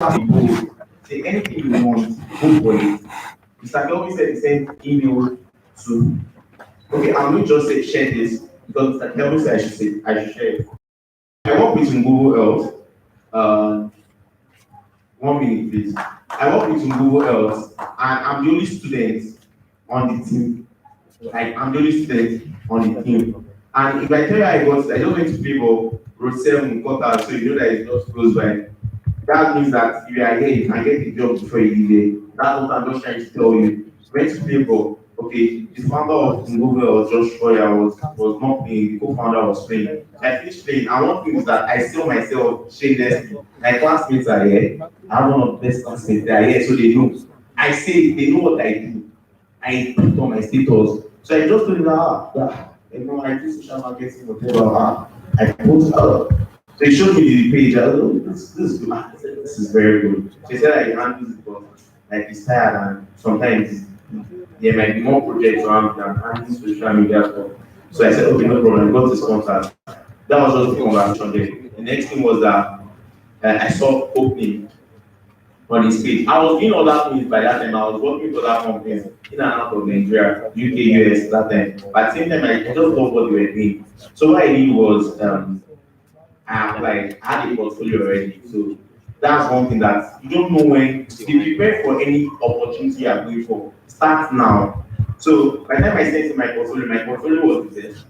Go. Say anything you want, go for it. Mr. Kelvin said he sent email to. Okay, I'm not just say share this because Mr. Kelvin said I should share it. I work with Google Health. 1 minute, please. I work with Google Health, and I'm the only student on the team. Like I'm the only student on the team. And if I tell you I just went to play for Road 7 quarter, so you know that it's just close by. That means that if you are here, you can get a job before you leave there. That's what I'm just trying to tell you. Went to play for, okay, the founder of Google was Josh Boyer was not playing, the co-founder was playing. I finished playing, and one thing is that I saw myself shamelessly. My classmates are here. I have one of the best classmates, they are here, so they know. I say they know what I do. I put on my status. So I just told them, I do social marketing, whatever. I post so he showed me the page. I was like, oh, this is good. This is very good. She said I handle it, but like it's tired and sometimes there might be more projects around than handling social media stuff. So I said, okay, no problem. I got this contact. That was just the conversation there. The next thing was that I saw opening on his page. I was doing other things by that time. I was working for that companies in and out of Nigeria, UK, US that time. But at the same time, I just loved what they were doing. So what I did was I had a portfolio already. So that's one thing that you don't know when to be prepared for any opportunity you are going for. Start now. So by the time I sent in my portfolio was the best.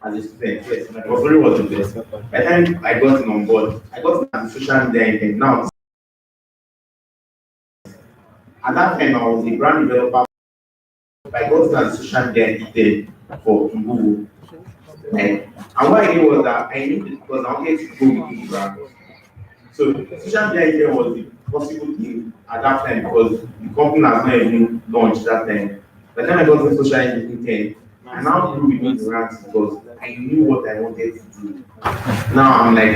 As a student, yes, my portfolio was the best. By the time I got it on board, I got it as a social media event. Now, at that time, I was a brand developer. I got it as a social media event for Google. And what I did was that I knew it because I wanted to go with the brand. So social media event was the possible thing at that time because the company has not even launched that time. By the time I got into social media, I now grew within the ranks because I knew what I wanted to do. Now I'm like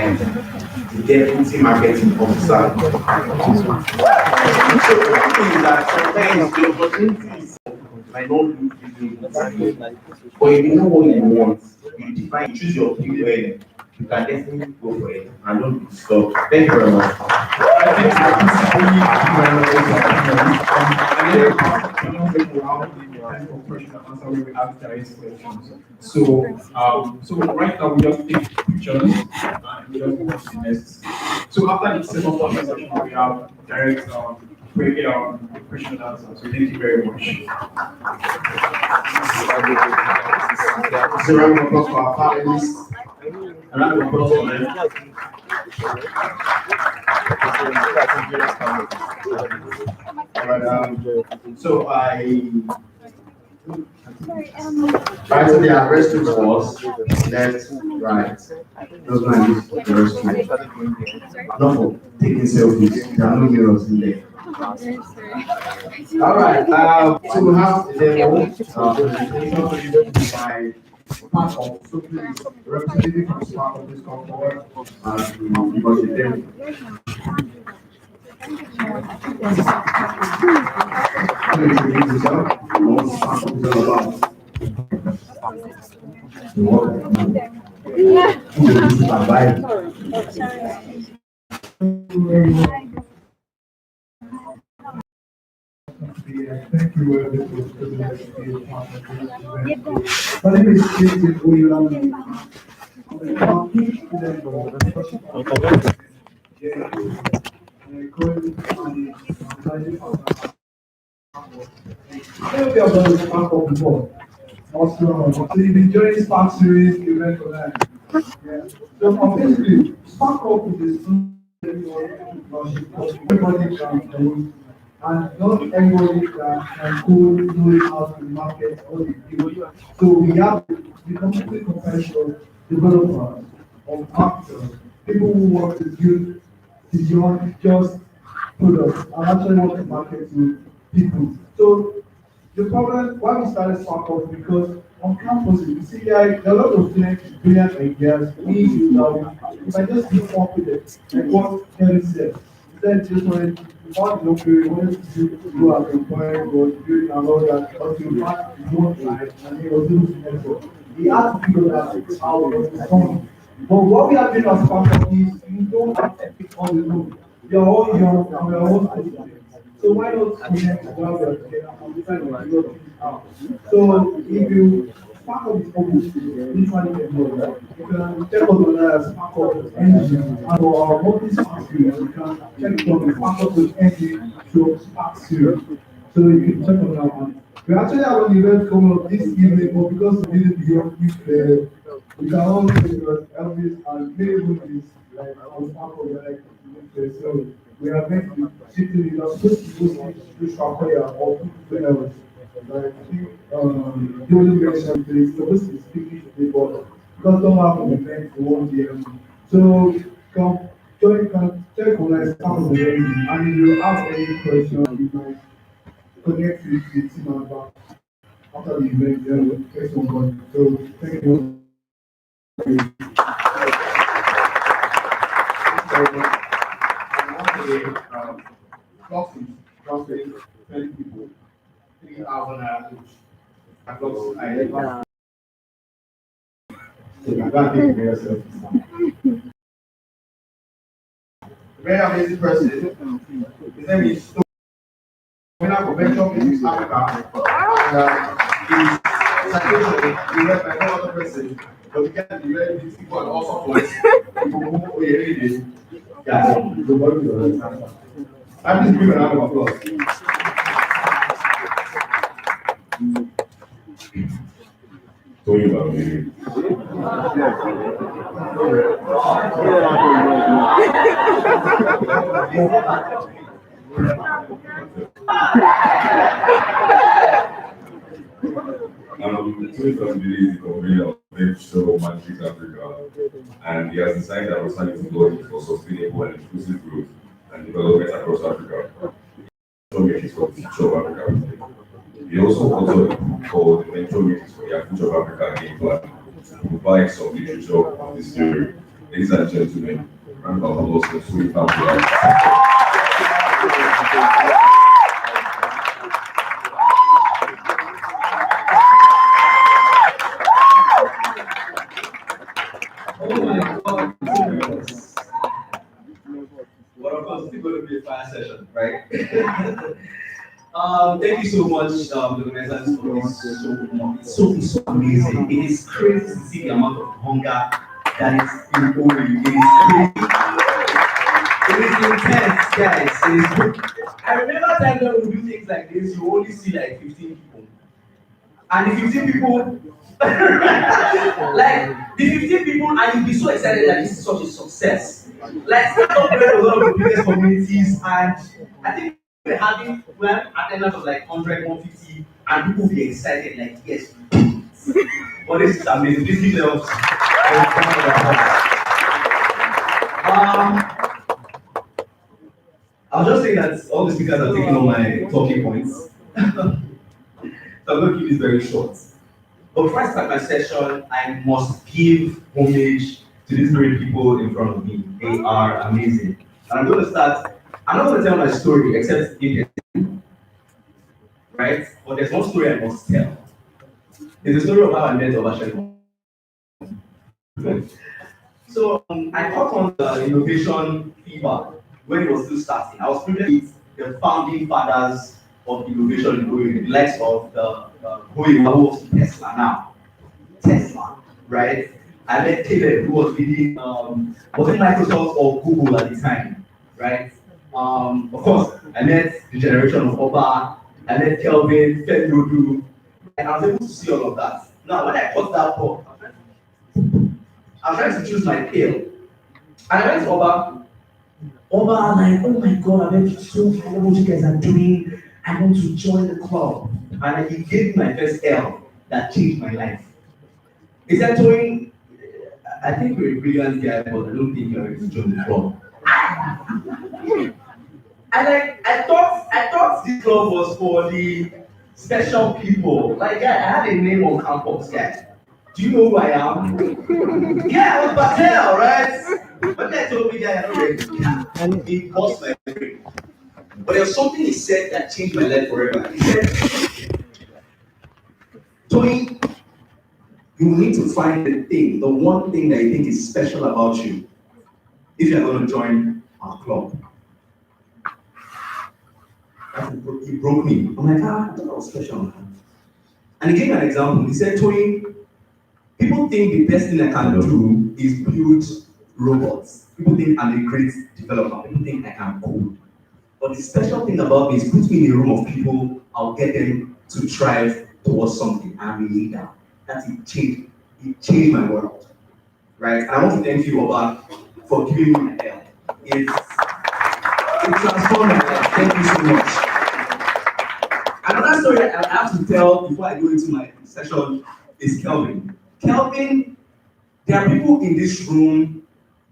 the deputy marketing officer. So one thing is that sometimes the opportunities might not look big, but if you know what you want, you define, you choose your field where you can definitely go for it and don't be stuck. Thank you very much. So right now we just take pictures and we just move to the next. So after the second part of the session, we have direct question and answer. So thank you very much. So a round of applause for our panelists. A round of applause for them. So right, so there are restrooms first, left, right. Those man use the restroom. Not for taking selfies. There are no mirrors in there. All right. So we have a demo presentation by Sparkle. So please, representative from Sparkle, please come forward and give us a demo. Introduce yourself. What Sparkle is all about. Thank you for the privilege to be a part of this event. My name is Jason Oyelam. I'm a student of and I currently manage I don't know about the Spark Up before. Also, so you've been joining Spark series event for that. Yeah. So basically, Spark Up is everybody can do, and not everybody can code knowing how to market what they do. So we have the completely professional developers of marketers, people who want to build beyond just products and actually want to market to people. So the problem why we started Spark Up because on campuses, you see there are a lot of brilliant ideas. If I just keep up with it, like what Kelly said, instead just wanted we wanted to go at the point was building and all that, but you had more time and he was able to network. He had to figure that out on his own. But what we are doing as Spark Up is you don't have to pick on the road. We are all young and we are all students. So why not connect while we are together and try to figure things out? So if you spark up this hobby, literally enjoy. You can check out on spark up energy and for our monthly spark series, you can check from the spark up with energy to spark series. So you can check on that one. We actually have an event coming up this evening, but because of Building Beyond Ife, we can all see because Elvis and many movies like on spark up like so we are going to be shifting it up, supposed to go to Shakoya or something else. Like I think the only mentioned is supposed to be speaking today, but because don't have an event for 1 p.m. So come join, can check on like start of the venue, and if you have any question, you can connect with the team member after the event. Then we'll get someone. So thank you. Closing, closing, 20 people, 3,000 naira each. And closing, I never. So you can't think of yourself. Very amazing person. His name is winner for Venture Business Africa. And he read by no other person, but we get the very beautiful and awesome voice. People who really did. Yeah, nobody will understand. I'm just giving a round of applause. Tony Bamiri. Tony Bamiri is the convener of Venture Matrix Africa, and he has decided that we're starting to go for sustainable and inclusive growth and development across Africa. Is for the future of Africa. He also authored a book called Venture Meetings for the Future of Africa Game Plan to provide some literature on this theory. Ladies and gentlemen, round of applause for Sweet Africa. Oh my God. But of course, it's going to be a fire session, right? Thank you so much, the organizers, for this. It's so amazing. It is crazy to see the amount of hunger that is in Ori. It is crazy. It is intense, guys. It is. I remember time when we do things like this, you only see like 15 people. And the 15 people, like the 15 people, and you'll be so excited that this is such a success. Like, stand up there was one of the biggest communities, and I think we're having attendance of like 100, 150, and people will be excited, like, yes. But this is amazing. This gives us. I'll just say that all the speakers are taking all my talking points. So I'm going to keep this very short. But before I start my session, I must give homage to these great people in front of me. They are amazing. And I'm going to start. I'm not going to tell my story except give it, right? But there's one story I must tell. It's the story of how I met Obashen. So I caught on the innovation fever when it was still starting. I was privileged with the founding fathers of innovation in Oyo, the likes of the Oyo, who was Tesla now. Tesla, right? I met Caleb, who was leading, was it Microsoft or Google at the time, right? Of course, I met the generation of Oba, I met Kelvin, Fenyodu, and I was able to see all of that. Now, when I caught that ball, I was trying to choose my tail. And I went to Oba, like, oh my God, I bet so how what you guys are doing. I want to join the club. And he gave me my first L that changed my life. He said, Tony, I think you're a brilliant guy, but I don't think you're ready to join the club. I thought this club was for the special people. Like, I had a name on campus, guys. Do you know who I am? Yeah, I was Patel, right? But then I told me that I'm not ready. He lost my brain. But there's something he said that changed my life forever. He said, Tony, you need to find the one thing that you think is special about you if you're going to join our club. that he broke me. I'm like, I thought I was special, man. And he gave me an example. He said, Tony, people think the best thing I can do is build robots. People think I'm a great developer. People think I can code. But the special thing about me is put me in a room of people, I'll get them to strive towards something. I'm a leader. That's it changed my world. Right? And I want to thank you, Oba, for giving me my help. It transformed my life. Thank you so much. Another story I have to tell before I go into my session is Kelvin. Kelvin, there are people in this room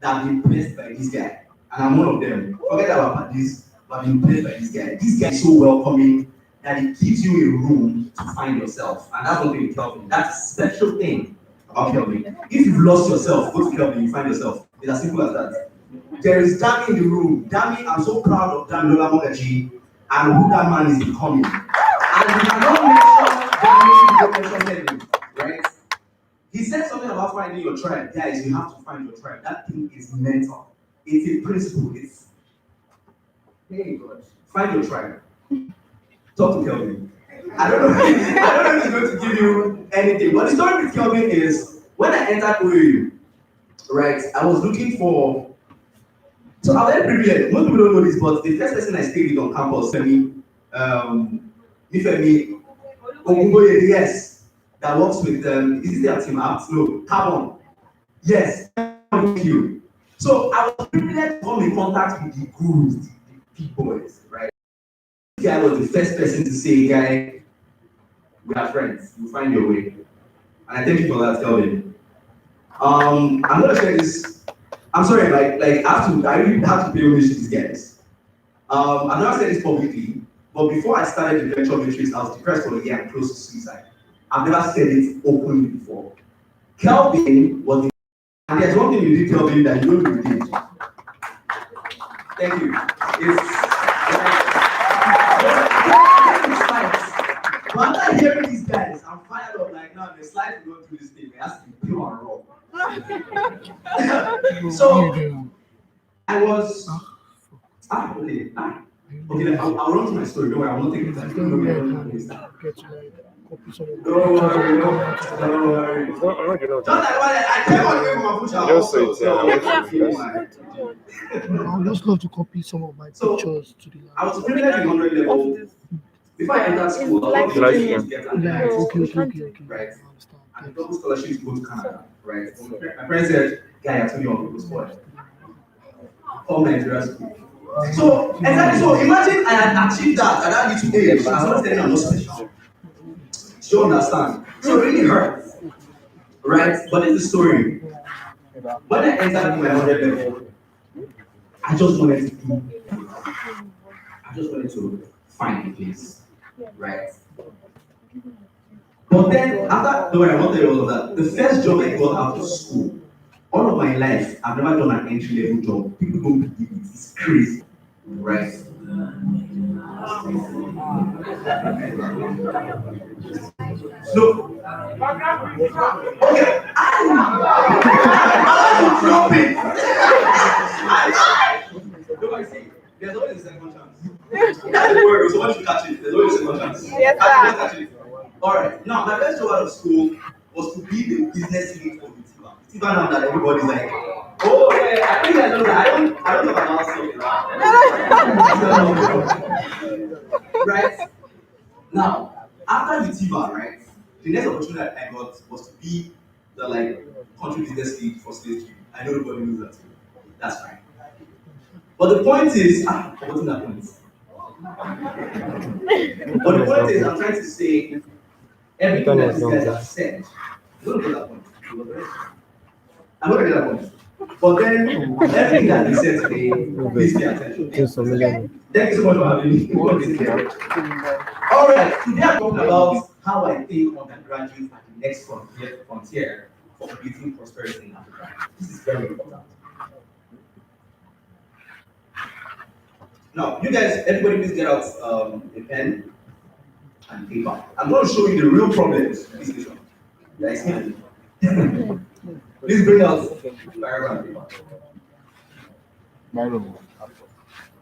that have been blessed by this guy, and I'm one of them. Forget about this, but I've been blessed by this guy. This guy is so welcoming that he gives you a room to find yourself, and that's one thing with Kelvin. That's a special thing about Kelvin. If you've lost yourself, go to Kelvin, you find yourself. It's as simple as that. There is Dami in the room. Dami, I'm so proud of Dami Olamogaji and who that man is becoming. And you cannot mention Dami, you don't mention Kelvin, right? He said something about finding your tribe. Guys, you have to find your tribe. That thing is mental. It's a principle. It's, hey God, find your tribe. Talk to Kelvin. I don't know if he's going to give you anything. But the story with Kelvin is, when I entered OAU, right, I was looking for, so I was very privileged. Most people don't know this, but the first person I stayed with on campus, Mifemi Ogunboye, yes, that works with, is it their team apps? No, Carbon. Yes, thank you. So I was privileged to come in contact with the gurus, the big boys, right? This guy was the first person to say, guy, we are friends, you find your way. And I thank you for that, Kelvin. I'm gonna share this. I'm sorry, I really have to pay homage to these guys. I've never said this publicly, but before I started the lecture matrix, I was depressed for a year and close to suicide. I've never said it openly before. Kelvin was the, and there's one thing you did, Kelvin, that you don't do. Thank you. But after hearing these guys, I'm fired up. Like, now the slides will go through this thing. It has to be pure and raw. So I was okay. Okay, I'll run to my story. Don't worry, I won't take the time. Don't worry. Just like I came on here from Abuja. Just say it. I would just love to copy some of my pictures to the lab. I was privileged in 100 level. Before I entered school, I was Okay. Right. And double scholarships to go to Canada, right? My parents said, guy, I told you on people's boy. All Nigeria school. So, exactly, so imagine I had achieved that at that little age, and someone telling me I'm not special. Do you understand? So it really hurts. Right? But this is the story. When I entered my 100 level, I just wanted to find a place. Right? But then, after, don't worry, I won't tell you all of that. The first job I got after school, all of my life, I've never done an entry-level job. People don't believe it. It's crazy. Right? No. Okay. I'm jumping. No, I see. There's always a second chance. That's the word. So once you catch it, there's always a second chance. Yes, catch it. All right. Now, my first job out of school was to be the business lead for Vitiba. Vitiba now that everybody's like, oh yeah, I think I know that. I don't know about something. Right? Now, after Vitiba, right, the next opportunity I got was to be the country business lead for State Street. I know nobody knows that too. That's fine. But the point is, what's that point? But the point is, I'm trying to say everything that these guys have said. I'm going to get that point. I'm going to get that point. But then, everything that they said today, please pay attention. Thank you so much for having me. All right, today I'm talking about how I think undergraduates are the next frontier for creating prosperity in Africa. This is very important. Now, you guys, everybody please get out a pen and paper. I'm going to show you the real problems in this nation. Please bring out biro and paper.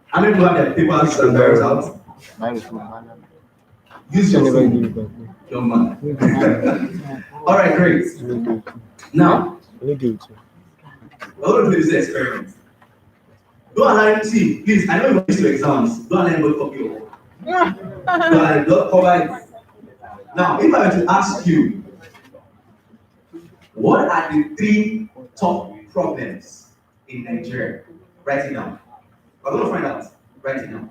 How many people have their papers and biros out? Use your phone, young man. All right, great. Now, we're going to do this experiment. Don't allow him to see, please. I know you're going to exams. Don't allow him to copy your work. Don't cover it. Now, if I were to ask you, what are the 3 top problems in Nigeria? Write it down. We're going to find out. Write it down.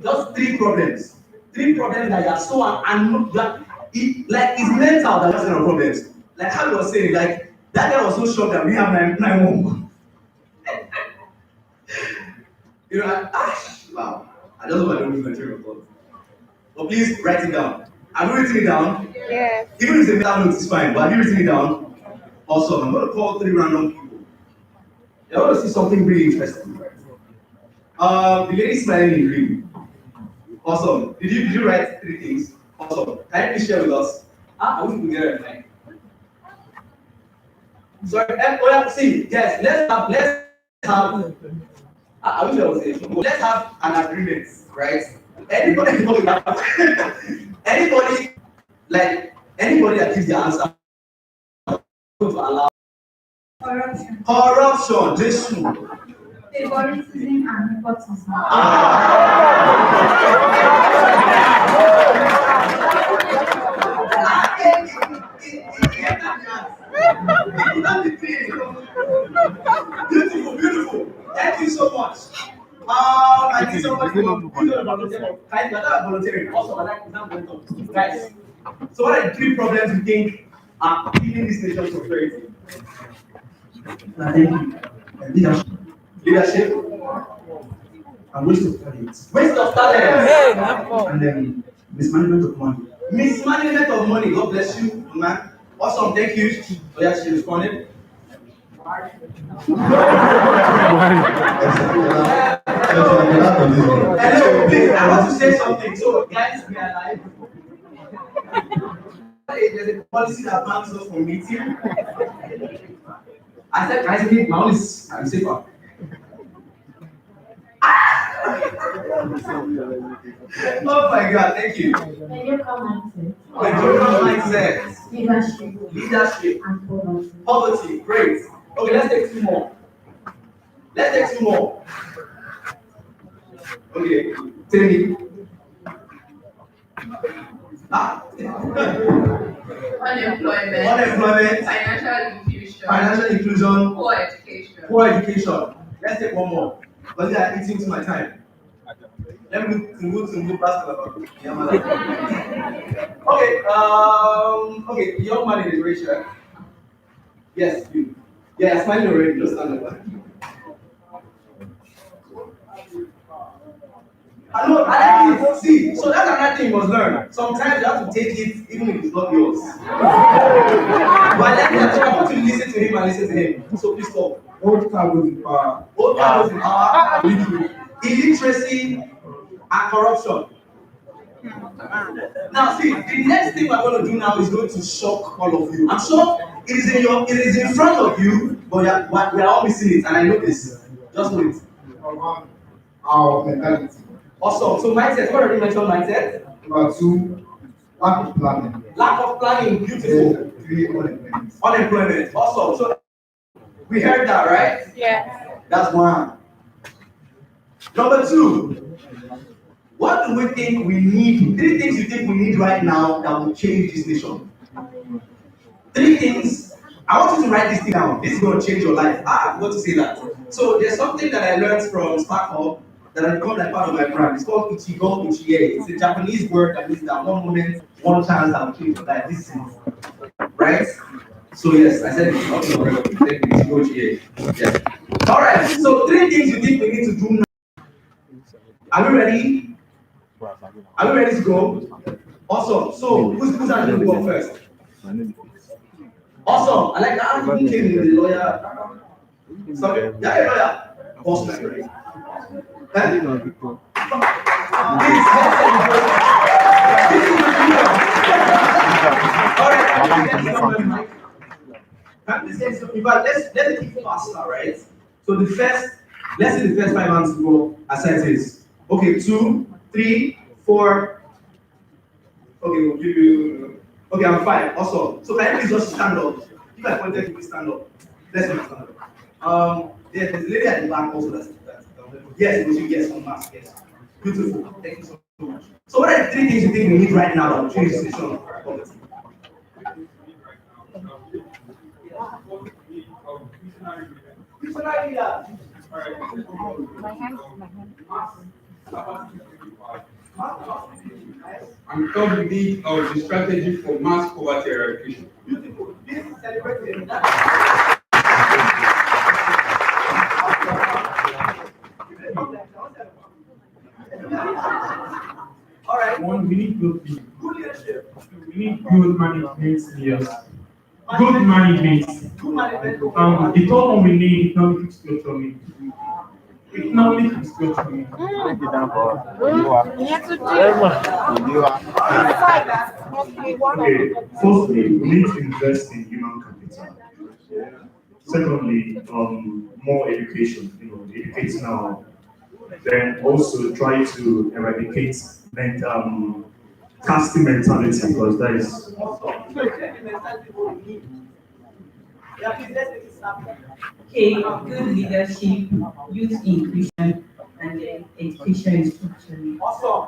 Just 3 problems. 3 problems that you are so it's mental that you're saying problems. Like how you were saying, like that guy was so shocked that we have 911. You know, wow. I don't know if I don't use my train of thought. But please write it down. Have you written it down? Yes. Even if it's a mental note, it's fine. But have you written it down? Awesome. I'm going to call 3 random people. I want to see something really interesting. The lady smiling in green. Awesome. Did you write 3 things? Awesome. Can you please share with us? I wish we could get it right. Sorry. See, yes. Let's have. I wish I was saying. Let's have an agreement, right? Anybody that gives the answer to allow corruption, Jesus. Favoritism and nepotism. Beautiful. Thank you so much. I think somebody volunteering. Also, I like that. Guys. So, what are the 3 problems you think are keeping this nation prosperity? Leadership. And waste of talent. Waste of talent. And then mismanagement of money. Mismanagement of money. God bless you, man. Awesome. Thank you. Oh, yeah, she responded. Hello, please. I want to say something. So, guys, we are live. There's a policy that bans us from meeting. I said, guys, my own is I'm safer. Oh my God, thank you. Mindset. Leadership. And Poverty. Great. Okay, let's take 2 more. Okay, tell me. Unemployment. Financial inclusion. Poor education. Let's take 1 more. Because they are eating to my time. Let me move to basketball. Okay, the young man in the gray shirt. Yes, you. Yeah, smiling already. Just stand up. I like it. See, so that's another thing you must learn. Sometimes you have to take it even if it's not yours. But I want to listen to him and listen to him. So please stop. Old car goes in power. Old car goes in power. Illiteracy and corruption. Now see, the next thing we're going to do now is going to shock all of you. I'm sure it is in front of you, but we are all missing it, and I know this. Just know it. Our mentality. Awesome. So mindset, what already mentioned mindset? Number 2, lack of planning. Lack of planning, beautiful. 3, unemployment. Unemployment. Awesome. So we heard that, right? Yes. That's 1. Number 2, what do we think we need? 3 things you think we need right now that will change this nation. 3 things. I want you to write this thing down. This is going to change your life. I forgot to say that. So there's something that I learned from Spark Hub that has become like part of my brand. It's called Ichigo Ichie. It's a Japanese word that means that 1 moment, 1 chance that will change your life. This is it. Right? So yes, I said it's not your word. Ichigo Ichie. Yes. All right. So 3 things you think we need to do now. Are we ready? Are we ready to go? Awesome. So who's going to go first? Awesome. I like that. Who came in the lawyer? Sorry. Yeah, a lawyer. Boss man. Let's take it faster, right? So the first Let's see the first 5 hands go as it is. Okay, 2, 3, 4. Okay, we'll give you. Okay, I'm fine. Awesome. So can you please just stand up? If I pointed you, please stand up. Let's stand up. Yeah, there's a lady at the back also. Yes, it was you. Yes, on mask. Yes. Beautiful. Thank you so much. So what are the 3 things you think we need right now to change the situation of poverty? And third, we need the strategy for mass poverty eradication. Beautiful. This is celebrating. All right. One, we need good people. Good leadership. We need good management leaders. Good management. Good management. The third one we need economic exploratory. Economic exploratory. Okay, firstly, we need to invest in human capital. Secondly, more education, educate now. Then also try to eradicate casting mentality, because that is Okay, good leadership, youth inclusion, and then education structure. Awesome.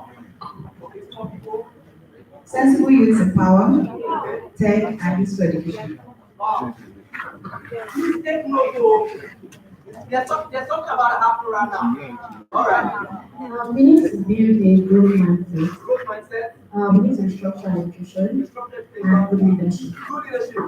Sensible youth in power, tech, and youth education. Wow. Please take note. They're talking about Apple right now. All right. We need to build a growth mindset. Growth mindset. We need to structure education and good leadership. Good leadership.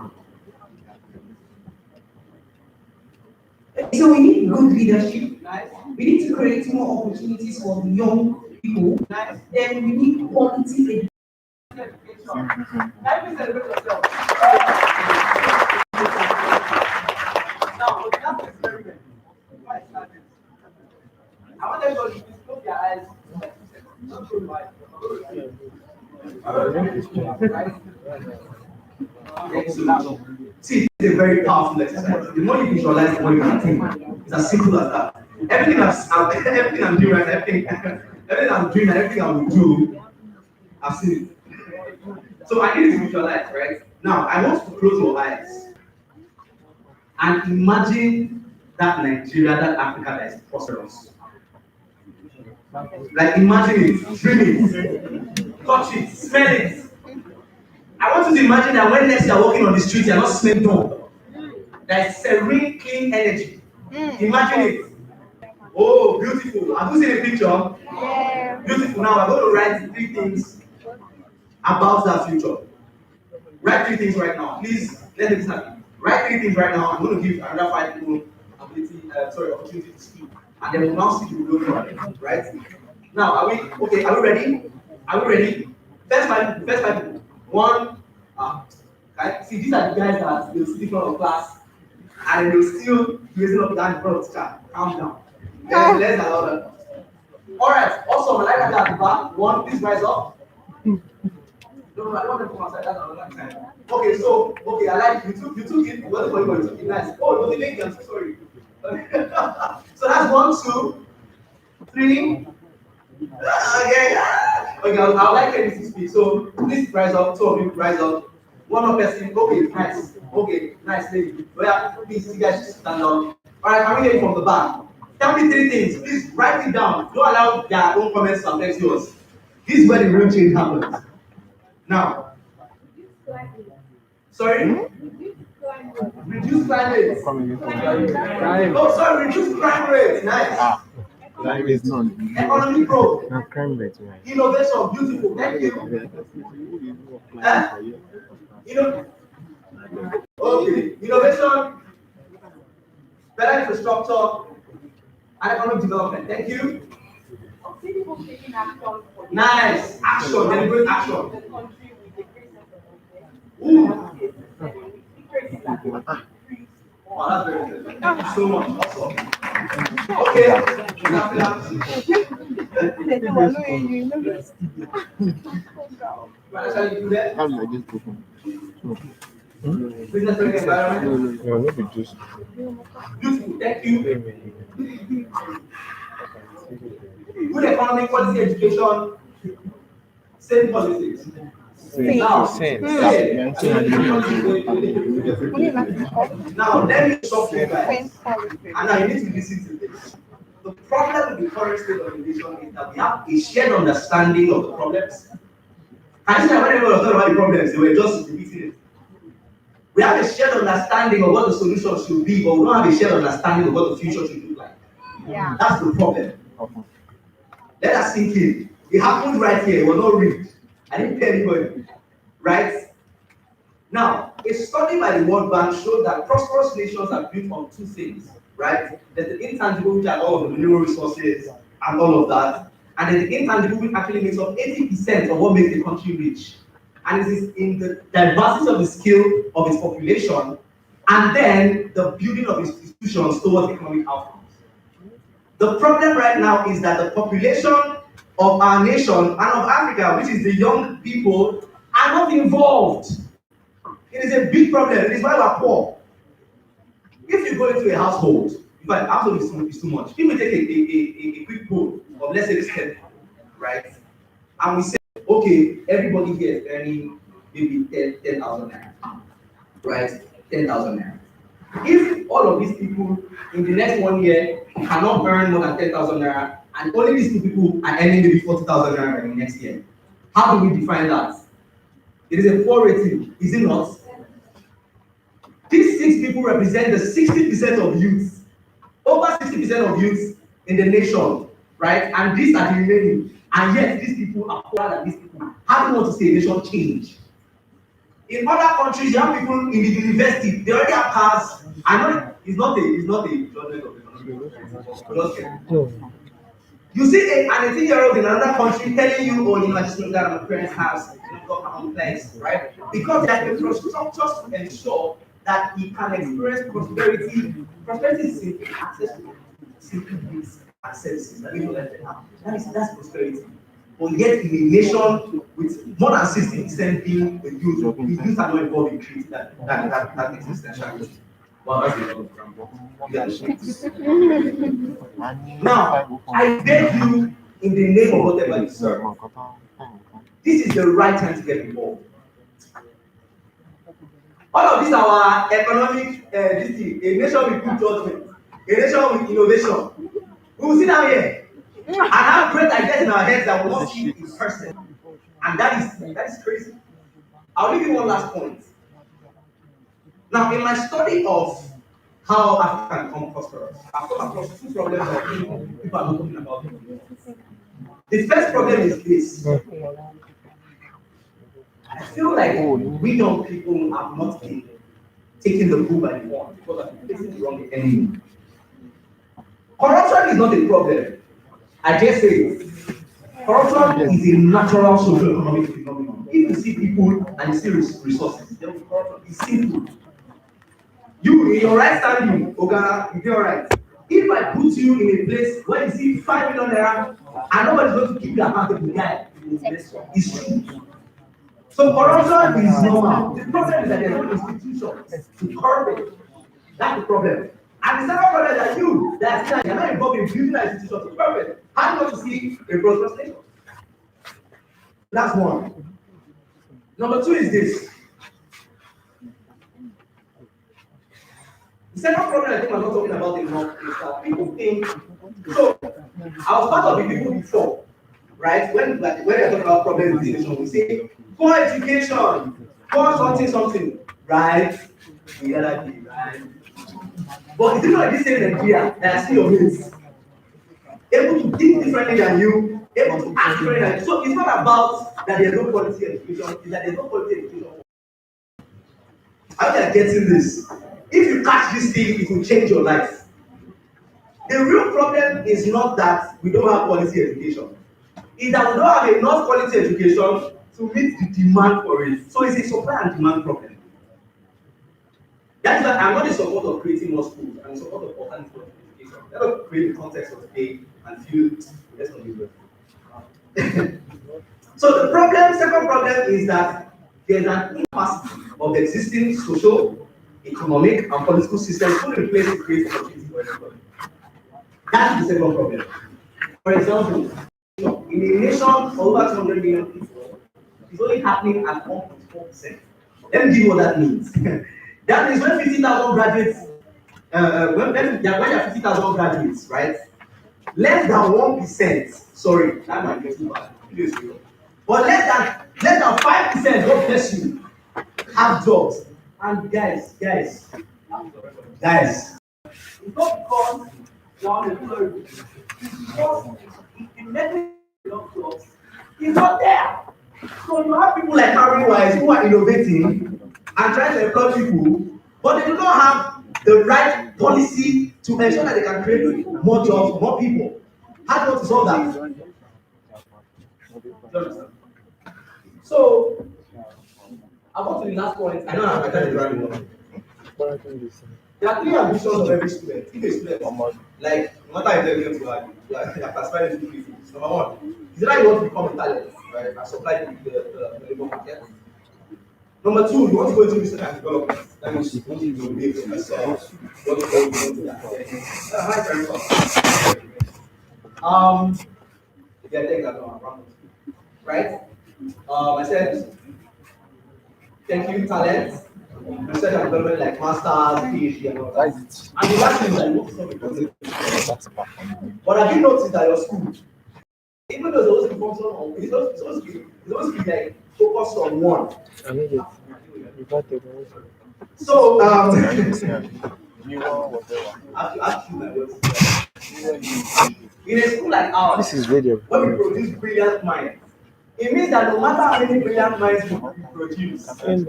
So we need good leadership. Nice. We need to create more opportunities for the young people. Nice. Then we need quality Education. Let me celebrate yourself. Now, that's the experiment. Why is that? I want everybody to close their eyes. Don't close your eyes. See, it's a very powerful exercise. The more you visualize, the more you can think. It's as simple as that. Everything I'm doing right, everything I'm doing, and everything I will do, I've seen it. So I need to visualize, right? Now, I want to close your eyes and imagine that Nigeria, that Africa that is prosperous. Like imagine it, dream it, touch it, smell it. I want you to imagine that when next you're walking on the street, you're not smelling dumb. There is serene, clean energy. Imagine it. Oh, beautiful. Have you seen a picture? Yeah. Beautiful. Now I'm going to write 3 things about that future. Write 3 things right now. Please, let me listen. Write 3 things right now. I'm going to give another 5 people opportunity to speak. And then we'll now see the real right? Now, are we ready? Are we ready? First 5 people. 1, okay. See, these are the guys that they'll sit in front of class and they'll still raising up down in front of the teacher. Calm down. Let's allow that. Alright, awesome. I like that at the back. 1, please rise up. No, I don't want to come outside. That's another time. Okay, I like you took it. What for you took it nice. Oh, no, thank you. I'm so sorry. So that's 1, 2, 3. Okay, I would like you to speak. So please rise up. 2 of you rise up. 1 more person. Okay, nice. Okay, nice lady. Well, please, you guys stand up. Alright, can we hear you from the back? Tell me 3 things. Please write it down. Don't allow their own comments to affect yours. This is where the real change happens. Now. Sorry? Reduce crime rate. Oh, sorry, reduce crime rate. Nice. Crime is none. Economic growth. No crime rate. Innovation. Beautiful. Thank you. Okay. Innovation. Better infrastructure. And economic development. Thank you. Nice. Action. Deliberate action. Ooh. Wow, that's very good. Thank you so much. Awesome. Okay. Business environment. No, not be just. Beautiful. Thank you. Good economic policy, education, same politics. Now, now let me shock you guys. And now you need to listen to this. The problem with the current state of the nation is that we have a shared understanding of the problems. And you know, when everyone was talking about the problems, they were just repeating it. We have a shared understanding of what the solution should be, but we don't have a shared understanding of what the future should look like. Yeah. That's the problem. Let us sink in. It happened right here. It was not rigged. I didn't tell anybody. Right? Now, a study by the World Bank showed that prosperous nations are built on two things. Right? There's the intangible, which are all of the mineral resources and all of that. And then the intangible, which actually makes up 80% of what makes the country rich. And it is in the diversity of the skill of its population, and then the building of institutions towards economic outcomes. The problem right now is that the population of our nation and of Africa, which is the young people, are not involved. It is a big problem. It is why we are poor. If you go into a household, in fact, household is too much. If we take a quick poll of, let's say, 10, right? And we say, okay, everybody here is earning maybe 10,000 naira, right? 10,000 naira. If all of these people in the next 1 year cannot earn more than 10,000 naira, and only these two people are earning maybe 40,000 naira in the next year, how do we define that? It is a poor rating, is it not? These 6 people represent the 60% of youth, over 60% of youth in the nation, right? And these are the remaining. And yet, these people are poorer than these people. How do you want to see a nation change? In other countries, you have people in the university, they already have cars. I know it's not a judgment of economic. You see an 18-year-old in another country telling you, oh, I just moved out of my parents' house, got my own place, right? Because there are infrastructures to ensure that he can experience prosperity. Prosperity is simply access to simple goods and services that people like to have. That's prosperity. But yet, in a nation with more than 60% being the youth, the youth are not involved in creating that existential. Well, that's the Now, I beg you, in the name of whatever you serve, this is the right time to get involved. All of these are our economic, this thing, a nation with good judgment, a nation with innovation. We will sit down here and have great ideas in our heads that we will not see in person. And that is crazy. I'll give you one last point. Now, in my study of how Africa can become prosperous, I've come across 2 problems that people are not talking about. The first problem is this. I feel like we young people have not been taking the bull by the horn because of facing the wrong enemy. Corruption is not a problem. I just say it. Corruption is a natural socio-economic phenomenon. If you see people and you see resources, there will be corruption. It's simple. You, in your right standing, Oga, you feel right. If I put you in a place where you see 5 million naira and nobody's going to keep you accountable, guy, it's true. So corruption is normal. The problem is that there are no institutions to curb it. That's the problem. And the second problem is that you are not involved in building an institution to curb it. How do you want to see a prosperous nation? That's one. Number 2 is this. The second problem I think I'm not talking about enough is that people think. So I was part of the people before, right? When we are talking about problems in the nation, we say poor education, poor something, right? The other day, right? But it's not like this same Nigeria that I see your mates, able to think differently than you, able to act differently than you. So it's not about that there's no quality education, it's that there's no quality education. How are you getting this? If you catch this thing, it will change your life. The real problem is not that we don't have quality education. It's that we don't have enough quality education to meet the demand for it. So it's a supply and demand problem. That's why I'm not in support of creating more schools. I'm in support of alternative education. Let us create the context of today and feel let's not use it. So the second problem is that there's an incapacity of the existing social, economic, and political systems put in place to create opportunity for everybody. That is the second problem. For example, in a nation of over 200 million people, it's only happening at 1.4%. Let me give you what that means. That means when 50,000 graduates, when there are 50,000 graduates, right? Less than 1%, sorry, that might be too bad, but less than 5%, God bless you, have jobs. And guys, it's not because one is good, it's because the method of jobs is not there. So you have people like Harry Wise who are innovating and trying to employ people, but they do not have the right policy to ensure that they can create more jobs, more people. How do you want to solve that? So, I go to the last point. I know I'm trying to drive along. There are three ambitions of every student. If a student, like, no matter if they're going to you are classified into three things. Number one, is that you want to become a talent, right? And supply the labor market. Number two, you want to go into research and development. That means you want to be a professor. You want to go into that. Yeah, take that one. Right? I said, thank you, talent. Research and development like masters, PhD, and all that. And the last thing is that you want to become. But have you noticed that your school, even though it's supposed to be functional on, it's supposed to be like focused on one. So I have to my words. In a school like ours, This is radio. when we produce brilliant minds, it means that no matter how many brilliant minds we produce, there is a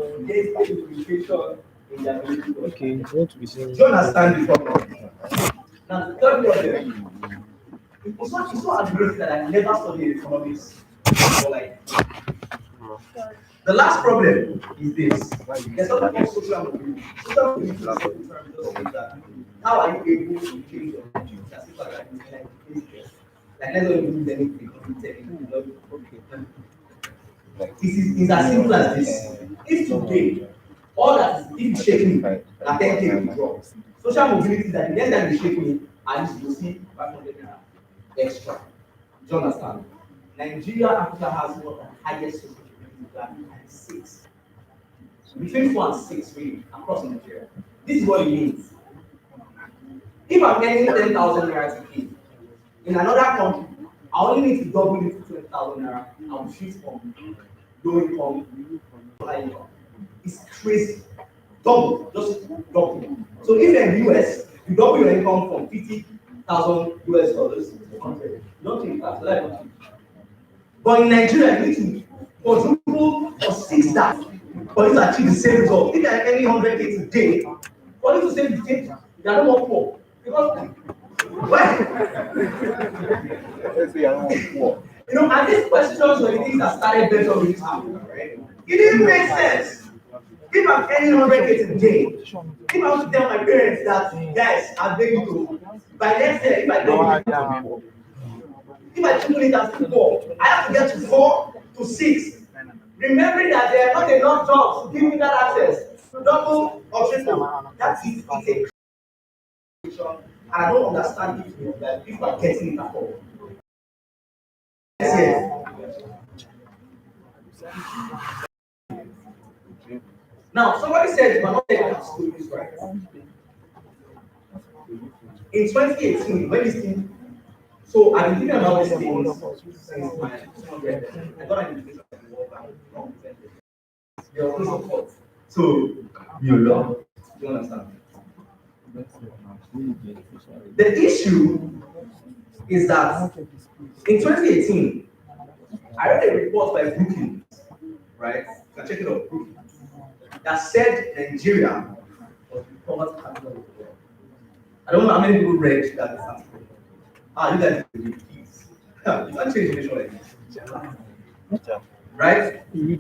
limitation in their ability. Okay, you want to be saying. Do you understand the problem? Now, the third problem, it's not admirable that I never studied economics for like. The last problem is this. There's something called social mobility. Social mobility is that how are you able to change your country? Like let's not even use anything. It's as simple as this. If today all that is shaking me, na 10K will drop. Social mobility is that the next time you shake me, at least you see 500 naira extra. Do you understand? Nigeria, Africa has one of the highest social mobility than 6. Between 4 and 6 really across Nigeria. This is what it means. If I'm getting 10,000 naira to give in another country, I only need to double it to 20,000 naira. I will shift from low income to high income. It's crazy. Double, just double. So if in the US, you double your income from 50,000 US dollars to 100, you don't think that's like. But in Nigeria, you need to quadruple or 6 that for you to achieve the same result. If you are earning 100K today, for you to save the same, you are no more poor. Because you know, and these questions were the things that started based on this happening, right? It didn't make sense. If I'm earning 100K today, if I want to tell my parents that, guys, I'm begging to, by next year, if I triple it as 4, I have to get to 4 to 6. Remembering that there are not enough jobs to give me that access to double or triple. That is a and I don't understand if that people are getting it at all. Now, somebody said, "But not taking school is right." In 2018, when this thing, so I've been thinking about these things since my I got an invitation to the World Bank from there was no support. So, you know, you understand? The issue is that in 2018, I read a report by Brooklyn, right? You can check it out, Brooklyn, that said Nigeria was the poverty capital of the world. I don't know how many people read that article. You guys believe, please. You can't change the nation like this. Right? It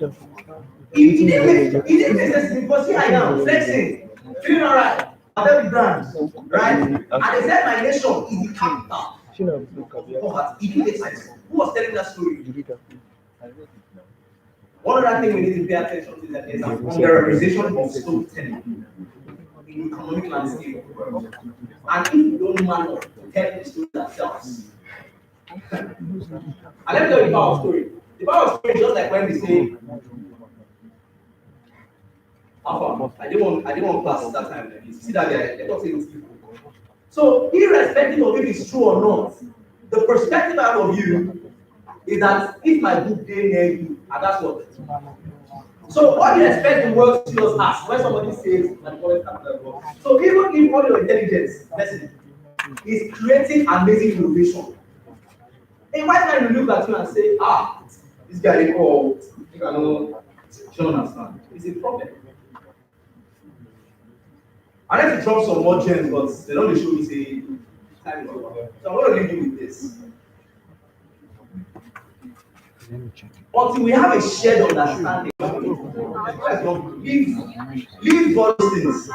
didn't make sense because here I am, flexing, feeling alright. Every brand, right? And they said my nation is the capital of poverty. It didn't make sense. Who was telling that story? One other thing we need to pay attention to is that there's an underrepresentation of storytelling in the economic landscape of the world. And if you don't man up to kept the story themselves. And let me tell you the power of story. The power of story is just like when we say, Alpha, I didn't want class that time. You see that they're not saying people. So, irrespective of if it's true or not, the perspective out of you is that if my book day near you, and that's what. So, what do you expect the world to just ask when somebody says that the capital? So, even if all your intelligence, listen, is creating amazing innovation. A white man will look at you and say, this guy, you cannot, don't understand. It's a problem. I like to drop some more gems, but they don't show me say time is over. So I'm going to leave you with this. Until we have a shared understanding, leave all those things.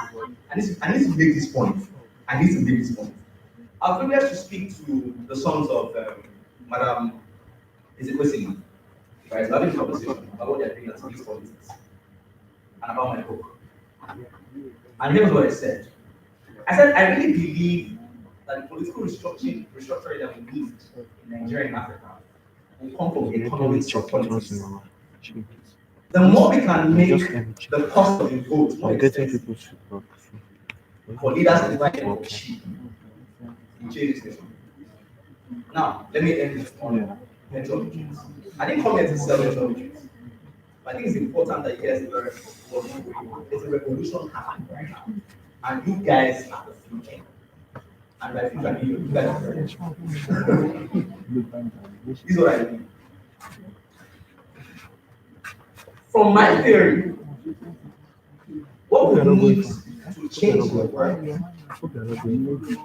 I need to make this point. I'm privileged to speak to the sons of Madam Ezekwesili, right? We're having a conversation about what they're doing at police politics and about my book. And here's what I said. I said, I really believe that the political restructuring that we need in Nigeria and Africa will come from the economics of politics. The more we can make the cost of the vote more expensive for leaders to buy them cheap, we change this. Now, let me end this on methodologies. I didn't come here to sell methodologies. But I think it's important that you guys learn what there's a revolution happening right now. And you guys are the future. And by future, you guys are the future. This is what I mean. From my theory, what we need to change the world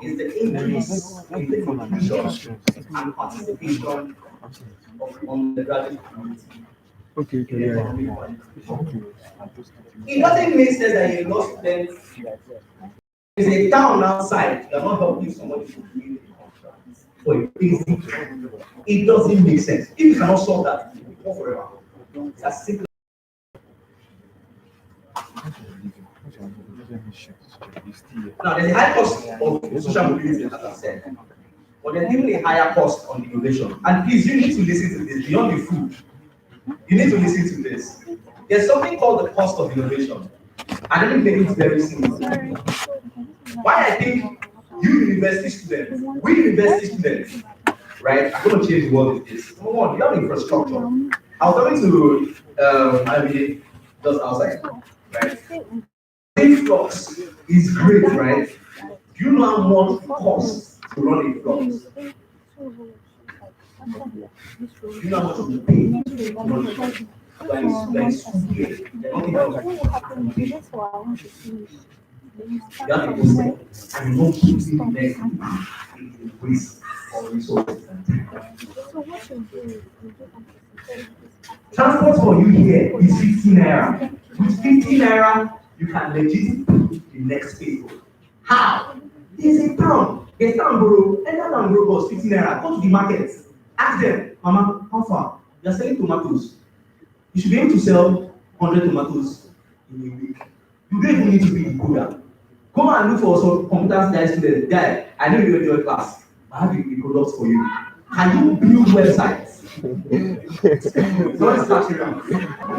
is the increase in the inclusion and participation of undergraduate community. It doesn't make sense that you lost them. There's a town outside that not helping somebody to create a contract for a basic. It doesn't make sense. If you cannot solve that, it will go forever. It's as simple. Now, there's a high cost of social mobility, as I said, but there's even a higher cost on innovation. And please, you need to listen to this beyond the food. You need to listen to this. There's something called the cost of innovation. And let me make it very simple. Why I think we university students, right? I'm going to change the world with this. Number one, you have infrastructure. I was talking to IBA just outside, right? Influx is great, right? Do you know how much it costs to run a flux? Do you know how much you pay to run a flux? You have to go sell and not keep the next waste of resources. Transport for you here is 15 naira. With 15 naira, you can legit put the next people. How? There's a town. There's town bro. Enter town bro cost 15 naira. Go to the market. Ask them, Mama, how far? You're selling tomatoes. You should be able to sell 100 tomatoes in a week. You don't even need to be the coder. Go and look for some computer science student. Guy, I know you enjoy class. I have a product for you. Can you build websites? Don't start here.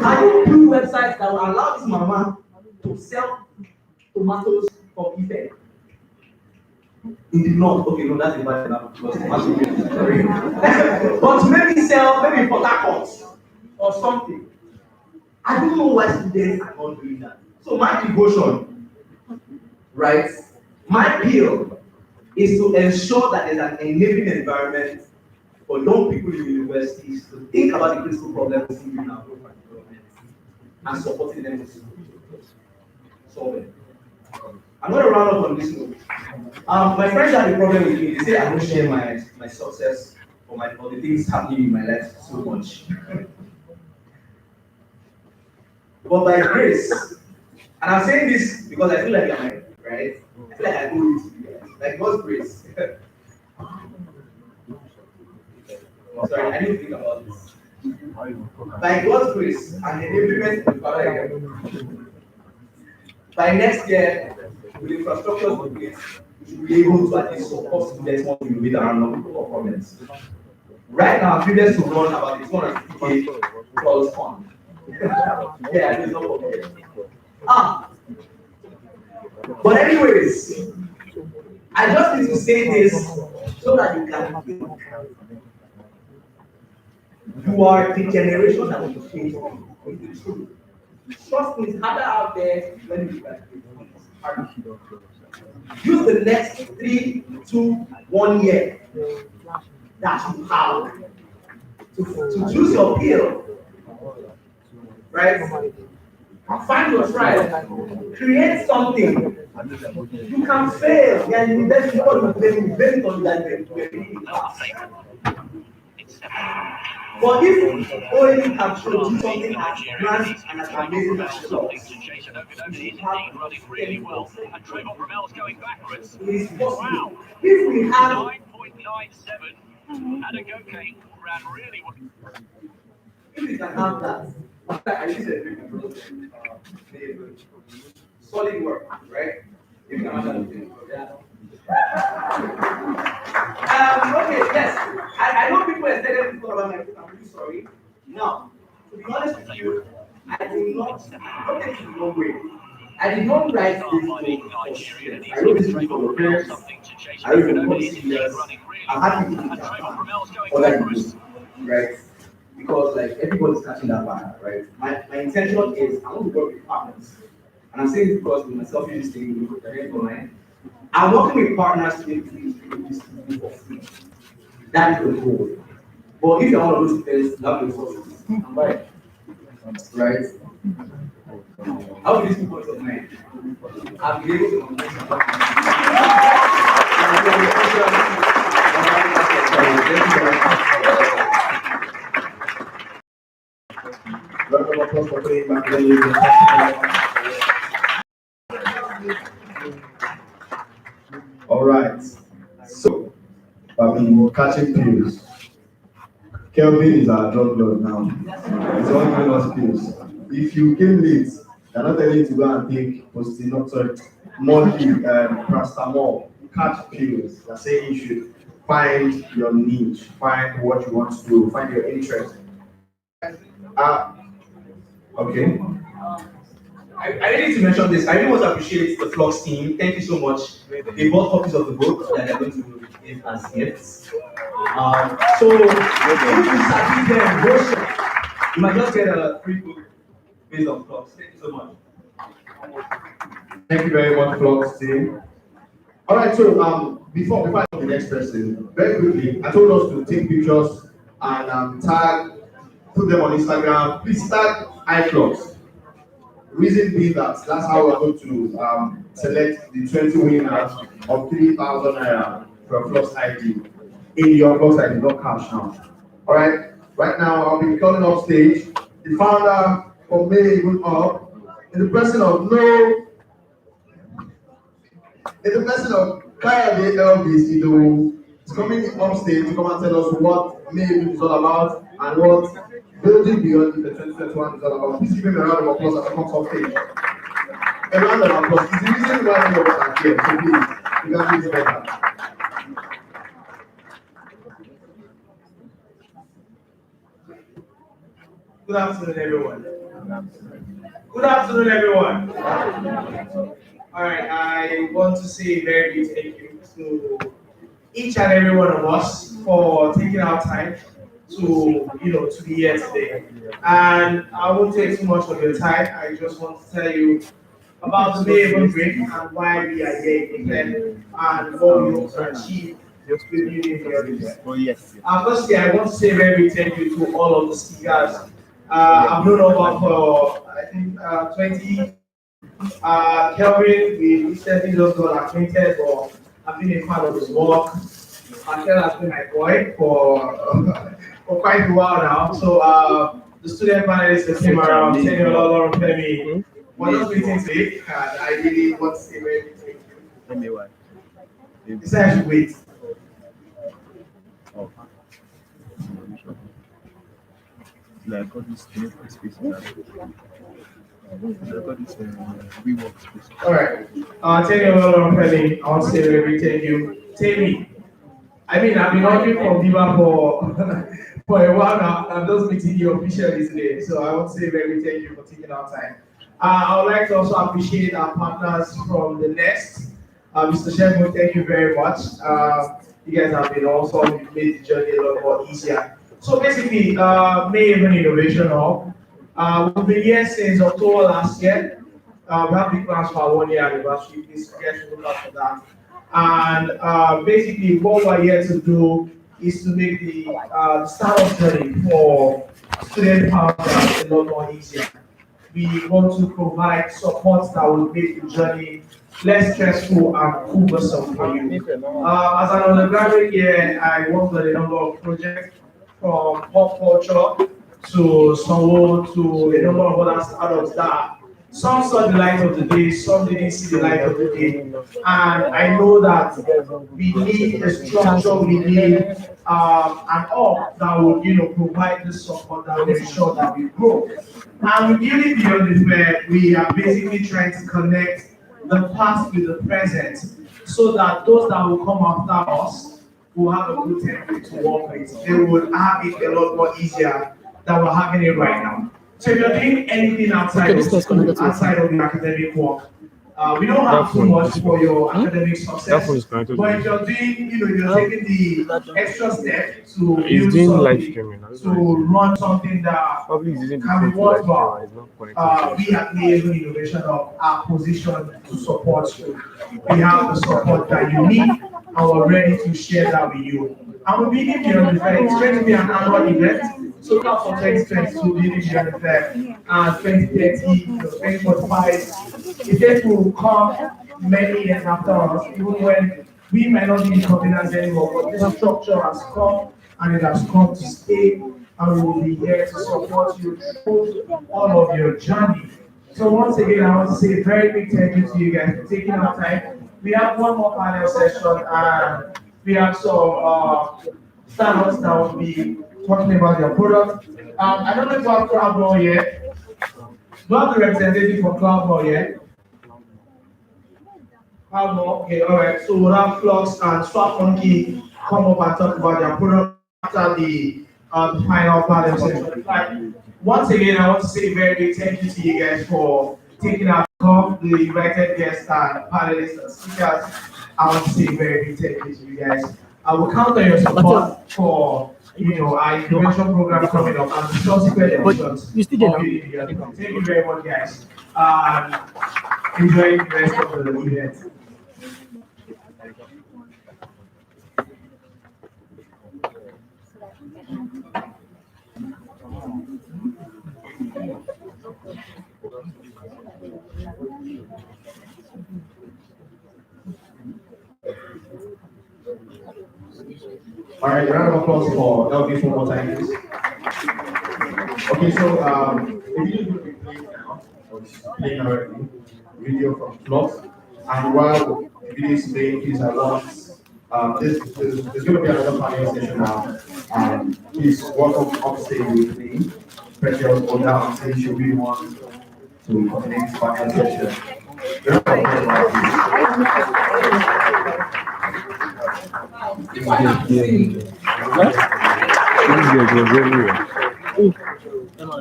Can you build websites that will allow this mama to sell tomatoes from Ife? In the north, okay, no, that's a bad example because tomatoes, sorry. But maybe sell maybe Port Harcourt or something. I don't know why students are not doing that. So my devotion, right? My bill is to ensure that there's an enabling environment for young people in universities to think about the critical problems in our local development and supporting them to solve it. I'm going to round up on this note. My friends have a problem with me. They say I don't share my success or the things happening in my life so much. But by grace, and I'm saying this because I feel like I'm right? I feel like I owe it to you guys. Like God's grace. Sorry, I didn't think about this. By God's grace and the enablement of the Father, by next year, with infrastructure in place, we to be able to at least support students more to innovate around non-critical problems. Right now, I'm privileged to run about a 250K plus fund. Yeah, it's not for me. But anyways, I just need to say this so that you can think. You are the generation that will change the truth. Trust me, it's harder out there when you graduate. Use the next 3 to 1 year that you have to choose your field, right? Find your tribe, create something. You can fail, and then people will blame it on that. But if only can produce something as grand and as amazing as yours, really well. And Trevor Ramel's going backwards. It is possible. If we have 9.97 and a go Kate ran really well. If we can have that, I said solid work, right? If we can have that. Okay, yes. I know people are telling me about my book. I'm really sorry. Now, to be honest with you, I did not take it the wrong way. I did not write this book for students. I wrote this book for parents. I wrote it for policymakers. I'm happy to do other books, right? Because like everybody's catching that fire, right? My intention is I want to work with partners. And I'm saying this because with myself using this thing, with the head online. I'm working with partners to make this for free. That is the goal. But if you're one of those students, you have the resources. I'm right. Right? How will these people of mind? I've been able to round of applause for playing back the All right. So, I've been catching pills. Kelvin is our drug lord now. He's only giving us pills. If you came late, they're not telling you to go and take monthly paracetamol. Catch pills. They're saying you should find your niche, find what you want to do, find your interest. Okay. I really need to mention this. I really want to appreciate the Flux team. Thank you so much. They bought copies of the book that they're going to give as gifts. So if you study them, you might just get a free book based on Flux. Thank you so much. Thank you very much, Flux team. All right, so before I go to the next person, very quickly, I told us to take pictures and put them on Instagram. Please tag iFlux. Reason being that's how we're going to select the 20 winners of 3,000 naira for Flux ID in your Flux ID, not cash now. All right. Right now, I'll be calling off stage the founder of May Even Up in the person of Kayode Elvis Ido is coming up stage to come and tell us what May Even is all about and what Building Beyond Ife 2021 is all about. Please give him a round of applause as he comes off stage. A round of applause. It's the reason why many of us are here, so please, you can do this better. Good afternoon, everyone. Good afternoon, everyone. All right, I want to say a very big thank you to each and every one of us for taking our time to be here today. And I won't take too much of your time. I just want to tell you about the May Even break and why we are here in and what we hope to achieve with Building Beyond Ife. Firstly, I want to say a very big thank you to all of the speakers. I've known about for I think 20. Kelvin, we recently just got acquainted, but I've been a fan of his work. Markel has been my boy for quite a while now. So the student panelists that came around, saying a lot of Femi. We're just waiting to eat, and I really want to say very thank you. He said I should wait. All right. Thank you, Lord, Penny. I want to say very thank you. Tammy. I mean, I've been working for Viva for for a while now. I'm just meeting you officially today, so I want to say very thank you for taking our time. I would like to also appreciate our partners from the Nest. Mr. Shegun, thank you very much. You guys have been awesome. You've made the journey a lot more easier. So basically, May Even Innovation Hub. We've been here since October last year. We have big plans for our 1 year anniversary. Please get to look out for that. And basically, what we're here to do is to make the startup journey for student founders a lot more easier. We want to provide support that will make the journey less stressful and cumbersome for you. As an undergraduate here, I worked on a number of projects from pop culture to Sanwo to a number of other startups that some saw the light of the day, some didn't see the light of the day. And I know that we need a structure, we need an org that will, provide the support that will ensure that we grow. And with Building Beyond Ife, we are basically trying to connect the past with the present so that those that will come after us will have a good template to work with. They would have it a lot more easier than we're having it right now. So if you're doing anything outside of school, outside of your academic work, we don't have too much for your academic success. But if you're doing, you're taking the extra step to build something, to run something that can be worthwhile, we at the Innovation Hub are positioned to support you. We have the support that you need, and we're ready to share that with you. And we'll be giving you an event. It's going to be an annual event. So look out for 2022 Building Beyond Ife and 2030, 2045. It's going to come many years after us, even when we might not be in confidence anymore. But this structure has come and it has come to stay, and we will be here to support you through all of your journey. So once again, I want to say a very big thank you to you guys for taking our time. We have one more panel session, and we have some startups that will be talking about their product. I don't know if you have Cloudball yet. Do you have the representative for Cloudball yet? Cloudball, okay, all right. So we'll have Flux and Swap Monkey come up and talk about their product after the final panel session. Like, once again, I want to say a very big thank you to you guys for taking our call, the invited guests and panelists and speakers. I want to say a very big thank you to you guys. I will count on your support for our innovation program coming up and the subsequent editions of Building Beyond Ife. Thank you very much, guys. Enjoy the rest of the event. All right, round of applause for LB one more time, please. Okay, so the video will be playing now, or it's playing already. Video from Flux. And while the video is playing, please, I want there's going to be another panel session now. Please welcome upstage with me, Precious Oda and say she really wants to connect this panel session. Round of applause,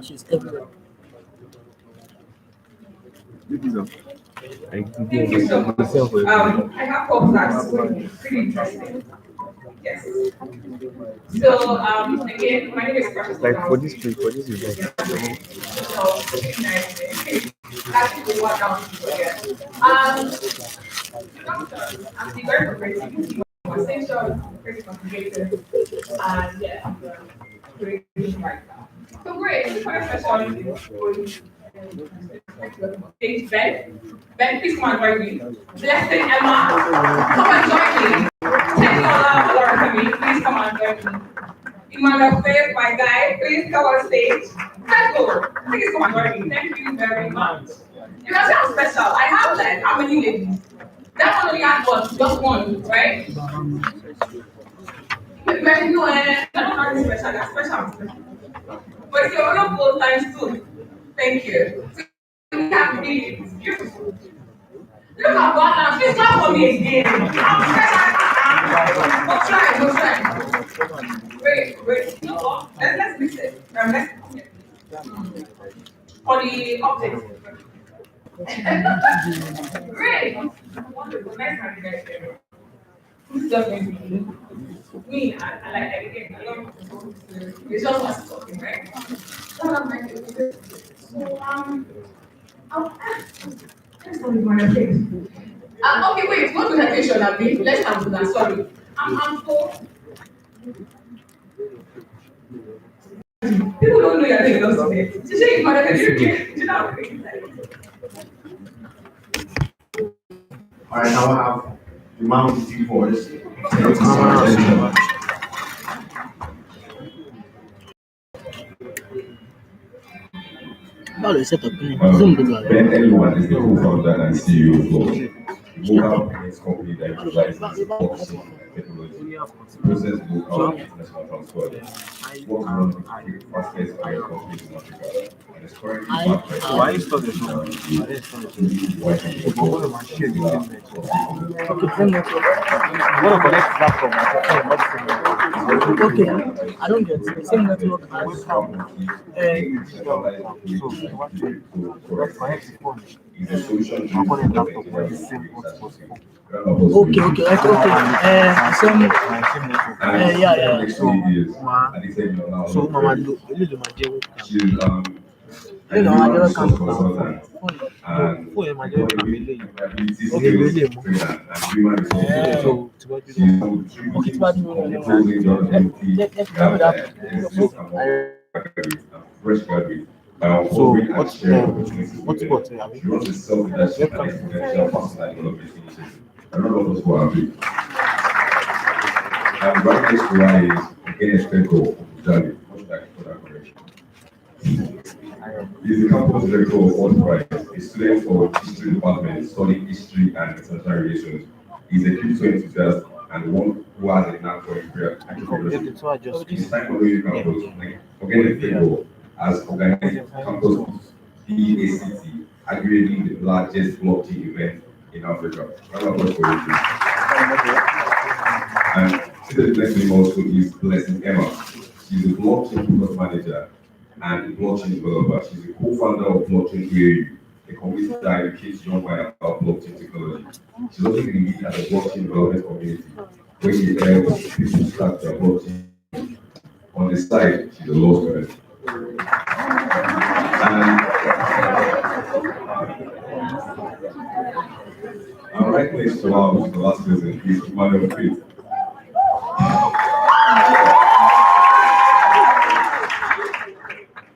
She's everywhere. Thank you so much. I have four facts for you. Pretty interesting. Yes. So again, my name is Precious. Like for this event. Actually, what down here. I'm the very progressive. Essential, very complicated, and yeah, creating right now. So great. The first question is Ben. Ben, please come and join me. Blessing Emma, come and join me. Tell Laura coming. Please come and join me. Emmanuel Faith, my guy, please come on stage. Let's go. Please come and join me. Thank you very much. You guys sound special. I have like how many ladies? That one only had one, just one, right? But no, I don't know special. That's special. But you're on both times too. Thank you. we have been. It's beautiful. Look at God now. Please clap for me again. We'll try. Wait. You know what? Let's mix it. Let's for the object. Great. Wonderful. Nice having you guys here. This is just going to be me. I like everything. I love it's just us talking, right? One of my favorite. So let's go with my face. Okay, wait, what presentation have been? Let's have that. Sorry. I'm for. People don't know you're taking us today. She said, "Mother, you know." All right, now I have the man with the voice. How do you set up? Zoom look like Ben Anyone is the co-founder and CEO for Mobile Payments Company that utilizes blockchain technology to process local and international transfer. It works one of the fastest growing companies in Africa and is currently backed by Why is okay, same network. I want to connect laptop. Okay, I don't get the same network as is a solution to yeah. So Mama do she's I don't know, I can't consultant and ability skills trainer and human resources. okay, it's bad Fresh graduate by uncovering and sharing opportunities with them. She runs a self-leadership and exponential personal development initiative. A lot of us who are big. And right next to her is again a goal of Jali, much like for that correction. He's the campus director of Oduduwa, a student for history department studying history and international relations. He's a crypto enthusiast and one who has a knack for entrepreneurship. His time following campus, like Organic Fable, has organized campus BACT, arguably the largest blockchain event in Africa. Round of applause for you. And seated next to him also is Blessing Emma. She's a blockchain product manager and a blockchain developer. She's a co-founder of Blockchain AU, a community that educates young minds about blockchain technology. She's also been lead at the blockchain development community, where she helps people start their blockchain. On the side, she's a law student. And right next to her, the last person, is Emmanuel Faith.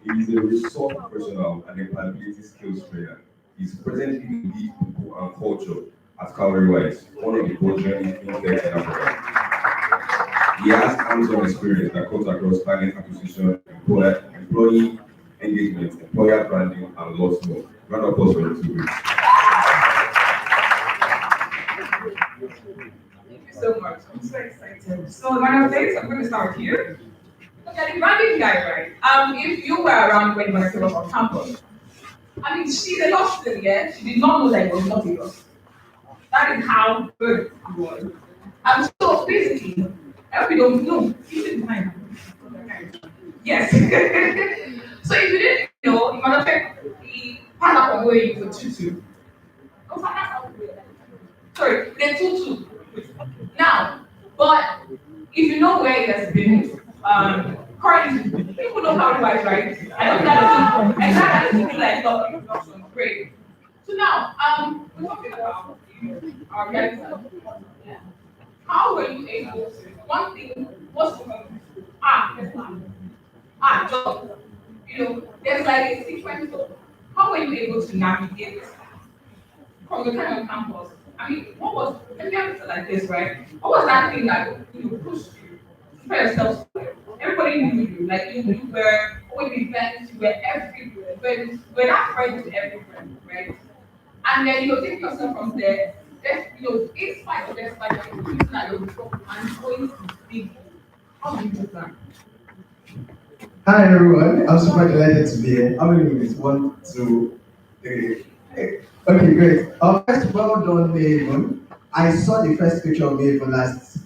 He is a resource professional and employability skills trainer. He's presently the lead people and culture at Calorie-Wise, one of the burgeoning fintechs in Africa. He has hands-on experience that cuts across talent acquisition, employee engagement, employer branding, and lots more. Round of applause for him too. Thank you so much. I'm so excited. So, my name is I'm going to start with you. Okay, the branding guy, right? If you were around when I came up on campus, I mean, she's a law student, yeah? She did not know that it was not a law. That is how good it was. So basically, if you don't know, you didn't find out. Yes. So if you didn't know, you might affect the part of the way you could tutu. Sorry, the tutu. Now, but if you know where it has been, currently, people know how to write, right? I don't know exactly like the introduction. Great. So now, we're talking about our reality. How were you able to? One thing was job. You know, there's like a sequence of how were you able to navigate from the kind of campus? I mean, what was if you have like this, right? What was that thing that pushed you to put yourself? Everybody knew you, like you were always events, you were everywhere, but that friend to every friend, right? And then take yourself from there, in spite of despite you using that your and going to big. How do you do that? Hi everyone, I'm super delighted to be here. How many minutes? 1, 2, Okay, great. First, well done, Maven. I saw the first picture of Maven last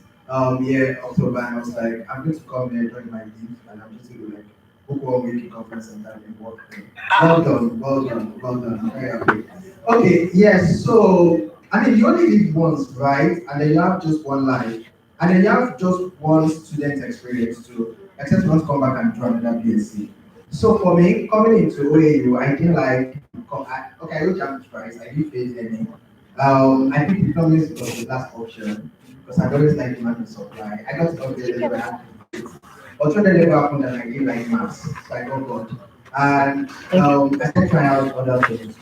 year, October, and I was like, I'm going to come here during my leave, and I'm just going to like book one week conference and that and work there. Well done, well done, well done. I'm very happy. Okay, yes, so I mean, you only live once, right? And then you have just one life, and then you have just one student experience too, except you want to come back and do another BSc. So for me, coming into OAU, I didn't like, okay, I wrote jam twice, I didn't face any. I think economics was the last option, because I always like demand and supply. I got to go there, but when the level happened and I didn't like maths, so I got God. And I started trying out other things.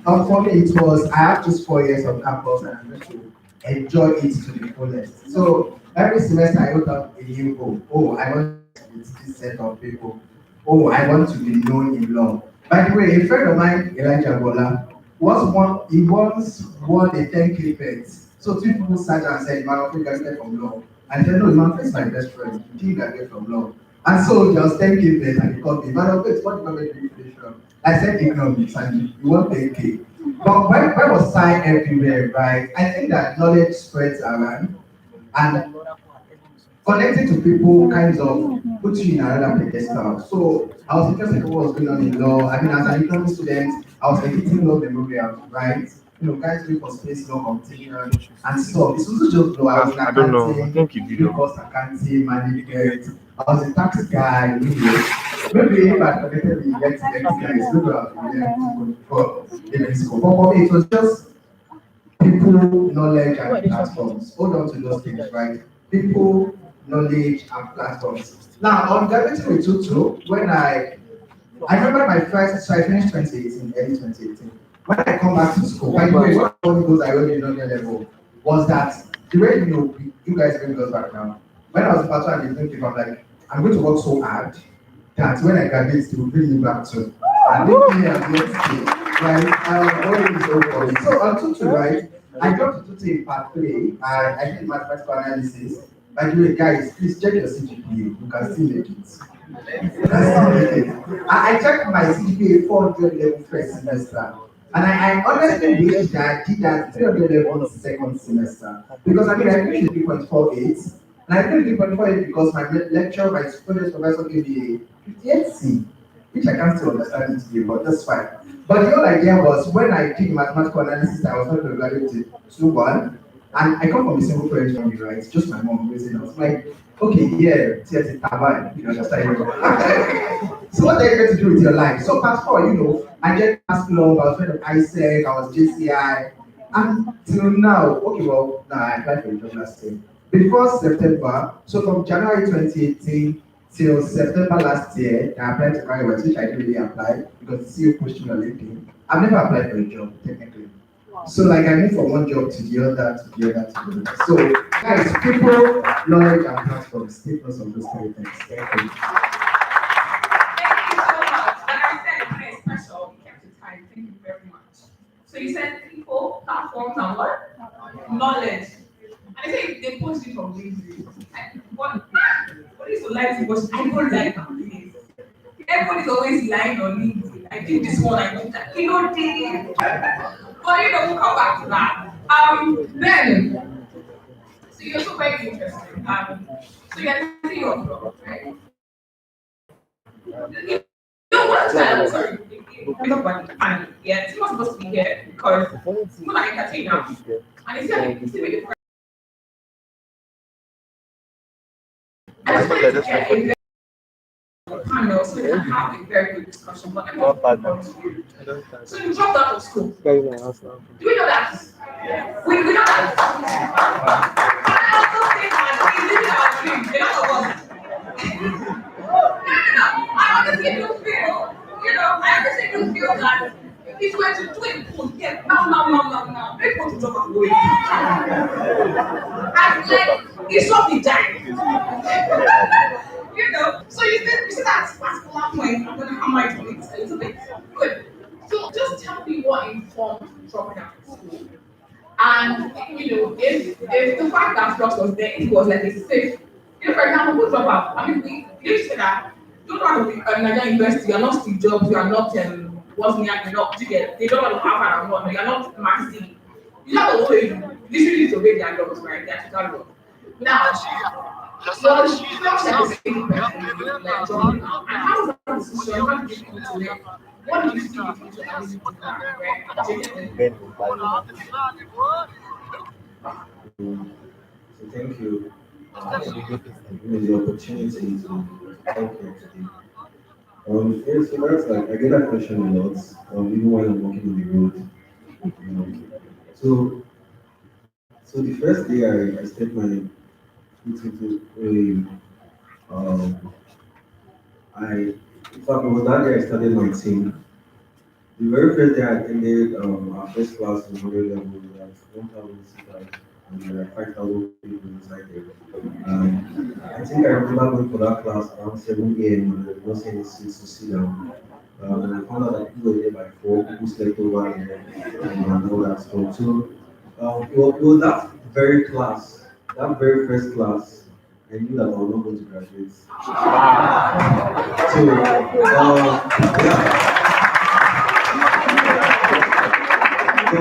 For me, it was, I have just 4 years of campus and I'm going to enjoy it to the fullest. So every semester I wrote up a new goal. Oh, I want to with this set of people. Oh, I want to be known in law. By the way, a friend of mine, Elijah Bola, he once won a 10K bet. So two people sat down and said, man, I think I get from law. And he said, no, man, is my best friend. You think I get from law? And so there was 10K bet and he called me, man, okay, what department do you finish from? I said economics and you want 10K. But where was I everywhere, right? I think that knowledge spreads around and connecting to people kind of puts you in another pedestal. So I was interested in what was going on in law. I mean, as an economic student, I was editing law memorials, right? You know, guys doing for space law competition and stuff. It's also just law. I was in accounting, I don't know. I think you did cost accounting, management. I was a tax guy, you know. Maybe if I connected the event guys, maybe I would for But it was just people, knowledge, and platforms. Hold on to those things, right? People, knowledge, and platforms. Now, on graduating with Tutu, when I remember my first, so I finished 2018, early 2018. When I come back to school, by the way, one of the goals I already know your level was that the way you guys bring us back now. When I was about to have the I'm like, I'm going to work so hard that when I graduate, they will bring me back to. And they me and let's stay. Right? Always so funny. So on Tutu, right? I got to Tutu in part 3 and I did mathematical analysis. By the way, guys, please check your CGPA. You can still make it. I checked my CGPA 400 level first semester. And I honestly wish that I did that 300 level second semester. Because I mean, I finished 3.48. And I finished 3.48 because my lecture, my supervisor gave me a 58C, which I can't still understand it today, but that's fine. But the whole idea was when I did mathematical analysis, I was not to graduate to 2-1. And I come from a single parent family, right? It's just my mom raising us. Like, okay, yeah, it's Taban, you understand? So what are you going to do with your life? So fast forward, I just passed club, I was head of ISEC, I was JCI, and till now, okay, well, now I applied for a job last year. Before September, so from January 2018 till September last year, I applied to Carriwest, which I didn't really apply because the CEO pushed me on LinkedIn. I've never applied for a job, technically. So like I moved from one job to the other, to the other, to the other. So guys, people, knowledge and platforms, take notes of those three things. Thank you. Thank you so much. Like I said, it's special. You kept it tight. Thank you very much. So you said people, platforms, and what? Knowledge. And I say they post it from LinkedIn. What is so like to post? I don't like companies. Everybody's always lying on LinkedIn. I did this one, I did that. You know, did. But we'll come back to that. Then, so you're so very interesting. So you're telling your blog, right? One time, sorry, we talk about the panel. Yeah, it's not supposed to be here because it's not like entertainer. And it's still with the I just wanted to get a very panel so we can have a very good discussion. But so you dropped out of school. Do we know that? We know that. I also say that we live in our dreams. They're not of us. No. I honestly do feel, I honestly do feel that if we were to do a poll, yes, no. They want to drop away. And like, it's not the time. So you see that particular point, I'm going to hammer it on it a little bit. Good. So just tell me what informed dropping out of school. And, if the fact that Flux was there, it was like a safe. For example, who drop out? I mean, you say that, don't out of Nigerian University, you are not Steve Jobs, you are not what's me and not to get they don't want to have and what, no, you're not maxing. You have to obey, literally to obey their laws, right? Their total law. Now, well, she not like the same person, like John. And how is that decision? How did you come to it? What did you see in the future that made you do that, right? So thank you for the opportunity to talk here today. Yeah, so that's like I get that question a lot, even when I'm walking on the road. So the first day I stepped my foot into I in fact it was that day I started my team. The very first day I attended our first class in 100 level, we had 1,000 seaters and there were 5,000 people inside there. I think I remember going for that class around 7 a.m. and there was not any seats to sit down. And I found out that people were there by 4, people slept over there and all that stuff. So it was that very class, that very first class, I knew that I was not going to graduate. So, yeah. So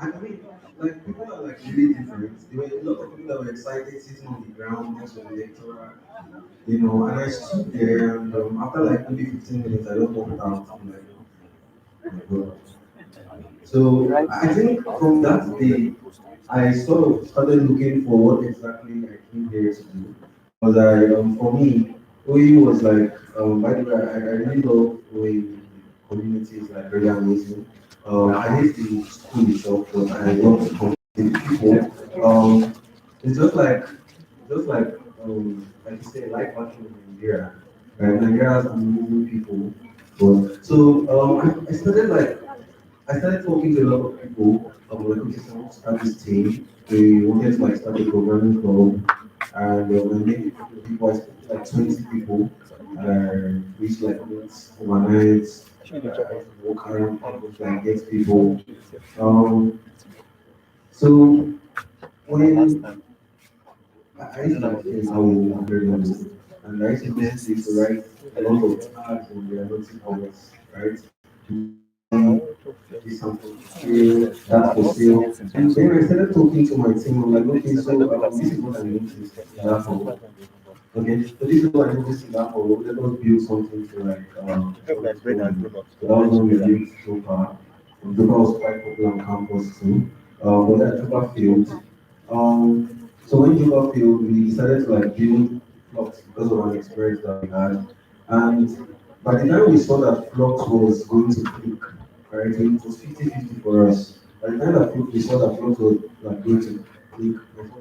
I mean, like people are like really different. There were a lot of people that were excited sitting on the ground next to the lecturer, and I stood there and after like maybe 15 minutes I just walked out. I'm like, oh my God. So I think from that day I sort of started looking for what exactly I came here to do. Because for me, OE was like, by the way, I really love OE community is like very amazing. I hate the school itself, but I love the people. It's just like you say, like working in Nigeria. Right? Nigeria has amazing people. But so I started talking to a lot of people. Like, okay, so I want to start this team. We wanted to like start a programming club, and I made a couple of people. I spoke to like 20 people. Reached like overnight. Walk around campus, like get people. So when I used to like feel how I'm very low, and I used to basically to write a lot of tags and their notice, right? This something sale, that for sale. And then I started talking to my team. I'm like, okay, so this is what I noticed in that hall. Okay, so this is what I noticed in that hall. Let us build something to like so that was what we built so far. Juba was quite popular on campus too. But that Juba failed. So when Juba failed, we decided to like build Flux because of an experience that we had. And by the time we saw that Flux was going to click, right, so it was 50-50 for us. By the time that we saw that Flux was like going to click,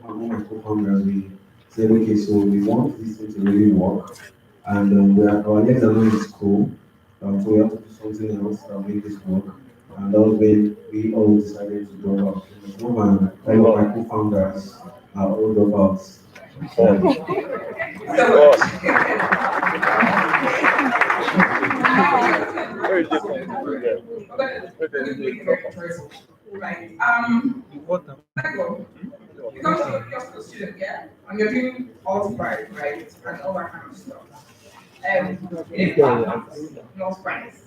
my co-founders, we said, okay, so we want this thing to really work. And our legs are not in school, so we have to do something else that will make this work. And that was when we all decided to drop out. All of my co-founders are all dropouts. Very different. Right. Because you're still a student, yeah, and you're doing multi-pride, right, and all that kind of stuff. No surprise.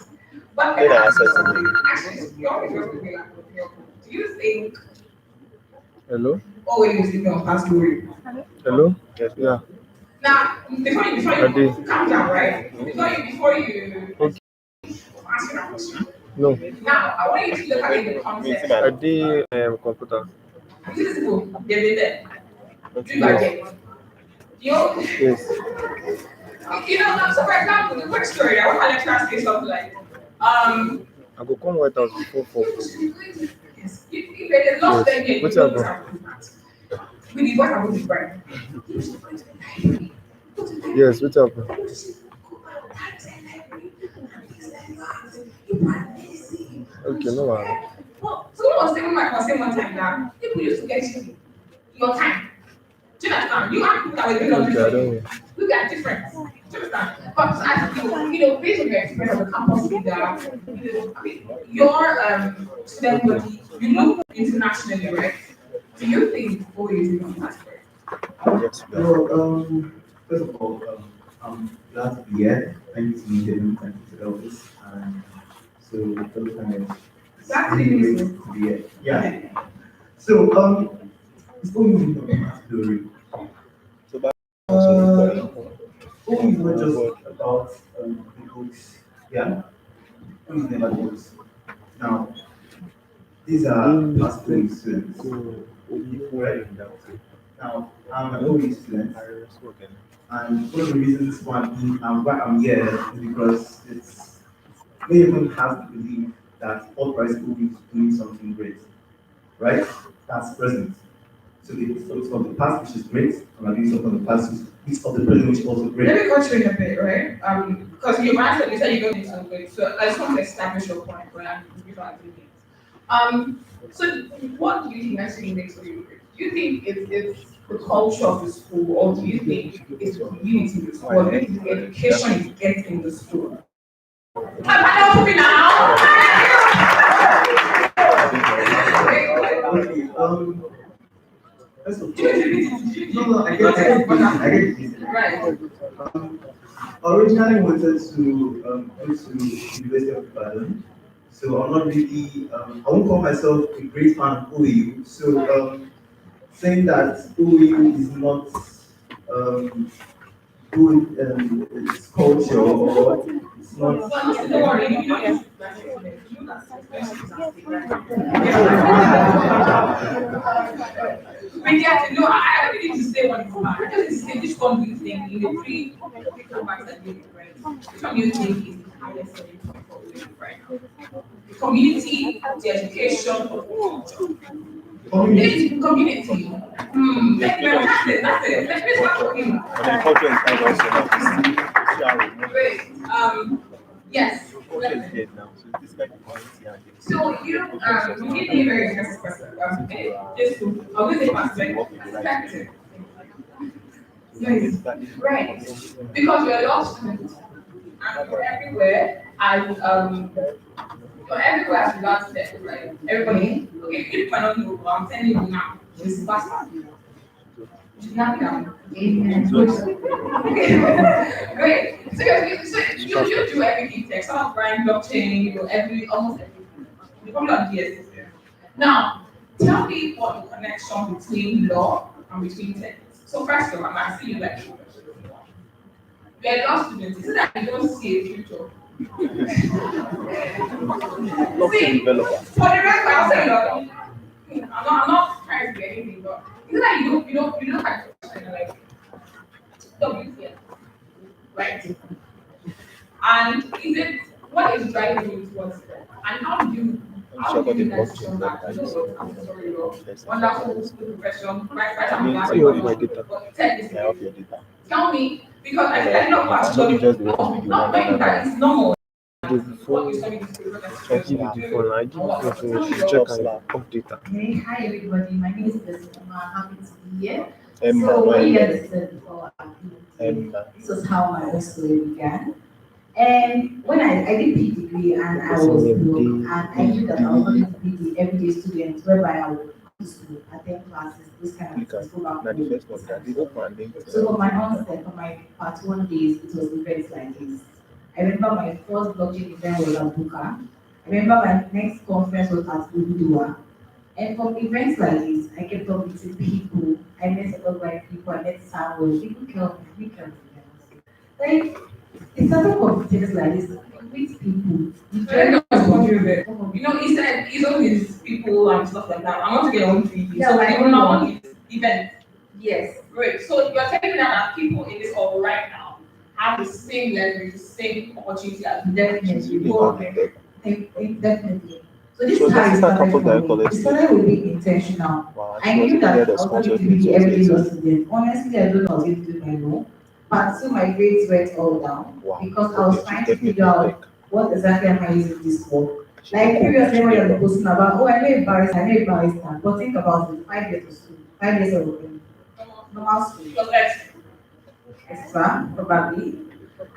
But actually, you're always working with your group. Do you think? Hello? Always, pass through. Hello? Yeah. Now, before you calm down, right? Before you Okay. answer that question. No. Now, I want you to look at the concept. I did computer. This is cool. They've been there. Do you like it? Yes. So for example, the quick story, I want my lecturer to say something like, I go come White House before 4. yes, if there's lost them here, What's you up, don't bro? have with the what about the brand? Yes, what's up? Okay, no worry. Well, someone was saying one time that people used to get your time. Do you understand? You have people that were doing all this. We are different. Do you understand? But as based on your experience of the campus leader, your student body, you look internationally, right? Do you think always is on that way? Well, first of all, I'm glad to be here. Thank you to meet everyone, thank you to Elvis. And so, those kind of great to be here. Yeah. So, it's always about glory. Always not just about the books. Yeah. Always never the books. Now, these are past students. Right? Now, I'm an OE student, and one of the reasons why I'm here is because it's many of them have to believe that all private school is doing something great, right? That's present. So it's from the past, which is great, and I'm doing something from the past, which of the present, which is also great. Let me cut you in a bit, right? Because you answered, you said you don't need something, so I just want to establish your point, right? Before I do things. So what do you think actually makes you great? Do you think it's the culture of the school, or do you think it's the community in the school, or do you think the education you get in the school? I'm not now. That's okay. No, I get it. Right. Originally wanted to go to University of Ibadan, so I'm not really, I won't call myself a great fan of OU, so saying that OU is not good its culture, or it's not. Don't worry, you know, we get to know. I don't need to say one is bad. I just need to say which one do you think in the three facts that you right? Which one do you think is the highest selling point for women right now? The community, the education, or the culture? Community. That's it. Let's start talking. Great. Yes. So you give me a very interesting question. I'll give a perspective. Yes. Right. Because you're lost and you're everywhere, and you're everywhere as regards to right? Everybody, okay, if you cannot know, I'm telling you now, this is faster. Not now. Amen. Great. So you do everything tech, some of brand blockchain, almost everything. You probably on DS. Now, tell me what the connection between law and between tech. So first of all, I'm asking you like you're a law student, is it that you don't see a future? See, for the rest, I'll say law. I'm not trying to be anything, but is it that you don't have a question like WTF, right? And is it what is driving you towards that? And how do you that decision that you know what I'm sorry, wonderful profession, right, tech is tell me because I know about not knowing that it's normal. Hey, hi everybody. My name is Desmond. I'm happy to be here. So what you guys said before, this was how my own story began. And when I did PhD degree and I was broke, and I knew that I was going to be the everyday student whereby I would come to school, attend classes, this kind of things, go back home. So for my onset, for my part 1 days, it was events like this. I remember my first blockchain event was at Buka. I remember my next conference was at Oduduwa. And from events like this, I kept on meeting people. I met a lot of white people, I met Samuel, people came like, it's something competitions like this. Meet people. You know, he said he's on his people and stuff like that. I want to get on TV. Yeah, so I don't know on his event. Yes. Great. So you're telling me that people in this hall right now have the same leverage, the same opportunity as definitely. Definitely. So this is how it started for me. It started with being intentional. Wow, I knew that I was going to be the everyday law student. Honestly, I don't know I was going to do my law. But still my grades went all down because I was trying to figure out what exactly am I using this for. Like previously when I was posting about, oh, I know a barrister, but think about it, 5 years of school, 5 years of normal school. Extra, probably.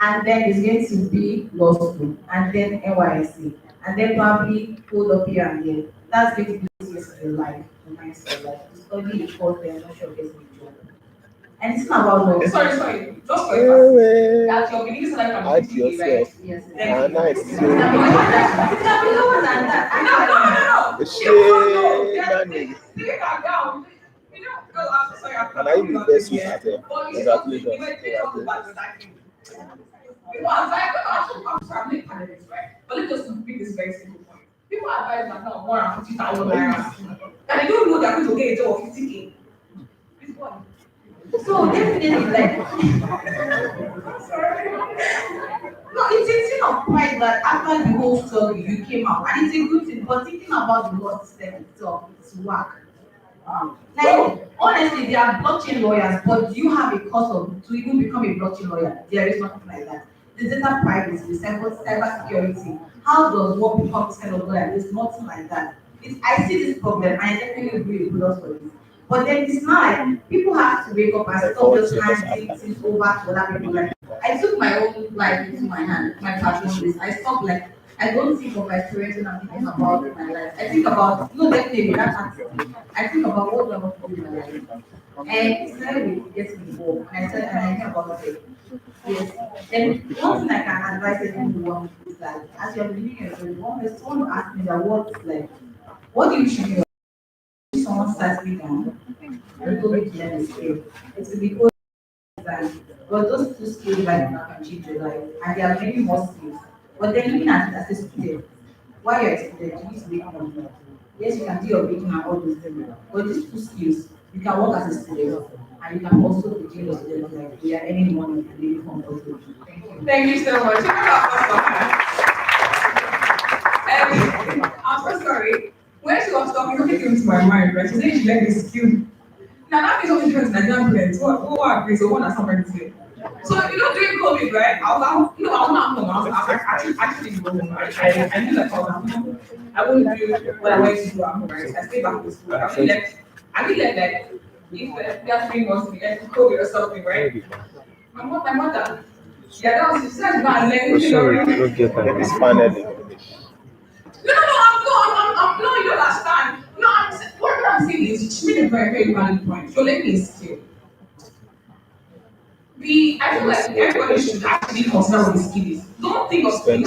And then it's going to be law school, and then NYSC, and then probably hold up here and there. That's going to be the rest of your life, the mindset, like to study the course, then not sure getting a job. And it's not about love. Sorry. Just for your that your beliefs are like Add 50K, right? yourself. Yes. Nice. It's lower than that. No. Nanny. Take that down. You know, girl, I'm so sorry. And I even the best with her. But you Congratulations. were taking all the bad stacking. People advise, I'm sorry, I'm not candidates, right? But let's just make this very simple point. People advise that now more than 50,000 naira. And they don't know they're going to get a job of 50K. It's what? So definitely like no, it's a thing of pride that after the whole story you came out and it's a good thing, but thinking about the law system itself, it's whack. Like honestly, there are blockchain lawyers, but do you have a course to even become a blockchain lawyer? There is nothing like that. The data privacy, the cyber security. How does one become this kind of lawyer? There's nothing like that. I see this problem, and I definitely agree with us for this. But then it's not like people have to wake up and stop just handing things over to other people. Like I took my own life into my hand, my personal. I stopped like I don't think of my parents when I'm thinking about my life. I think about definitely that's attitude. I think about what do I want to do in my life. And it's never really gets me involved. And I think about it. Yes. Then one thing I can advise everyone is that as you're living your journey, someone will ask me that what do you should do? Someone starts me down, and told me to learn a skill. It's to be good but those two skills like can change your life. And there are many more skills. But then looking at it as a student, while you're a student, you need to make money. Yes, you can do your baking and all those things. But these two skills, you can work as a student and you can also be doing your student like we are earning money and living comfortably. Thank you so much. I'm so sorry. When she was talking, something came to my mind, right? She said she learned this skill. Now that means something different than Nigerian parents. Who agrees or what does somebody say? So during COVID, right? I was not home. I was actually home. I knew that I was at home. I wouldn't do what I went to do at home, right? I stayed back to school. I really left like if there are 3 months we left COVID or something, right? My mother, that was she said go and learn Sorry, don't get that. It's finally. No, you don't understand. No, what I'm saying is, she made a very, very valid point. So let me skill. I feel like everybody should actually consider what the skill is. Don't think of skill.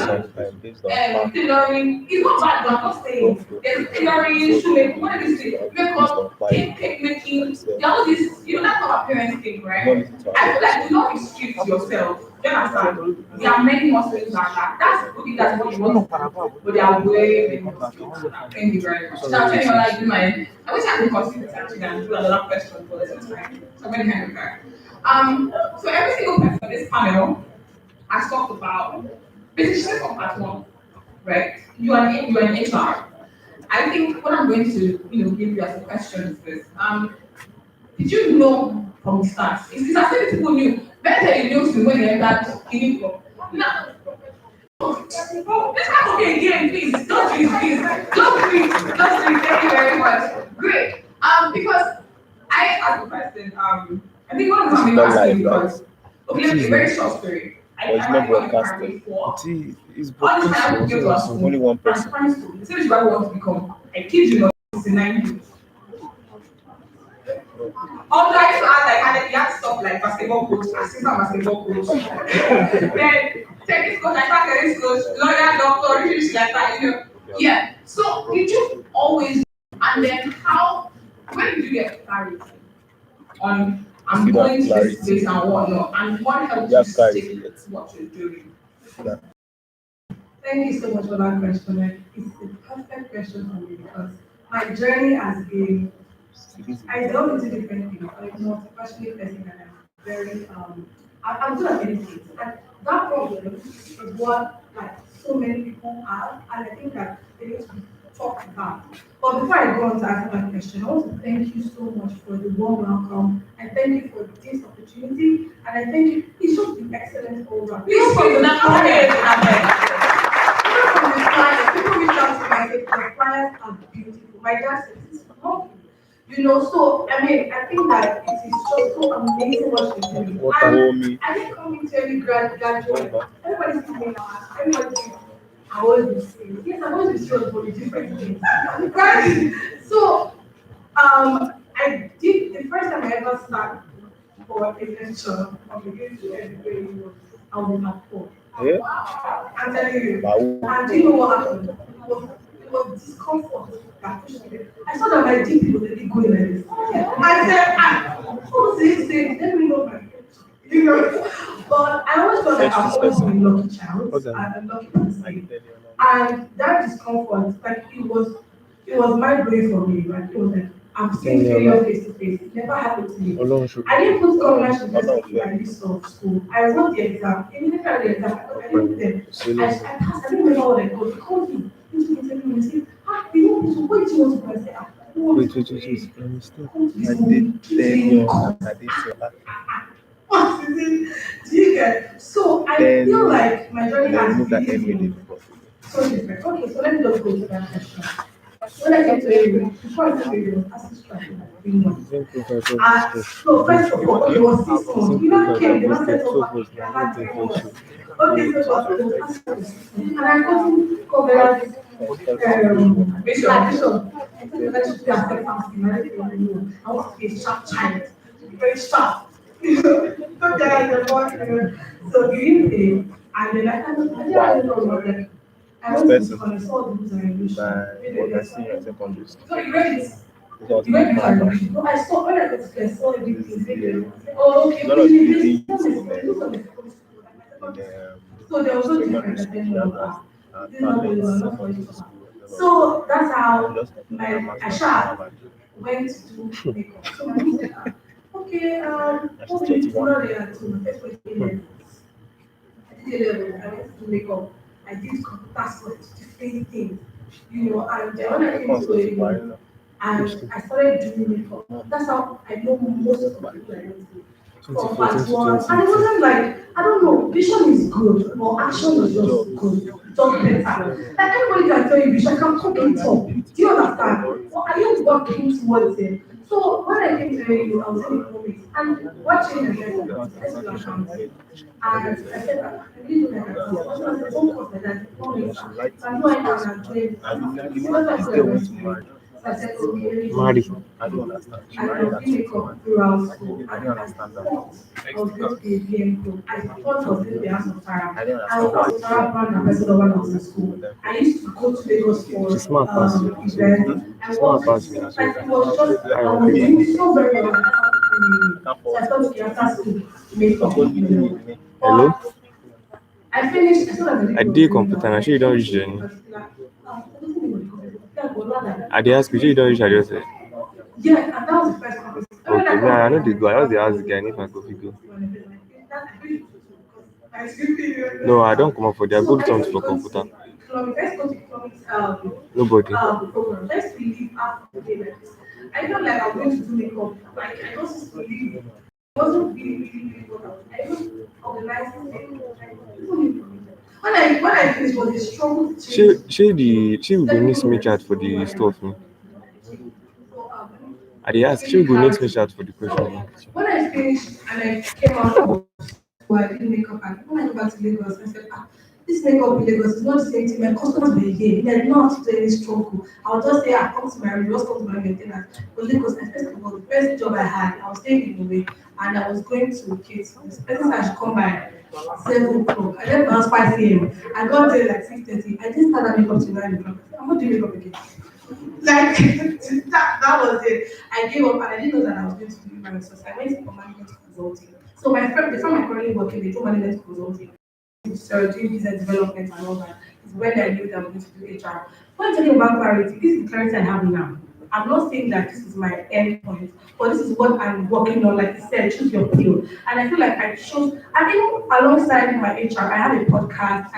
Tailoring is not bad, but I'm not saying there's tailoring, shoemaking, what is it? Makeup, cake making, there are all these, that's not a parent thing, right? I feel like do not restrict yourself. You understand? There are many more skills than that. That's what you want, but there are way many more skills. Thank you very much. Now, tell me what I do I wish I could continue to actually and do another question for this time. So I'm going to hand it back. So every single person on this panel has talked about basically part 1, right? You are an HR. I think what I'm going to give you as a question is this. Did you know from the start? It's as if people knew. Better you knew when you entered clinical. Now, let's have okay again, please. Don't please. Thank you very much. Great. Because I as a person, I think one of the things I'm asking because okay, let me very short story. It's not broadcasted. It's broadcasted. It's only one person. Say which one want to become. I kid you not, it's 9 years. Although I used to ask like you have stuff like basketball coach, assistant basketball coach, then tennis coach, tennis coach, lawyer, doctor, everything like that, Yeah. So did you always and then when did you get clarity on I'm going to this place and whatnot, and what helped you stick with what you're doing? Yeah. Thank you so much for that question. It's the perfect question for me because my journey has been I delve into different things. I'm not a passionate person and I'm very I'm good at many things. And that problem is what like so many people have, and I think that it needs to be talked about. But before I go on to answer that question, I want to thank you so much for the warm welcome. I thank you for this opportunity, and I thank you. It's just been excellent overall. Please from the people reach out to me and say the flyers are beautiful. My dad says it's lovely. So I think that it is just so amazing what she's doing. And I didn't come into any graduate. Everybody's coming now. Everybody's I always be serious. Yes, I'm always be serious for the different things. So I did the first time I ever started for a lecture, I'm beginning to everybody was I was at home. Yeah. I'm telling you. Wow. And do you know what happened? It was discomfort that pushed me. I saw that my GP was really going like this. I said, who's this thing? Let me know my you know. But I always thought that I've always been a lucky child and a lucky person. And that discomfort, like it was mind blowing for me. Like it was like I'm seeing failure face to face. It never happened to me. I didn't put government university in my list of school. I wrote the exam. Immediately after the exam, I didn't put them. I passed. I didn't remember what I got. They called me into the interview and said, you know, so what do you want to go? I said, I don't want to I did say that. what is it? Do you get? So I feel like my journey has been so different. Okay, so let me just go to that question. When I came to AU, before I came to AU, I was asking strategy like 3 months. So first of all, it was 6 months. You know, came, the man said, oh, I had 3 months. Okay, so it was 6 months. And I got to cover vision. I think that should be affect something. I want to be a sharp child, very sharp. Don't get the boy. So you didn't pay, and then I don't know about that. I went to school and I saw the rules and regulations. So you read it? You read the regulations? No, I saw when I got to school, I saw everything. Oh, okay. So there was no difference. So that's how I sharp went to makeup. So my mom said, okay, what do you do now there too? Let's wait a minute. I did A level, I went to do makeup. I did computer science, different things, you know, and when I came to A and I started doing makeup. That's how I know most of the people I went to. From part one, and it wasn't like I don't know, vision is good, but action is just good, just better. Like everybody can tell you, vision can cook it up. Do you understand? Or are you working towards it? So when I came to you, I was in economics, and what changed is accounting. And I said, I really don't like that. I said, don't cost like that. Economics. I know I can doing it. So I said, okay, Mari, I don't understand. I can make up throughout school. I understand that. I was going to be a VM pro. I thought I was going to be a house of Sarah. I was Sarah brand ambassador when I was in school. I used to go to Lagos for events. I was doing so very well. So I thought, okay, after school, make up. Hello? I finished. I did computer and I sure you don't reach Jenny. I did ask you don't reach at yourself. Yeah, and that was the first one. Okay, now I know the go. I was the ask again if I go figure. No, I don't come up for that. I go do something for computer. Let's go to economics. Nobody. Program. Let's believe after the day like this. I felt like I'm going to do makeup. Like I just believe it wasn't really what I was organizing things. When I finished, was a struggle to change. She will go next me chat for the stuff. I did ask, she will go next me chat for the question. When I finished and I came out, I did makeup, and when I go back to Lagos, I said, this makeup in Lagos is not the same thing. My customers were here. They did not have to do any struggle. I'll just say, come to my room, just come to my maintenance. But Lagos, first of all, the first job I had, I was staying in the way, and I was going to kids. The person I should come by 7 o'clock. I left my house 5 a.m. I got there like 6:30. I didn't start that makeup till 9 o'clock. I'm not doing makeup again. Like that was it. I gave up and I didn't know that I was going to do my research. I went for management consulting. So my friend, the firm I'm currently working, they do management consulting. So doing business development and all that is when I knew that I'm going to do HR. When talking about clarity, this is the clarity I have now. I'm not saying that this is my end point, but this is what I'm working on. Like you said, choose your field. And I feel like I chose, and even alongside my HR, I have a podcast,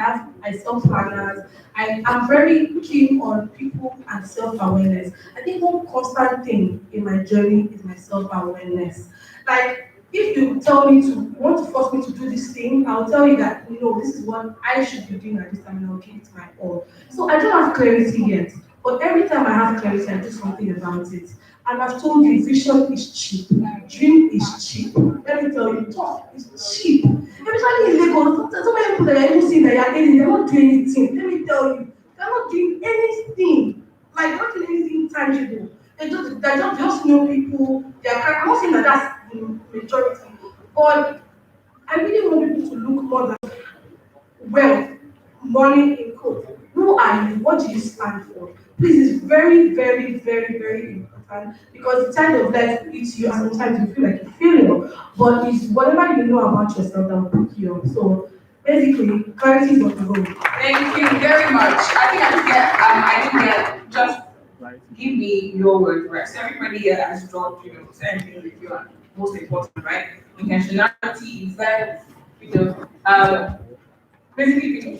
I self-planners. I'm very keen on people and self-awareness. I think one constant thing in my journey is my self-awareness. Like, if you tell me to want to force me to do this thing, I'll tell you that this is what I should be doing at this time, and I'll give it my all. So I don't have clarity yet, but every time I have clarity, I do something about it. And I've told you, vision is cheap, dream is cheap. Let me tell you, talk is cheap. Especially in Lagos, so many people that are even seeing that you're getting, they're not doing anything. Let me tell you, they're not doing anything. Like, they're not doing anything tangible. They just know people. I'm not saying that that's the majority, But I really want people to look more than wealth, money in quotes. Who are you? What do you stand for? Please, it's very, very, very, very important because the kind of life eats you, and sometimes you feel like a failure. But it's whatever you know about yourself that will put you on. So basically, clarity is on the road. Thank you very much. I didn't get just give me your word first. Everybody here has dropped, saying with you are most important, right? Intentionality is that, basically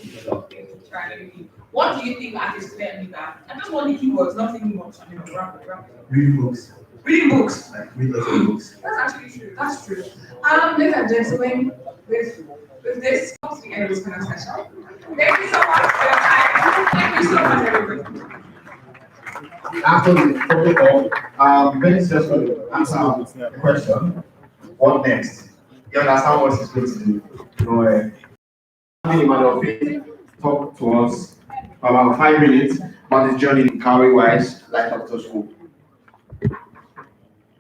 what do you think as a student leader? I just want the keywords, nothing much. I mean, Reading books. reading books. Like read lots of books. That's actually true. That's true. Ladies and gentlemen, with this comes to the end of this kind of session. Thank you so much for your time. Thank you so much, everybody. After the topic of very successful answer the question, what next? You understand what he's going to do. Talk to us for about 5 minutes about his journey in Kawi wise, like after school.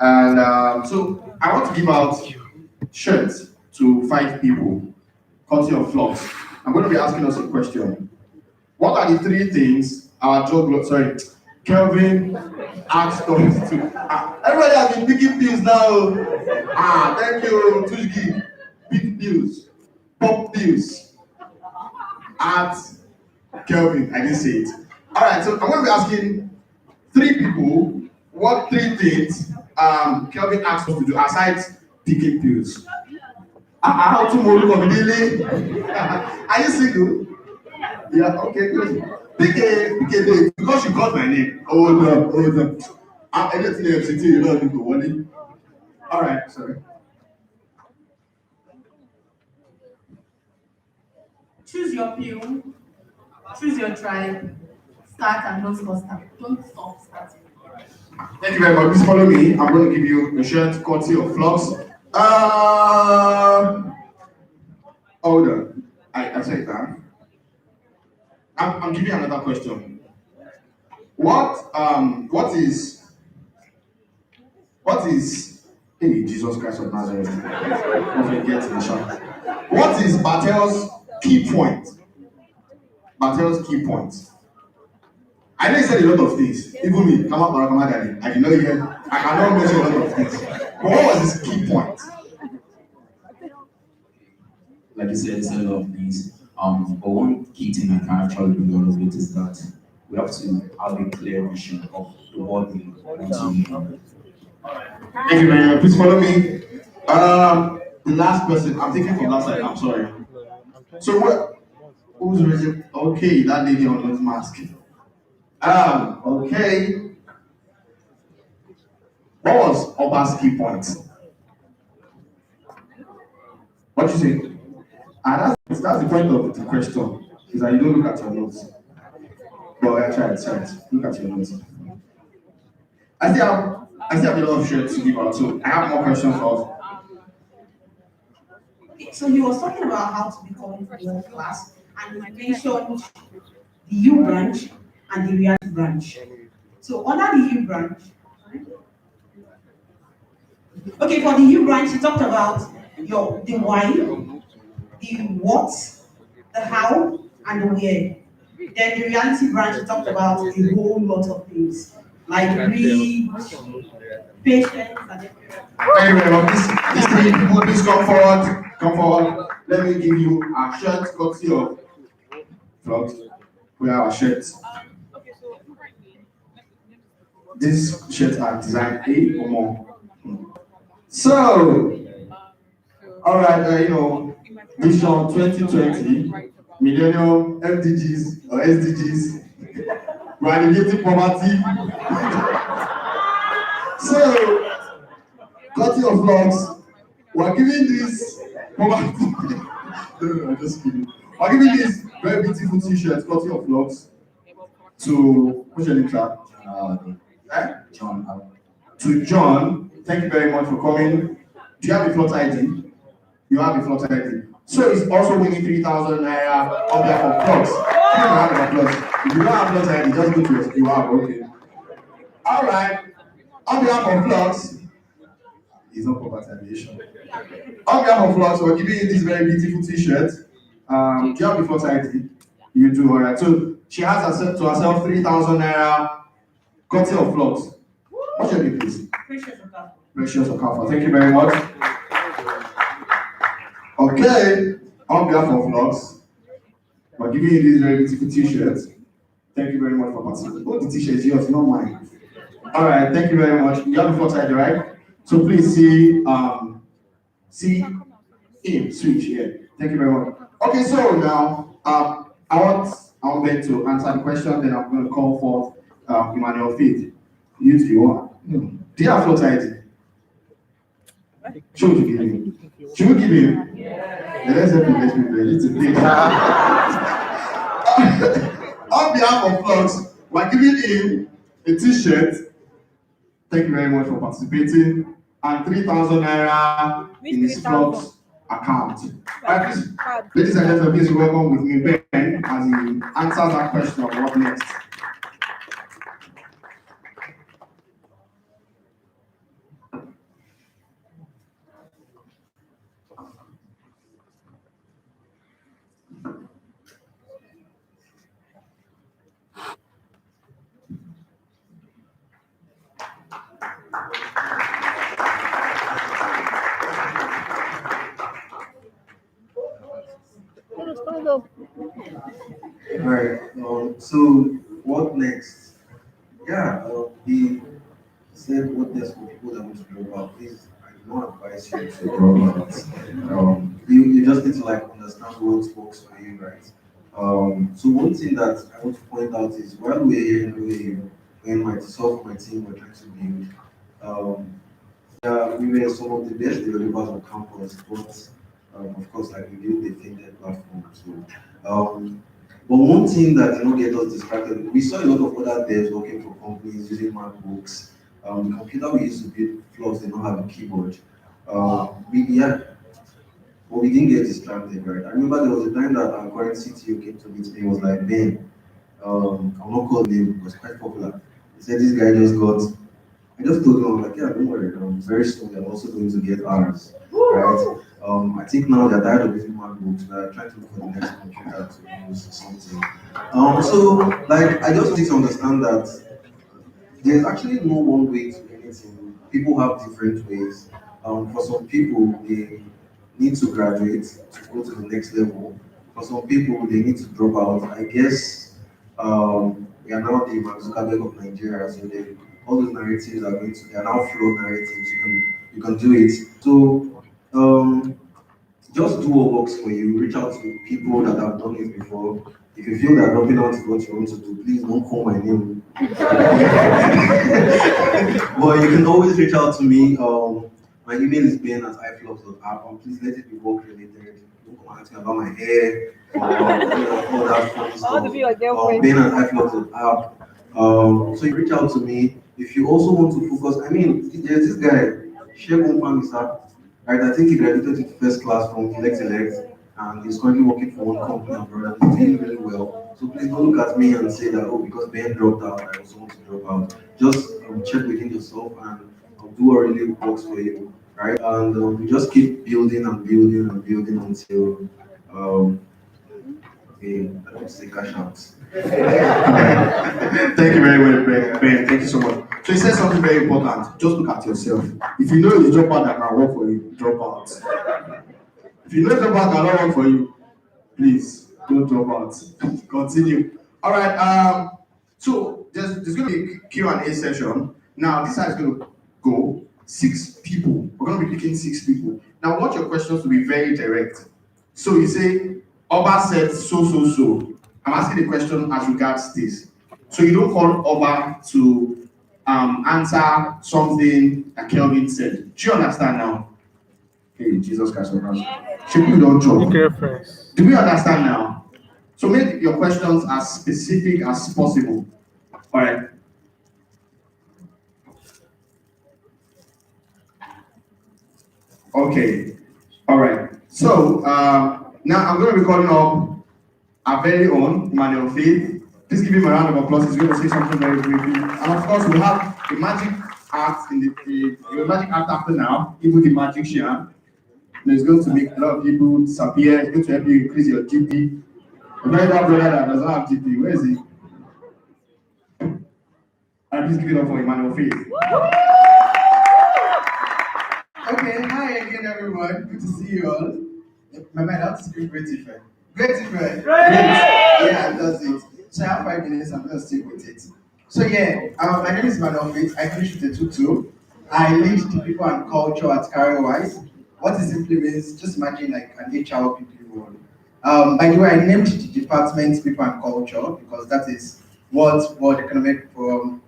And so I want to give out shirts to 5 people, courtesy of Flux. I'm going to be asking us a question. What are the 3 things our Kelvin asked us to? Everybody has been picking pills now. Thank you, Tushki. Big pills, pop pills. At Kelvin, I didn't say it. All right, so I'm going to be asking 3 people what 3 things Kelvin asked us to do aside picking pills. How tomorrow really? Are you single? Yeah, okay, good. Pick a date because you got my name. Hold on. I'm anything else you don't need to worry. All right, sorry. Choose your pill, choose your tribe, start and don't stop. Don't stop starting. Thank you very much. Please follow me. I'm going to give you a shirt courtesy of Flux. Hold on. I said that. I'm giving you another question. What is hey Jesus Christ of Nazareth? What is Bartel's key point? Bartel's key point. I know he said a lot of things. Even me, I did not hear. I cannot mention a lot of things. But what was his key point? Like you said, he said a lot of things. But one key thing I can actually bring out of it is that we have to have a clear vision of the world we want to live. Thank you very much. Please follow me. The last person, I'm taking from last side. I'm sorry. So what? Who's raising? Okay, that lady on the mask. Okay. What was Oba's key point? What you say? That's the point of the question. Is that you don't look at your notes. But I tried. Look at your notes. I still have a lot of shirts to give out, so I have more questions of. Okay, so he was talking about how to become world class, and he mentioned the U branch and the reality branch. So under the U branch, okay, for the U branch, he talked about the why, the what, the how, and the where. Then the reality branch, he talked about a whole lot of things, like greed, patience, and everything. Thank you very much. These 3 people, please come forward. Let me give you a shirt courtesy of Flux. We have our shirts. These shirts are designed A or more. So, all right, Vision 2020, Millennium MDGs or SDGs, eradicating poverty. So, courtesy of Flux, we're giving this poverty. No, I'm just kidding. We're giving this very beautiful T-shirt, courtesy of Flux, to what's your name, sir? John. To John. Thank you very much for coming. Do you have a Flux ID? You have a Flux ID. So he's also winning 3,000 naira on behalf of Flux. You don't have a Flux. If you don't have Flux ID, just go to your okay. All right. On behalf of Flux, It's not poverty alleviation. On behalf of Flux, we're giving you this very beautiful t-shirt. Do you have the Flux ID? You do, alright. So she has to herself 3,000 naira courtesy of Flux. What's your name, please? Precious Okafor. Thank you very much. Okay, on behalf of Flux, we're giving you this very beautiful t-shirt. Thank you very much for participating. Oh, the t-shirt is yours, not mine. Alright, thank you very much. You have the Flux ID, right? So please see him switch here. Thank you very much. Okay, so now I want them to answer the question, then I'm going to call forth Emmanuel Faith. You do you want? Do you have Flux ID? Should we give him? Should we give him? Yeah, let's help him. Let's be ready to play. On behalf of Flux, we're giving him a t-shirt. Thank you very much for participating. And 3,000 naira in his Flux account. Ladies and gentlemen, please welcome with me Ben as he answers that question of what next. Alright, so what next? Yeah, he said what next for people that want to drop out. Please, I do not advise you to drop out. You just need to like understand what works for you, right? So one thing that I want to point out is while we're here, when myself and my team were trying to build, yeah, we were some of the best developers on campus, but of course, like we built a fintech platform. So, but one thing that get us distracted, we saw a lot of other devs working for companies using MacBooks. The computer we used to build Flux did not have a keyboard. But we didn't get distracted, right? I remember there was a time that our current CTO came to meet me. He was like, Ben, I'll not call him, it was quite popular. He said this guy just got. I just told him, I'm like, yeah, don't worry. Very soon they're also going to get ours, right? I think now they're tired of using MacBooks. They're trying to look for the next computer to use something. So, like, I just need to understand that there's actually no one way to anything. People have different ways. For some people, they need to graduate to go to the next level. For some people, they need to drop out. I guess we are now the Mark Zuckerberg of Nigeria, so all those narratives are going to, they are now flawed narratives. You can do it. So just do what works for you. Reach out to people that have done it before. If you feel that dropping out is what you want to do, please don't call my name. But you can always reach out to me. My email is ben@iflux.app. Please let it be work related. Don't come asking about my hair or all that funny stuff. Ben@iflux.app. So you reach out to me. If you also want to focus, I mean, there's this guy, Shegun Pamisa, right? I think he graduated to first class from Elect, and he's currently working for one company abroad and he's doing really well. So please don't look at me and say that, oh, because Ben dropped out, I also want to drop out. Just check within yourself and do what really works for you, right? And we just keep building and building and building until I don't say cash out. Thank you very much, Ben. Thank you so much. So he said something very important. Just look at yourself. If you know it's a drop out that can work for you, drop out. If you know drop out cannot work for you, please don't drop out. Continue. All right. So there's going to be a Q&A session. Now this is going to go 6 people. We're going to be picking 6 people. Now I want your questions to be very direct. So you say, Oba said so. I'm asking the question as regards this. So you don't call Oba to answer something that Kelvin said. Do you understand now? Hey, Jesus Christ. People don't talk. Do we understand now? So make your questions as specific as possible. All right. Okay. All right. So now I'm going to be calling up our very own Emmanuel Faith. Please give him a round of applause. He's going to say something very briefly. And of course, we have a magic act in the magic act after now, even the magician. It's going to make a lot of people disappear. It's going to help you increase your GP. Remember that brother that doesn't have GP, where is he? And please give it up for Emmanuel Faith. Okay, hi again, everyone. Good to see you all. My mind, I have to speak Great Ife. Great Ife. Great. Yeah, that's it. So I have 5 minutes. I'm going to stick with it. So yeah, my name is Emmanuel Faith. I finished with a 2-2. I lead the people and culture at CareerWise. What it simply means, just imagine like an HR people role. By the way, I named the department People and Culture because that is what World Economic Forum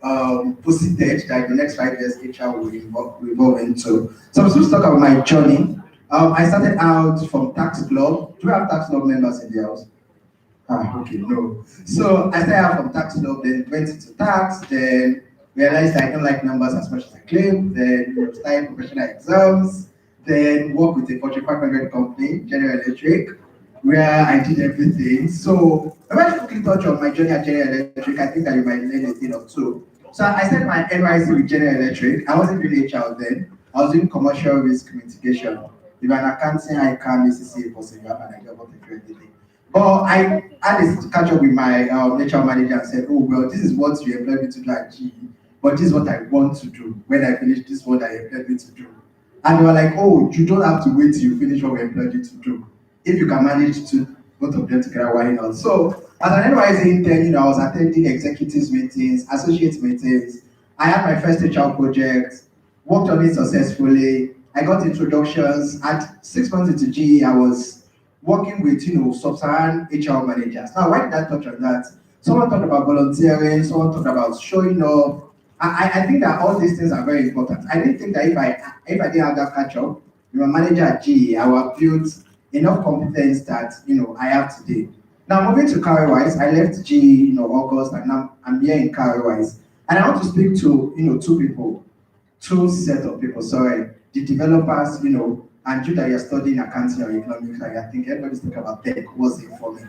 posited that the next 5 years HR will evolve into. So I'm supposed to talk about my journey. I started out from Tax Club. Do we have Tax Club members in the house? Okay, no. So I started out from Tax Club, then went into tax, then realized I don't like numbers as much as I claim, then started professional exams, then worked with a Fortune 500 company, General Electric, where I did everything. So if I quickly touch on my journey at General Electric, I think that you might learn a thing or two. So I started my NYC with General Electric. I wasn't doing HR then. I was doing commercial risk mitigation. If you're an accounting, I can ACCA for single and I got everything. But I had to catch up with my HR manager and said, oh, well, this is what you employed me to do at GE, but this is what I want to do. When I finish, this is what I employed me to do. And they were like, oh, you don't have to wait till you finish what we employed you to do. If you can manage to both of them together, why not? So as an NYC intern, I was attending executives meetings, associate meetings. I had my first HR project, worked on it successfully. I got introductions. At 6 months into GE, I was working with sub-Saharan HR managers. Now, why did I touch on that? Someone talked about volunteering, someone talked about showing up. I think that all these things are very important. I didn't think that if I didn't have that catch up, a manager at GE, I would have built enough competence that I have today. Now moving to CareerWise, I left GE August, and now I'm here in CareerWise. And I want to speak to two set of people, sorry, the developers, and you that you're studying accounting or economics, I think everybody's talking about tech, what's it for me?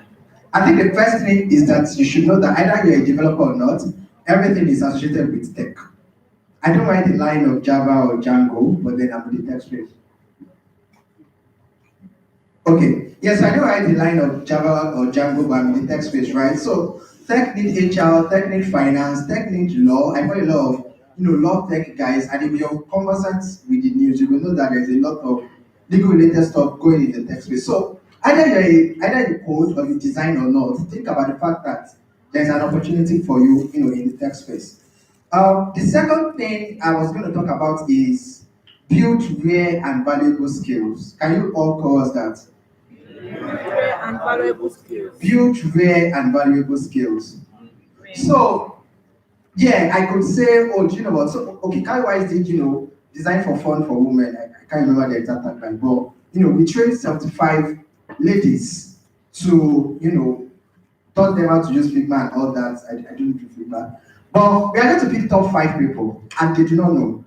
I think the first thing is that you should know that either you're a developer or not, everything is associated with tech. I don't write the line of Java or Django, but then I'm in the tech space. Okay, yes, I don't write the line of Java or Django, but I'm in the tech space, right? So tech need HR, tech need finance, tech need law. I know a lot of law tech guys, and if you're conversant with the news, you will know that there's a lot of legal related stuff going in the tech space. So either you code or you design or not, think about the fact that there's an opportunity for you, in the tech space. The second thing I was going to talk about is build rare and valuable skills. Can you all call us that? Rare and valuable skills. Build rare and valuable skills. So, yeah, I could say, oh, do you know what? So, okay, CareerWise did, design for fun for women. I can't remember the exact title, but, we trained 75 ladies to, taught them how to use Figma and all that. I don't do Figma. But we are going to pick top 5 people, and they do not know,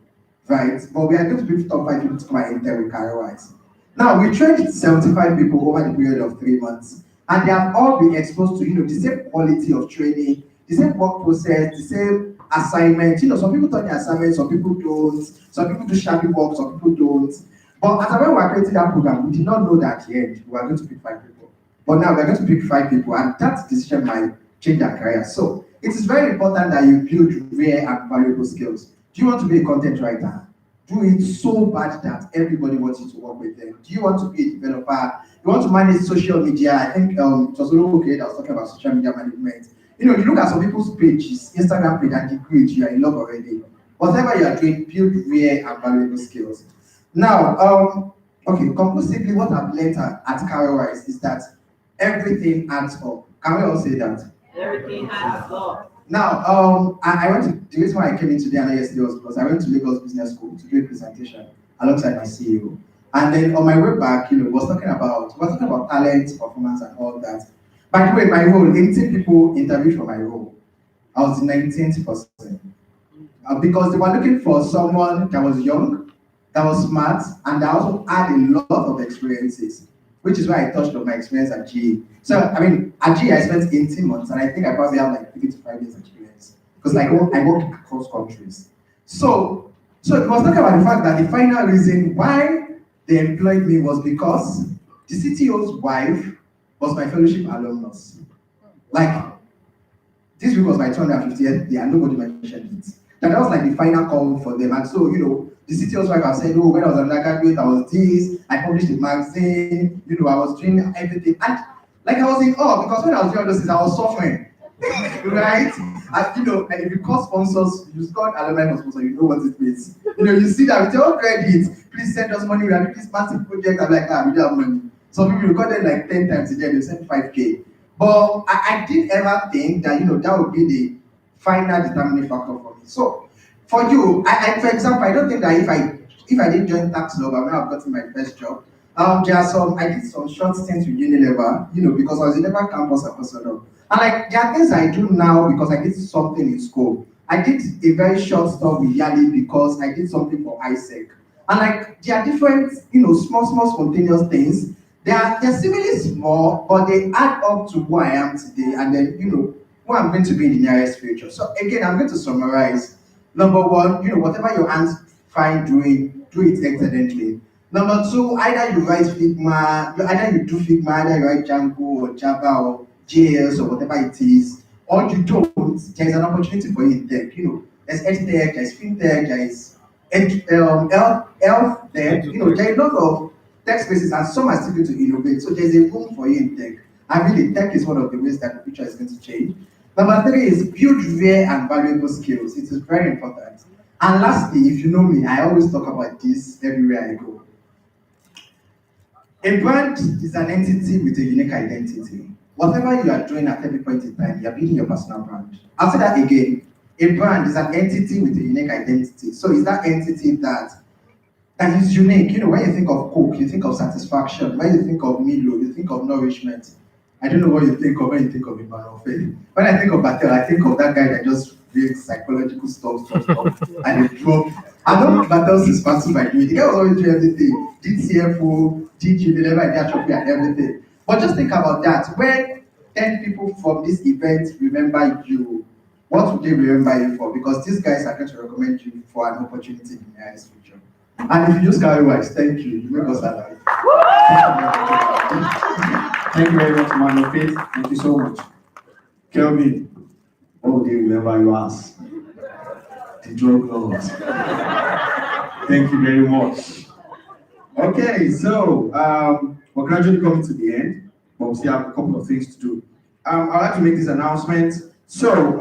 right? But we are going to pick top 5 people to come and enter with CareerWise. Now, we trained 75 people over the period of 3 months, and they have all been exposed to, the same quality of training, the same work process, the same assignment. Some people turn the assignment, some people don't. Some people do shabby work, some people don't. But as when we were creating that program, we did not know that yet we were going to pick 5 people. But now we're going to pick 5 people, and that decision might change their career. So it is very important that you build rare and valuable skills. Do you want to be a content writer? Do it so bad that everybody wants you to work with them. Do you want to be a developer? You want to manage social media? I think it was okay that I was talking about social media management. You look at some people's pages, Instagram page, and the grid, you are in love already. Whatever you are doing, build rare and valuable skills. Now, okay, conclusively, what I've learned at CareerWise is that everything adds up. Can we all say that? Everything adds up. Now, I went to, the reason why I came in today and yesterday was because I went to Lagos Business School to do a presentation alongside my CEO. And then on my way back, was talking about talent, performance, and all that. By the way, my role, 18 people interviewed for my role. I was the 19th person. Because they were looking for someone that was young, that was smart, and that also had a lot of experiences, which is why I touched on my experience at GE. So, at GE, I spent 18 months, and I think I probably have like 3 to 5 years experience. Because I work across countries. So it was talking about the fact that the final reason why they employed me was because the CTO's wife was my fellowship alumnus. Like, this week was my 250th day and nobody mentioned it. That was like the final call for them. And so, the CTO's wife have said, oh, when I was an undergraduate, I was this, I published a magazine, I was doing everything. And like I was in awe because when I was doing all those things, I was suffering. Right? And and if you call sponsors, you call alumni sponsor, you know what it means. You see that with your credit, please send us money, we are doing this massive project. I'm like, we don't have money. Some people recorded like 10 times a day, they sent 5K. But I didn't ever think that that would be the final determining factor for me. So for you, I for example, I don't think that if I didn't join tax law, I would have gotten my first job. I did some short stints with Unilever, because I was in Unilever campus ambassador. And like there are things I do now because I did something in school. I did a very short stop with Yali because I did something for ISEC. And like there are different, small spontaneous things. They're seemingly small, but they add up to who I am today, and then who I'm going to be in the nearest future. So again, I'm going to summarize. Number one, whatever your hands find doing, do it excellently. Number two, either you write Figma, either you do Figma, either you write Django or Java or JS or whatever it is, or you don't, there is an opportunity for you in tech. There's EdTech, there's FinTech, there is health tech, there are a lot of tech spaces and some are still going to innovate. So there's a room for you in tech. And really, tech is one of the ways that the future is going to change. Number three is build rare and valuable skills. It is very important. And lastly, if you know me, I always talk about this everywhere I go. A brand is an entity with a unique identity. Whatever you are doing at every point in time, you are building your personal brand. I'll say that again. A brand is an entity with a unique identity. So it's that entity that is unique. When you think of Coke, you think of satisfaction. When you think of Milo, you think of nourishment. I don't know what you think of when you think of Emmanuel. When I think of Batel, I think of that guy that just reads psychological stuff, and he drop. I know Batel's is passive by doing. The guy was always doing everything. Did CFO, did Unilever, did Atrophy, and everything. But just think about that. When 10 people from this event remember you, what would they remember you for? Because these guys are going to recommend you for an opportunity in the nearest future. And if you use carry wise, thank you. You make us alive. Thank you very much, man of faith. Thank you so much. Kelvin, what would they remember you as? The drug lords. Thank you very much. Okay, so we're gradually coming to the end, but we still have a couple of things to do. I'd like to make this announcement. So,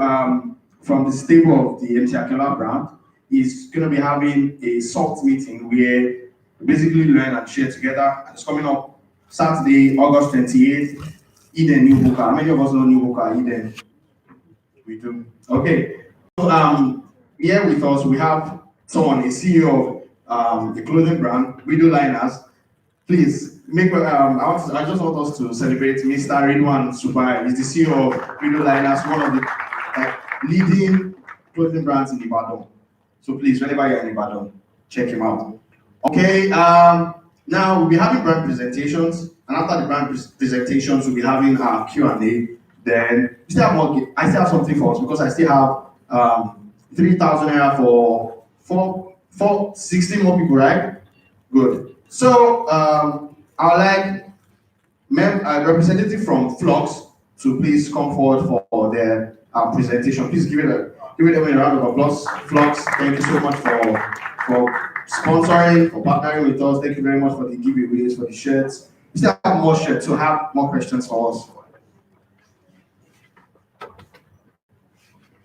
from the stable of the MC Akela brand, is going to be having a soft meeting where we basically learn and share together. And it's coming up Saturday, August 28th, Eden New Booker. How many of us know New Booker, Eden? We do. Okay. So, here with us, we have someone, a CEO of the clothing brand, Widow Liners. Please, I just want us to celebrate Mr. Ridwan Subai. He's the CEO of Widow Liners, one of the leading clothing brands in Ibadan. So please, whenever you're in Ibadan, check him out. Okay, now we'll be having brand presentations, and after the brand presentations, we'll be having our Q&A. Then we still have more. I still have something for us because I still have 3,000 naira for 16 more people, right? Good. So I'd like a representative from Flux to please come forward for their presentation. Please give them a round of applause. Flux, thank you so much for sponsoring, for partnering with us. Thank you very much for the giveaways, for the shirts. We still have more shirts, so have more questions for us.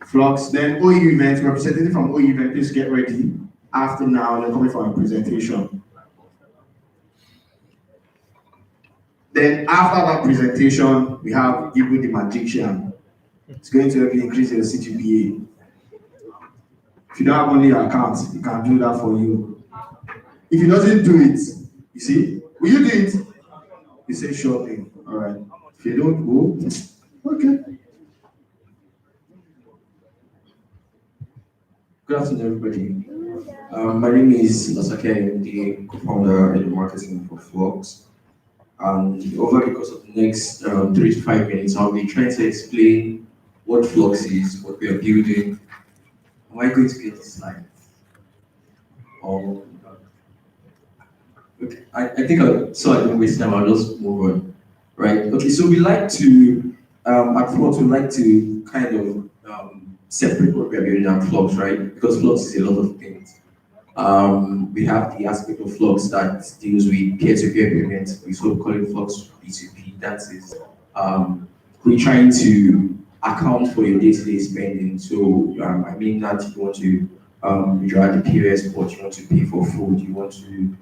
Flux, then OE event, representative from OE event, please get ready. After now, they're coming for a presentation. Then after that presentation, we have Ibu the Magician. It's going to help you increase your CGPA. If you don't have only your account, he can do that for you. If he doesn't do it, you see, will you do it? You say sure thing. All right. If you don't go, okay. Good afternoon, everybody. My name is Lasake. I'm the co-founder and marketing for Flux. And over the course of the next 3 to 5 minutes, I'll be trying to explain what Flux is, what we are building. Am I going to get the slide? Or okay, I think so I don't waste time. I'll just move on. Right. Okay. So we like to at Flux we like to kind of separate what we are building at Flux, right? Because Flux is a lot of things. We have the aspect of Flux that deals with peer-to-peer payments. We sort of call it Flux P2P. That is, we're trying to account for your day-to-day spending. So I mean that you want to withdraw the POS port, you want to pay for food, you want to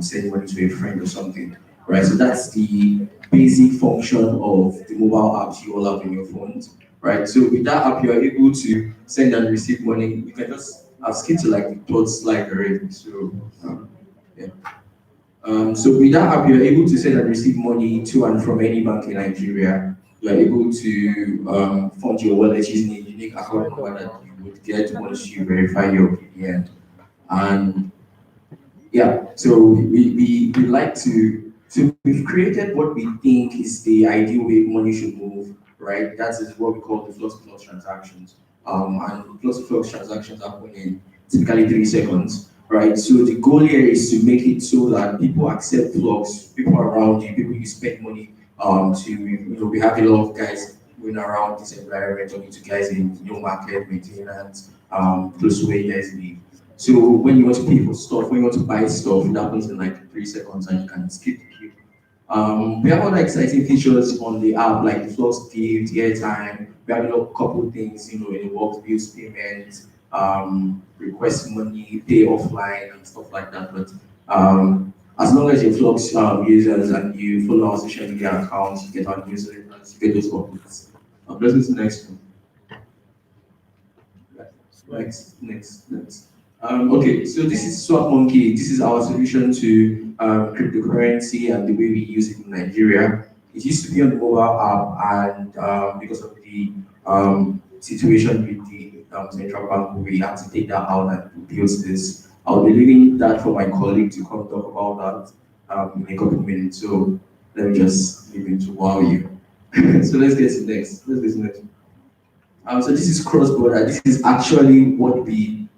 send money to a friend or something, right? So that's the basic function of the mobile apps you all have in your phones, right? So with that app, you are able to send and receive money. You can just skip to like the third slide already. So yeah. So with that app, you're able to send and receive money to and from any bank in Nigeria. You're able to fund your wallet using a unique account number that you would get once you verify your PBN. And yeah, so we like to, so we've created what we think is the ideal way money should move, right? That is what we call the flux-to-flux transactions. And flux-to-flux transactions happen in typically 3 seconds, right? So the goal here is to make it so that people accept flux, people around you, people you spend money we have a lot of guys going around this environment, talking to guys in market, maintenance, close to where you guys live. So when you want to pay for stuff, when you want to buy stuff, it happens in like 3 seconds and you can skip the queue. We have other exciting features on the app like the Flux Gift, airtime. We have a couple things, in the work bills payment, request money, pay offline and stuff like that. But as long as you're Flux users and you follow our social media accounts, you get our newsletters, you get those updates. Let's go to the next one. Next. Okay, so this is Swap Monkey. This is our solution to cryptocurrency and the way we use it in Nigeria. It used to be on the mobile app, and because of the situation with the central bank, we had to take that out and build this. I'll be leaving that for my colleague to come talk about that in a couple of minutes. So let me just leave him to wow you. So let's get to next. So this is cross-border. This is actually what we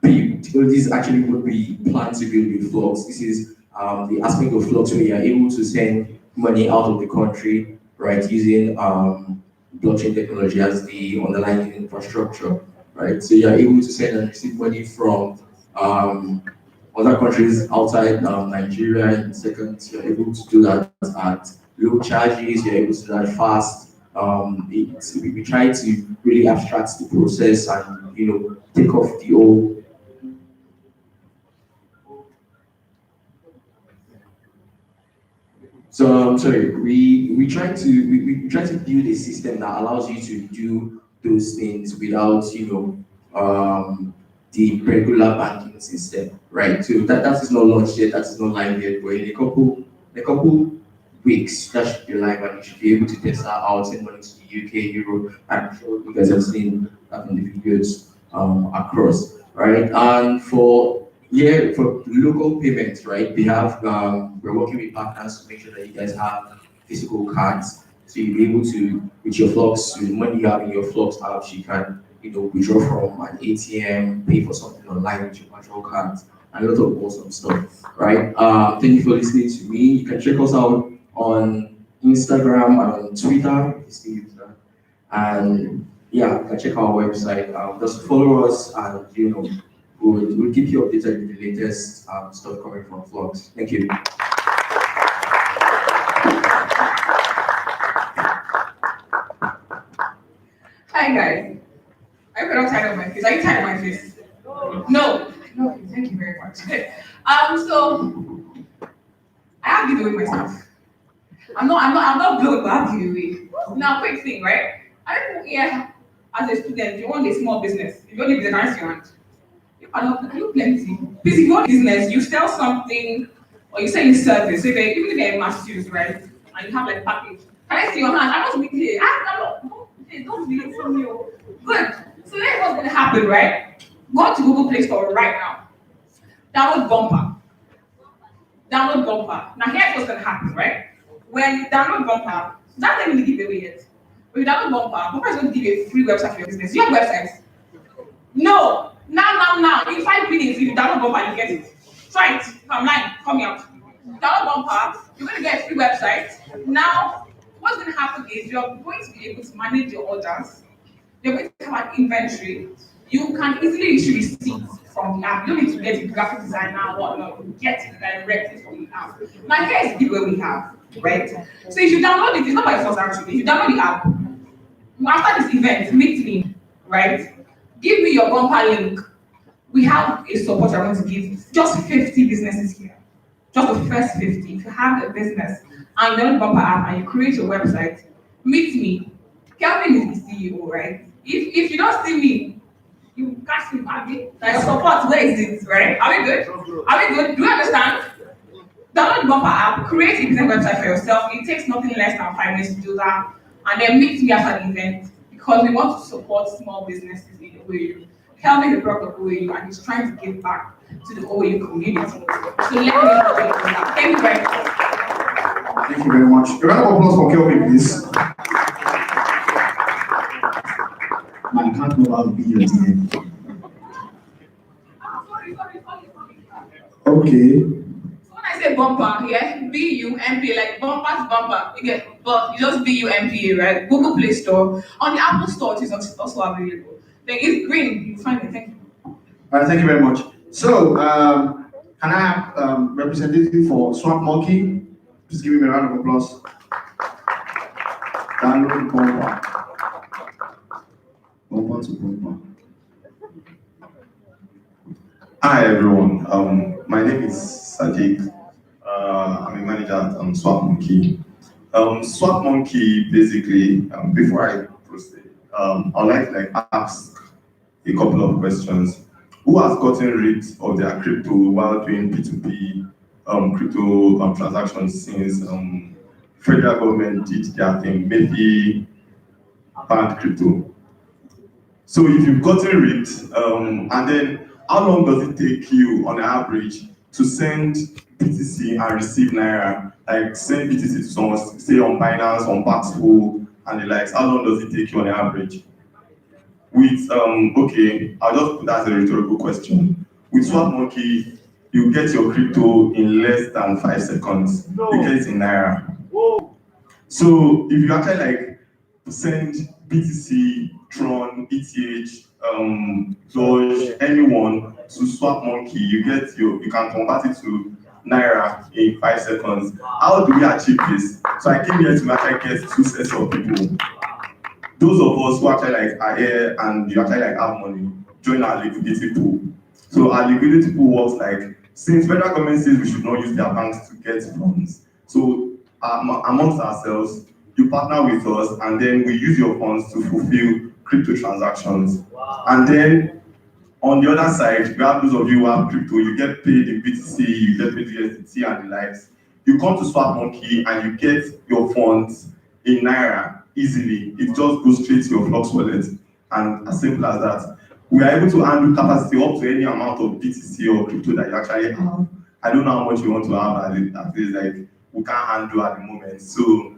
build. This is actually what we plan to build with Flux. This is the aspect of Flux where you are able to send money out of the country, right, using blockchain technology as the underlying infrastructure, right? So you are able to send and receive money from other countries outside Nigeria in seconds. You're able to do that at low charges. You're able to do that fast. We try to really abstract the process and take off the old. So I'm sorry. We try to build a system that allows you to do those things without the regular banking system, right? So that is not launched yet. That is not live yet. But in a couple weeks, that should be live, and you should be able to test that out, send money to the UK, Europe. I'm sure you guys have seen that in the videos across, right? And for local payments, right? We have we're working with partners to make sure that you guys have physical cards, so you'll be able to, with your Flux, with the money you have in your Flux apps, you can withdraw from an ATM, pay for something online with your virtual cards, and a lot of awesome stuff, right? Thank you for listening to me. You can check us out on Instagram and on Twitter if you still use that. And yeah, you can check our website. Just follow us, and we'll keep you updated with the latest stuff coming from Flux. Thank you. Hi guys. I hope you're not tired of my face. Are you tired of my face? No. No. Thank you very much. So I have given away my stuff. I'm not blowing, but I have given away. Now, quick thing, right? I don't know, as a student, you want a small business. If you only business nice you want. You plenty. Please, if you want business, you sell something or you sell a service. So even if you're in Massachusetts, right? And you have like package. Can I see your hand? I want to be clear. Don't be late from you. Good. So that's what's gonna happen, right? Go to Google Play Store right now. Download Bumper. Now here's what's gonna happen, right? When you download Bumper, that's not even the giveaway yet. When you download Bumper is going to give you a free website for your business. You have websites? No. Now, in 5 minutes, if you download Bumper, you get it. Try it. If I'm lying, call me out. Download Bumper, you're going to get a free website. Now, what's going to happen is you're going to be able to manage your orders. You're going to have an inventory. You can easily issue receipts from the app. You don't need to get a graphic designer or whatnot. You get it directly from the app. Now, here is the giveaway we have, right? So if you download it, it's not by force actually. If you download the app, after this event, meet me, right? Give me your Bumper link. We have a support I'm going to give just 50 businesses here. Just the first 50. If you have a business and you download Bumper app and you create your website, meet me. Kelvin is the CEO, right? If you don't see me, you can't see me. Like support, where is it, right? Are we good? Are we good? Do you understand? Download the Bumper app, create a business website for yourself. It takes nothing less than 5 minutes to do that. And then meet me after the event because we want to support small businesses in OAU. Kelvin is a product of OAU and he's trying to give back to the OAU community. So let me know that. Thank you very much. Thank you very much. A round of applause for Kelvin, please. Man, I can't know how to be your name. Okay. So when I say Bumper, yeah, B-U-M-P, like Bumper's Bumper, you get, but you just B-U-M-P-A, right? Google Play Store. On the Apple Store, it is also available. Then it's green, you find it. Thank you. All right, thank you very much. So, can I have representative for Swap Monkey? Please give me a round of applause. Download Bumper. Bumper to Bumper. Hi everyone, my name is Sadiq. I'm a manager at Swap Monkey. Swap Monkey, basically, before I proceed, I'd like to ask a couple of questions. Who has gotten rid of their crypto while doing P2P crypto transactions since federal government did their thing, maybe banned crypto? So if you've gotten rid, and then how long does it take you on average to send BTC and receive Naira? Like send BTC to someone, say on Binance, on Paxful, and the likes. How long does it take you on average? With, okay, I'll just put that as a rhetorical question. With Swap Monkey, you get your crypto in less than 5 seconds. You get it in Naira. So if you actually send BTC, Tron, ETH, Doge, anyone to Swap Monkey, you can convert it to Naira in 5 seconds. How do we achieve this? So I came here to actually get 2 sets of people. Those of us who actually are here and you actually have money, join our liquidity pool. So our liquidity pool works since federal government says we should not use their banks to get funds. So amongst ourselves, you partner with us and then we use your funds to fulfill crypto transactions. Wow. And then on the other side, we have those of you who have crypto, you get paid in BTC, you get paid in USDT and the likes. You come to Swap Monkey and you get your funds in Naira easily. It just goes straight to your Flux wallet, and as simple as that. We are able to handle capacity up to any amount of BTC or crypto that you actually have. I don't know how much you want to have at least we can't handle at the moment. So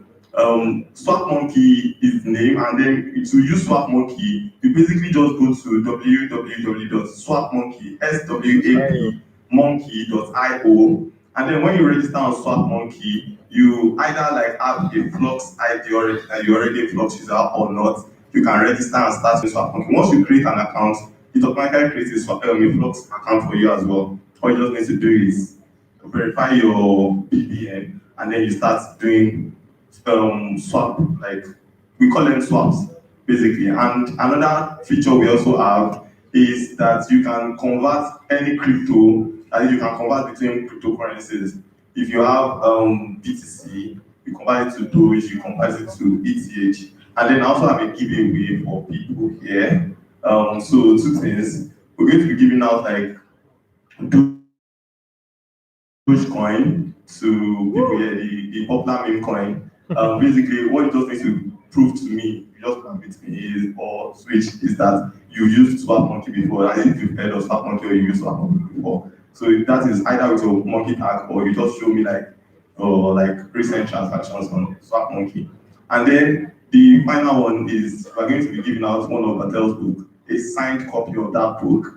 Swap Monkey is the name, and then to use Swap Monkey, you basically just go to www.swapmonkey.io, and then when you register on Swap Monkey, you either have a Flux ID already, that you're already a Flux user or not. You can register and start with Swap Monkey. Once you create an account, it automatically creates a Flux account for you as well. All you just need to do is verify your BBN, and then you start doing swap, we call them swaps basically. And another feature we also have is that you can convert any crypto, and you can convert between cryptocurrencies. If you have BTC, you convert it to Doge, you convert it to ETH, and then I also have a giveaway for people here. So 2 things, we're going to be giving out Dogecoin to people here, the popular meme coin. Basically, what it just needs to prove to me, you just come with me, or switch, is that you used Swap Monkey before. I think you've heard of Swap Monkey or you used Swap Monkey before. So that is either with your monkey tag or you just show me recent transactions on Swap Monkey. And then the final one is we're going to be giving out one of Adele's book, a signed copy of that book.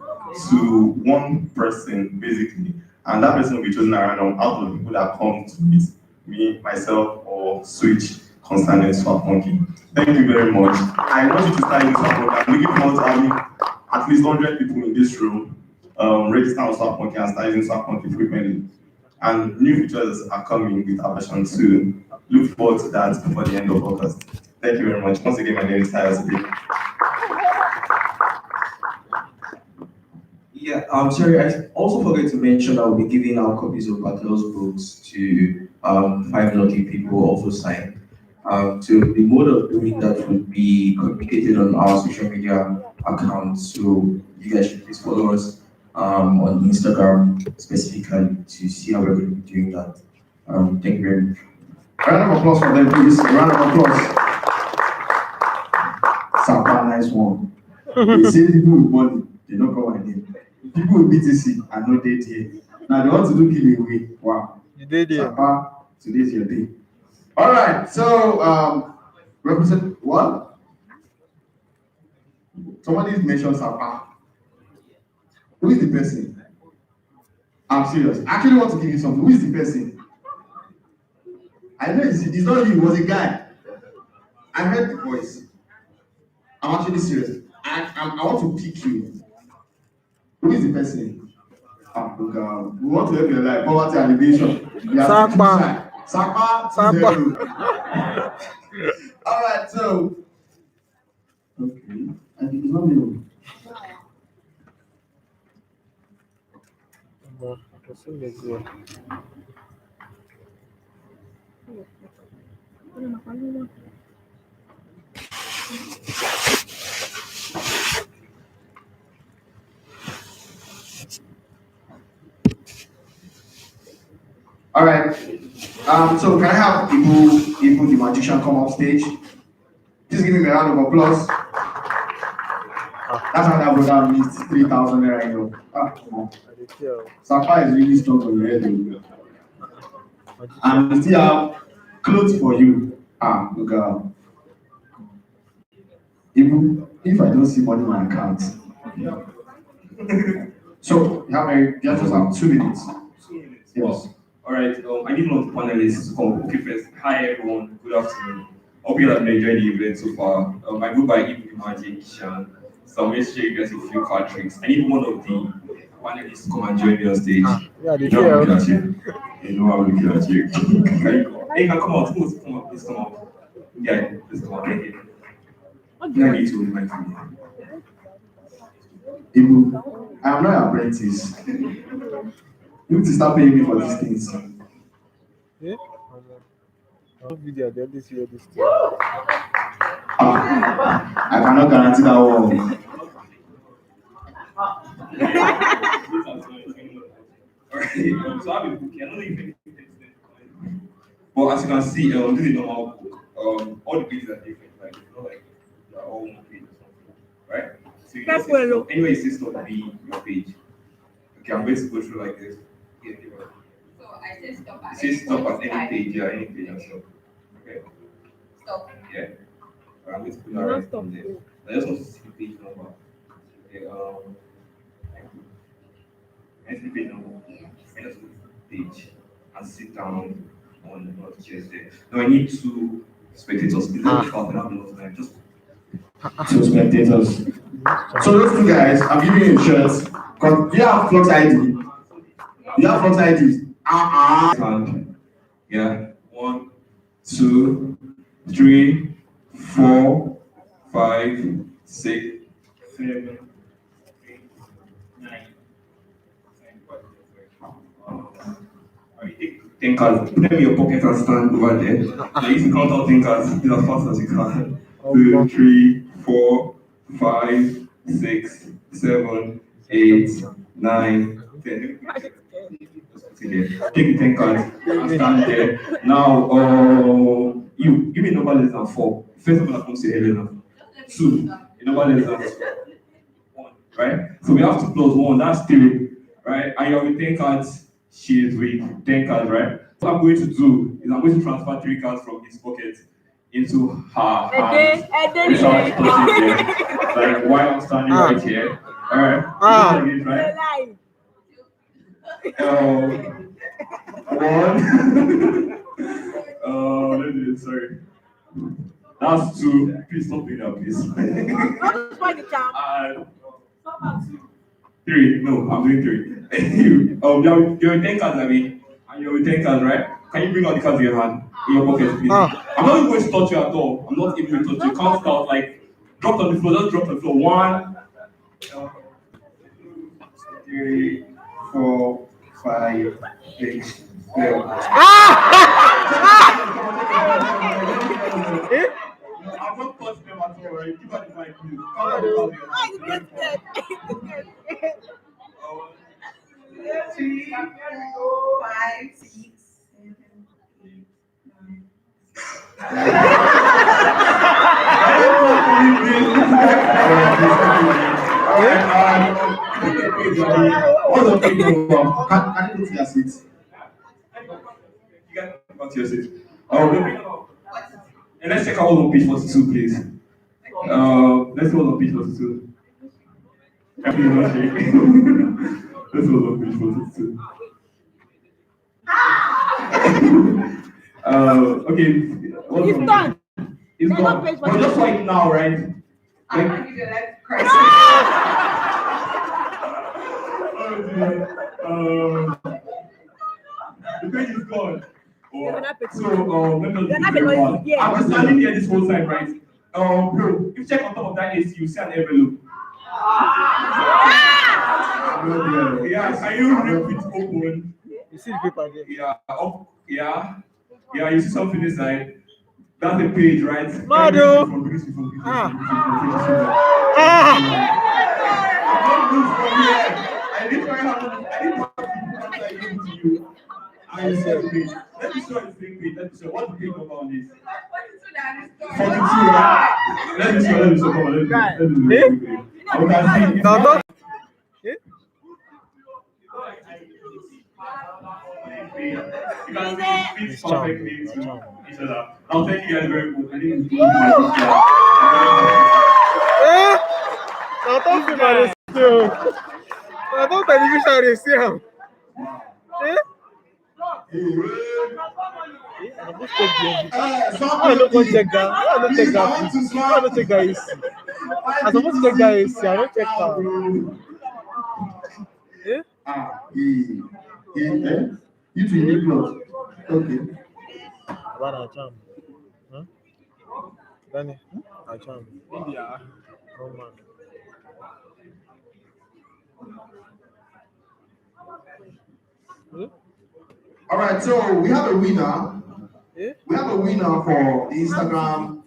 to one person, basically. And that person will be chosen at random out of the people that come to meet me, myself, or switch concerning Swap Monkey. Thank you very much. I want you to start using Swap Monkey. I'm looking forward to having at least 100 people in this room register on Swap Monkey and start using Swap Monkey frequently. And new features are coming with our version 2. Look forward to that before the end of August. Thank you very much. Once again, my name is Tyler Sadiq. Yeah, I'm sorry, I also forgot to mention that we'll be giving out copies of Barthel's books to 5 lucky people also signed. So the mode of doing that would be communicated on our social media accounts. So you guys should please follow us on Instagram specifically to see how we're going to be doing that. Thank you very much. Round of applause for them, please. Round of applause. Sapa, nice one. They say people with money, they don't come my name. People with BTC are not dead here. Now they want to do giveaway. Wow. You did it. Sapa, today's your day. All right, so represent what? Somebody mentioned Sapa. Who is the person? I'm serious. I actually want to give you something. Who is the person? I know it's not you, it was a guy. I heard the voice. I'm actually serious. I want to pick you. Who is the person? Look, we want to help your life. Poverty alleviation. Sapa. Sapa. All right, so. Okay. I think it's not me. All right. So can I have Ibu the magician come up stage? Just give him a round of applause. That's how that brother missed 3,000 naira. Come on. Sapa is really strong on your head. And we still have clothes for you. Look out. Even if I don't see money in my account. So you just have 2 minutes. 2 minutes. Yes. Wow. All right. I need one of the panelists to come. Okay, first. Hi everyone. Good afternoon. Hope you have been enjoying the event so far. I go by Ibu Magician. So I'm going to show you guys a few card tricks. I need one of the panelists to come and join me on stage. Yeah, you know I'm looking at you. You know I'm looking at you. Can you come? Hey, come out. Come out. Please come out. Yeah, please come out. Okay. I need to remind you. Ibu, I am not an apprentice. You need to start paying me for these things. Yeah? Video, they always hear this thing. I cannot guarantee that one. Alright, so I have a book here. I don't know if anything is there. But as you can see, this is a normal book. All the pages are different. Like, it's not like they're all one page or something. Right? So you just say, anyway, it says stop be your page. Okay, I'm going to go through like this. Yeah, So I say stop at it says stop at any page, yeah, any page and stop. Okay? Stop. Yeah. I'm going to put that right from there. I just want to see the page number. Okay, I see the page number. I just go to the page and sit down on the chairs there. Now I need 2 spectators. It's not difficult, I don't have enough time. Just 2 spectators. So those 2 guys, I'm giving you a shirt. Because you have Flux ID. You have Flux ID. Yeah. 1, 2, 3, 4, 5, 6, 7, 8, 9, 10 cards. Put them in your pocket and stand over there. Now you can count out 10 cards as fast as you can. 2, 3, 4, 5, 6, 7, 8, 9, 10. Take the 10 cards and stand there. Now, you give me a number less than 4. First of all, I'm say Helena. 2, a number less than 1, right? So we have 2 plus 1, that's 3, right? And you have with 10 cards, she is with 10 cards, right? What I'm going to do is I'm going to transfer 3 cards from his pocket into her hand. Like while I'm standing right here, Alright. Ah. Again, right? One. Let me sorry. That's two. Please stop doing that, please. Three. No, I'm doing three. You're with 10 cards, Abby. And you're with 10 cards, right? Can you bring out the cards in your hand? In your pocket, please. I'm not even going to touch you at all. I'm not even going to touch you. Count out, like, drop on the floor. Just drop on the floor. 1, 2, 3, 4, 5, 6, 7. I'm not touching them at all, right? Give her the mic, please. Three, 4, 5, 6, 7, All the people, can you go to your seats? You guys go to your seat. And let's check out all on page 42, please. Let's go on page 42. Can you not shake? Let's go on page 42. Okay. It's done. It's gone. But just like now, right? I'm gonna give you a life crisis. The page is gone. So, let me You're just be very fast. I've been standing here this whole time, right? Bro, if you check on top of that AC, you see an envelope. Yeah, can you rip it open? You see the paper there? Yeah, you see something inside. That's the page, right? Mado! I'm not from here. I didn't try how to give it to you. I said page. Let me show you the same page. Let me show what the page number on this. 42, right? Let me show. Come on, let me You can speak perfectly to each other. I'll thank you guys very much. I think it's good. I don't feel like this. I don't television they see him. I don't check that. I don't check that. I supposed to check that AC. I don't check that. You two need blood. Okay. What a charm. Huh? Danny, a charm. Yeah. Oh man. All right, so we have a winner. We have a winner for the Instagram,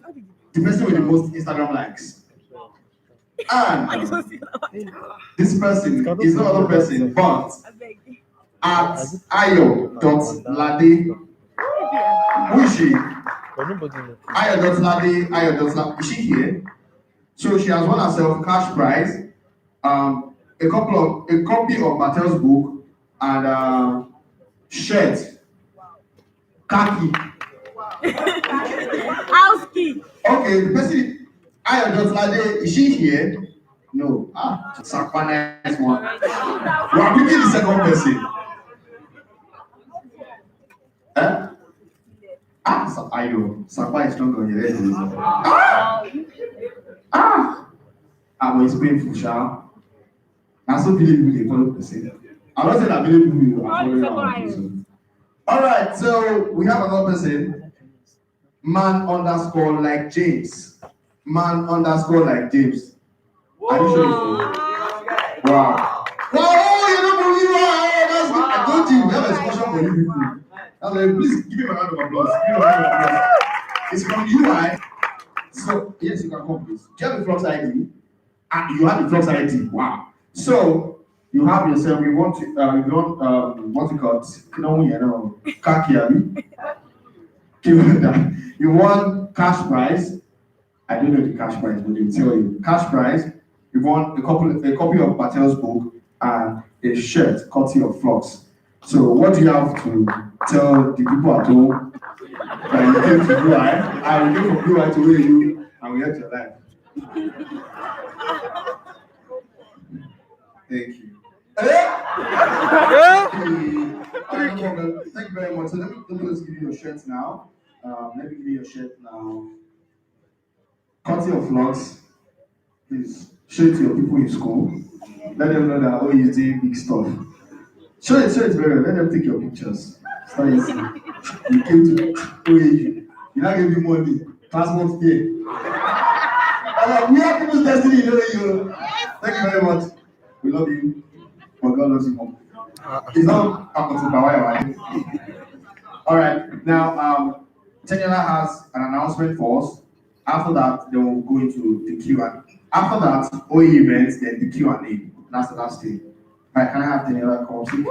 the person with the most Instagram likes. And this person is not another person, but at ayo.lade. Who is she? Ayo.lade. Is she here? So she has won herself cash prize, a copy of Mattel's book, and shirt, khaki. House key. Okay, the person, Ayo.lade, is she here? No. Sakwa, nice one. We are picking the second person. Ayo, Sakwa is strong on your head. But it's painful, Sha. I so believe you will follow person. I'm not saying I believe you will follow our person. Alright, so we have another person. Man_like James. Man_like James. Are you sure? Wow. Wow, you don't believe that's good. I told you, we have a discussion for you people. Please give him a round of applause. It's from UI. So, yes, you can come, please. Do you have the Flux ID? You have the Flux ID. Wow. So, you have yourself, you want to what's it called? Khaki. You want cash prize. I don't know the cash prize, but they'll tell you. Cash prize. You want a copy of Mattel's book and a shirt, courtesy of Flux. So what do you have to tell the people at home that you came to UI? I came from UI to where you and we helped your life. Thank you. Thank you very much. So let me just give you your shirt now. Let me give you your shirt now. Cut your vlogs. Please show it to your people in school. Let them know that oh, you're doing big stuff. Show it very well. Let them take your pictures. Start easy. You came to you now give me money. Transport fare. We have people's destiny, you know you. Thank you very much. We love you. But God loves you more. It's not happened to Bawai. All right. Now, Teniola has an announcement for us. After that, they will go into the Q&A. After that, OE events, then the Q&A. That's the last thing. All right, can I have Teniola come please?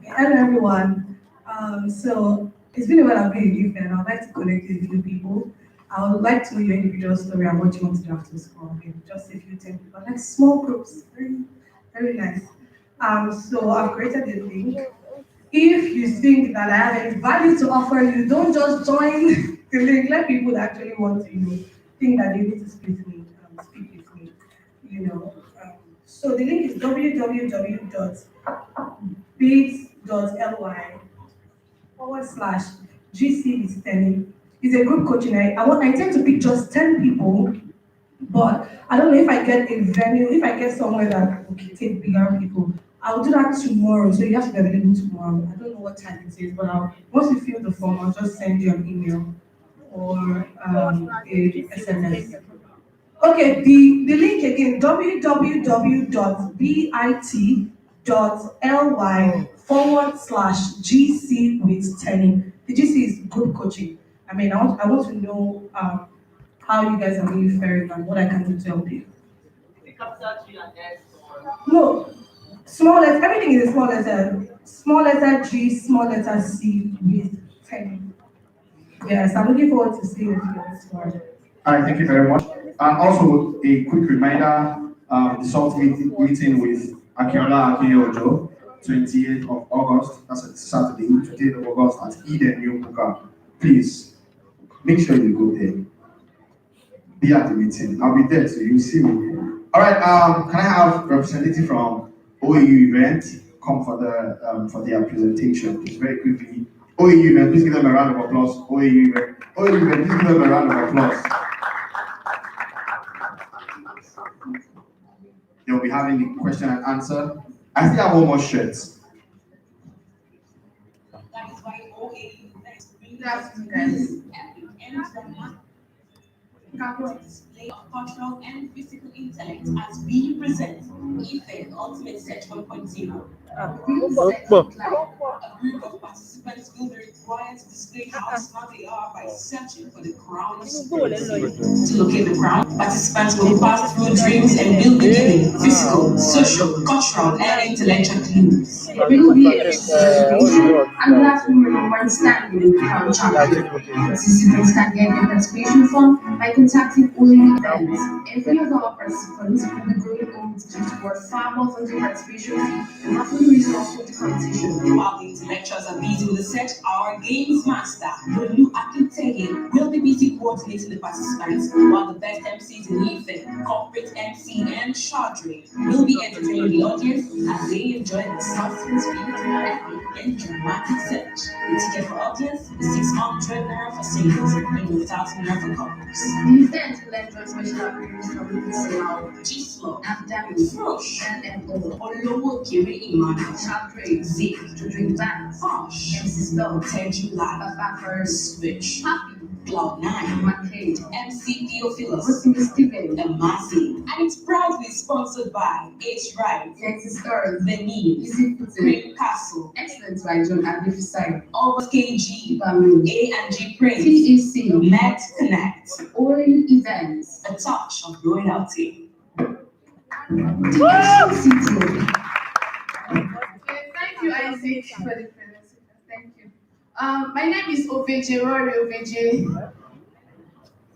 Hello, everyone. So it's been a while I've been in Ife, and I'd like to connect with a few people. I would like to know your individual story and what you want to do after school. Okay, just a few 10 people, like small groups, very, very nice. So I've created a link. If you think that I have any value to offer you, don't just join the link. Let people that actually want to, think that they need to speak with me. So the link is www.bit.ly/GC It's a group coaching. I intend to pick just 10 people, but I don't know if I get a venue, if I get somewhere that will take bigger people. I'll do that tomorrow, so you have to be available tomorrow. I don't know what time it is, but once you fill the form, I'll just send you an email or a SMS. Okay, the link again, www.bit.ly/GC with Tenny. The GC is group coaching. I mean, I want to know how you guys are really faring and what I can do to help you. No, small letter, everything is a small letter. Small letter G, small letter C with Tenny. Yes, I'm looking forward to seeing you tomorrow. All right, thank you very much. And also a quick reminder, the SALT meeting with Akinola Akinyojo, 28th of August, that's a Saturday, 28th of August at Eden New Buka. Please, make sure you go there. Be at the meeting. I'll be there, so you'll see me. All right, can I have representative from OAU event come for their presentation, please, very quickly. OAU event, please give them a round of applause. OAU event, please give them a round of applause. They'll be having the question and answer. I still have one more shirt. That is why OAU good afternoon, guys. Display of cultural and physical intellect as we present Ife Ultimate Set 1.0. A group of participants will be required to display how smart they are by searching for the crown of spirit. To locate the crown, participants will pass through dreams and will be given physical, social, cultural, and intellectual clues. It will be a participation and platform of understanding the crown chapter. Participants can get the participation form by contacting only events. Every of our participants will be going home to support far more for the participation fee and not only results of the competition. While the intellectuals are busy with the set, our games master, Oduduwa Hall, will be busy coordinating the participants, while the best MCs in Ife, corporate MC and Chaudhry, will be entertaining the audience as they enjoy the substance, and dramatic set. The ticket for audience is 600 naira for singles and 1,000 naira for couples. The event will enjoy special appearances from Gisela, G-Slow, and Dami, Frosh, and Olo, Olowo Kere Imani, Chaudhry, Zeke, to drink back, Posh, MC Spell, Tenjula, Babakar, Switch, Happy, Cloud9, McCain, MC Theophilus, Rotimi Steven, and Masi. And it's proudly sponsored by H. Wright, Texas Stars, The Needs, Easy Footing, Green Castle, Excellence by John Abifisai, Over KG, Bamu, A&G Prince, TEC, Met Connect, OAU Events, a touch of royalty. Thank you, Isaac, for the presentation. Thank you. My name is Oveje Rory Oveje.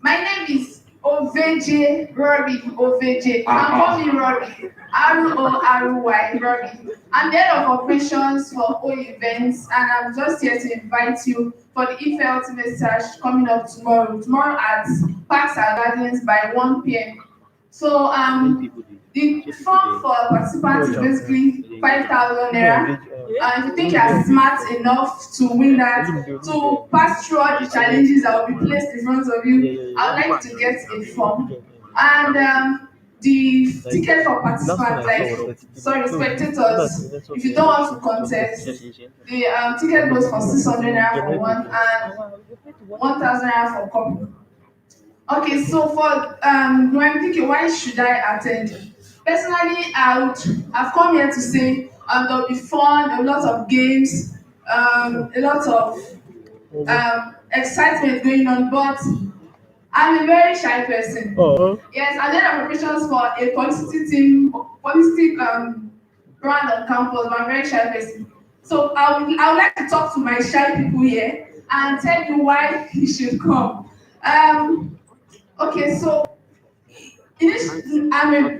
My name is Oveje Rory Oveje. You can call me Rory. R-O-R-Y, Rory. I'm the head of operations for all events, and I'm just here to invite you for the Ife Ultimate Search coming up tomorrow. Tomorrow at Parks and Gardens by 1 p.m. So the form for participants is basically 5,000 naira. If you think you are smart enough to win that, to pass through all the challenges that will be placed in front of you, I would like to get a form. And the ticket for participants, like sorry, spectators, if you don't want to contest, the ticket goes for 600 naira for one and 1,000 naira for couple. Okay, so for when I'm thinking, why should I attend? Personally, I've come here to say there'll be fun, a lot of games, a lot of excitement going on, but I'm a very shy person. Yes, I led operations for a policy team, policy brand on campus, but I'm a very shy person. So I would like to talk to my shy people here and tell you why you should come. Okay, so I'm a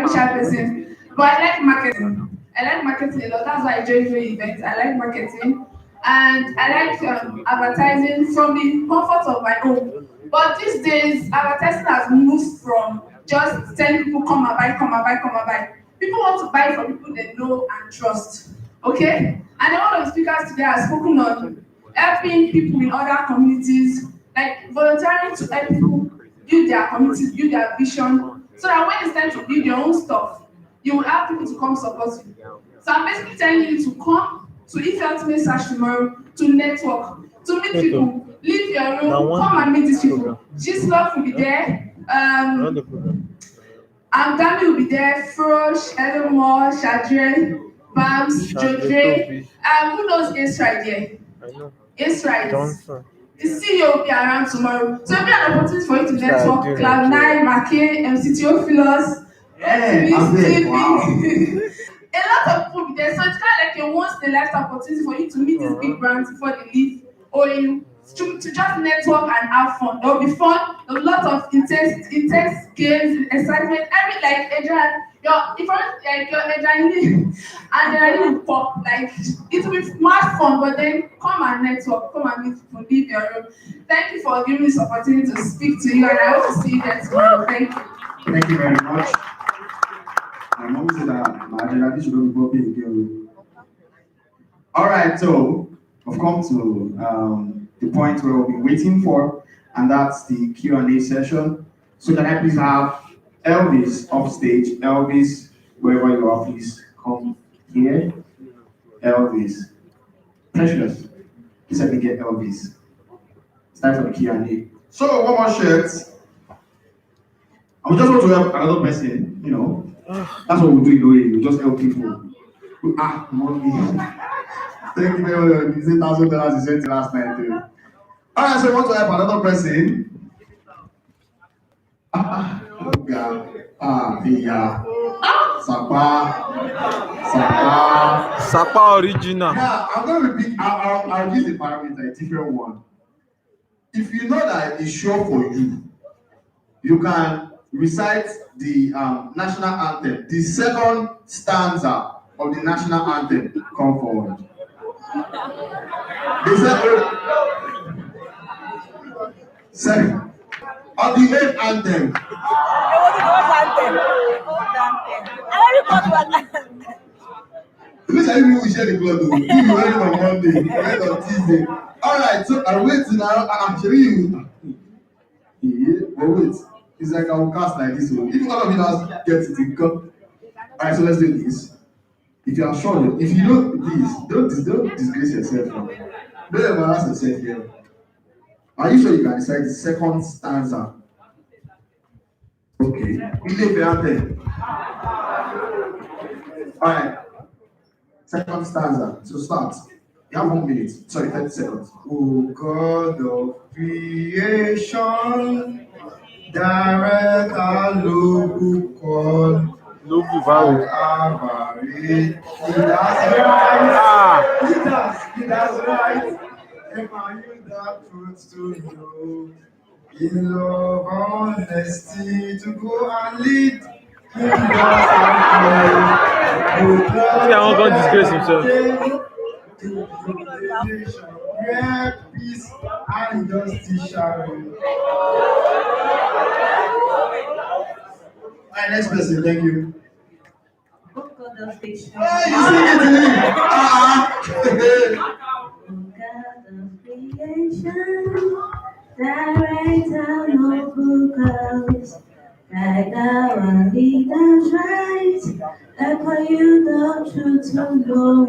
shy person, but I like marketing. I like marketing a lot. That's why I joined doing events. I like marketing, and I like advertising from the comfort of my home. But these days, advertising has moved from just telling people come and buy, come and buy, come and buy. People want to buy from people they know and trust. Okay, and then one of the speakers today has spoken on helping people in other communities, like volunteering to help people build their communities, build their vision, so that when it's time to build your own stuff, you will have people to come support you. So I'm basically telling you to come to Ife Ultimate Search tomorrow, to network, to meet people, leave your room, come and meet these people. Gislove will be there, and Dami will be there, Frosh, Edomore, Shadre, Bams, Jodre, who knows Ace right there? Ace right. The CEO will be around tomorrow. So it'll be an opportunity for you to network, Cloud9, Make, MC Theophilus, Stevie. A lot of people will be there. So it's kind of like a once in a lifetime opportunity for you to meet these big brands before they leave, or you to just network and have fun. There'll be fun, a lot of intense games, excitement, every like Adrian, your adrenaline will pop, like it will be much fun, but then come and network, come and meet people, leave your room. Thank you for giving me this opportunity to speak to you, and I hope to see you there tomorrow. Thank you. Thank you very much. My mom said that my adrenaline should not be popping again. All right, so we've come to the point where we've been waiting for, and that's the Q&A session. So can I please have Elvis off stage? Elvis, wherever you are, please come here. Elvis. Precious. Please let me get Elvis. It's time for the Q&A. So one more shirt. I just want to help another person, you know. That's what we do in OA. We just help people. Money. Thank you very much. You said $1,000 you sent last night too. Alright, so I want to help another person. Sapa original. Yeah, I'm going to repeat. I'll use the parameter, a different one. If you know that it's sure for you, you can recite the national anthem, the second stanza of the national anthem. Come forward. Second. Of the eighth anthem. Please, I will share the blood. You went on Monday, you went on Tuesday. Alright, so I'm waiting now, and I'm showing you. Yeah, but wait. It's like I will cast like this. If all of you now get it, you come. Alright, so let's do this. If you are sure, if you don't, please don't disgrace yourself. Don't embarrass yourself here. Are you sure you can recite the second stanza? Okay. Building Beyond Ife. Alright. Second stanza. So start. You have 1 minute. Sorry, 30 seconds. O God of creation, direct our local call. That's right. Emma, you that truth to know. In love, honesty, to go and lead. In I won't disgrace himself. Where peace and justice shall reign. Alright, next person, thank you. Book of the fiction. Hey, you sing it to me. Director, no bookers, like our leaders right, upon you the truth to know,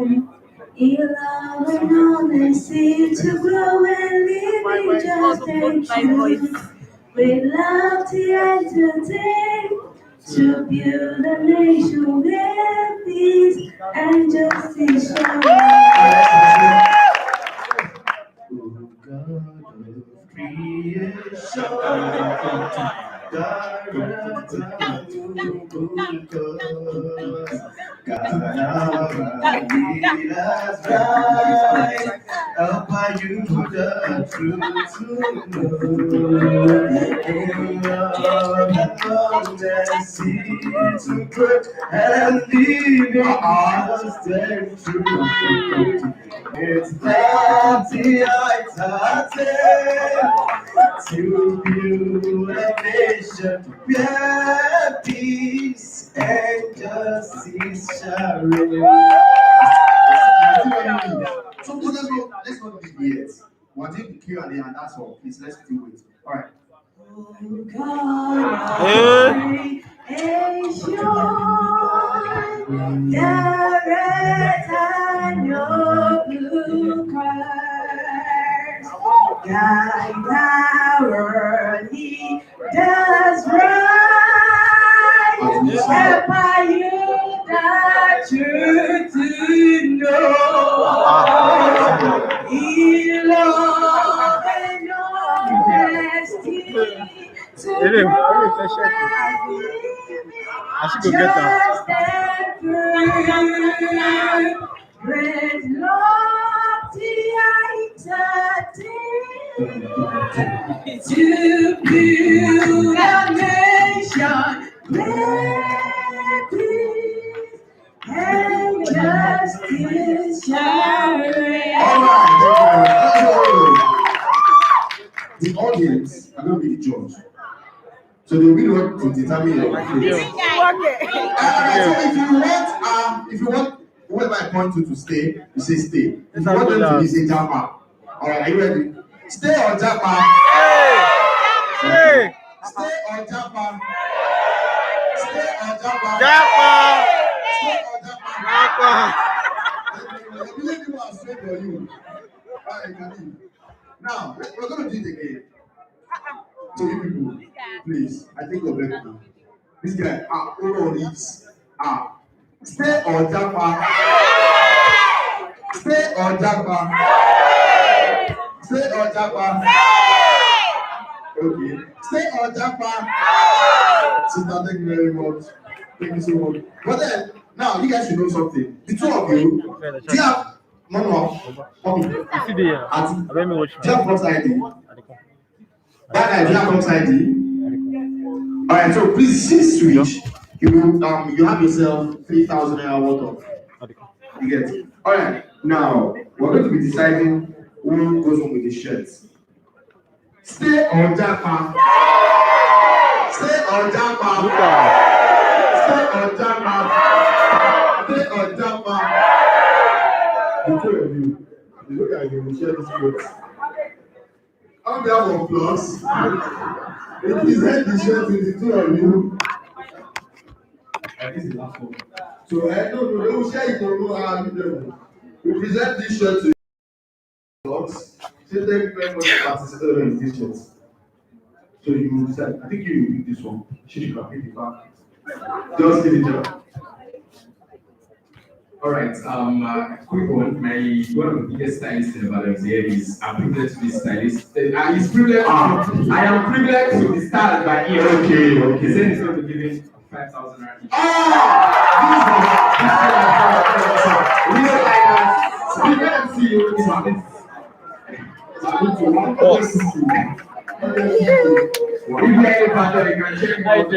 in love and honesty to grow and live in just and truth. We love to entertain, to build a nation where peace and justice shall reign. Help you the truth to know, to put and leave it just and true. It's that to build a nation where peace and justice shall reign. So let's not deviate. We're doing the Q&A and that's all. Please, let's do it. All right. Direct and your blue cards, guide our leaders right, help you the truth to know, in love and honesty to just and true. Great love to build a nation where peace and justice shall reign. All right. The audience are going to be the judge. So they will be the one to determine your opinion. So if you want whoever I point to stay, you say stay. If you want them to be, say japa. All right, are you ready? Stay or japa? Stay or japa? Stay or japa? Japa. Stay or japa? The people are straight for you. All right, you can leave. Now we're going to do it again. So you people, please, I think you're better now. This guy, hold on this. Stay or japa? Stay or japa? Stay or japa? Okay. Stay or japa? Sister, thank you very much. Thank you so much. But then, now you guys should know something. The two of you, do you have no, okay. Do you have Fox ID? That guy, do you have Fox ID? Alright, so please see switch. You have yourself 3,000 naira worth of. You get it? Alright, now we're going to be deciding who goes on with the shirts. Stay on japa. Stay on japa. Stay on japa. Stay on japa. The two of you, you look at you, we share this quote. On behalf of Plus, represent the shirt to the two of you. And this is the last one. So no, they will share it on we present this shirt to you. So thank you very much for participating in this shirt. So you decide, I think you will pick this one. She should have picked it back. Just give it up. All right, quick one. One of the biggest stylists in Ibadan here is I'm privileged to be stylist. He's privileged. I am privileged to be styled by him. Okay. He said he's going to give him 5,000 rand. We can see you in this. If you are a partner, you can check out.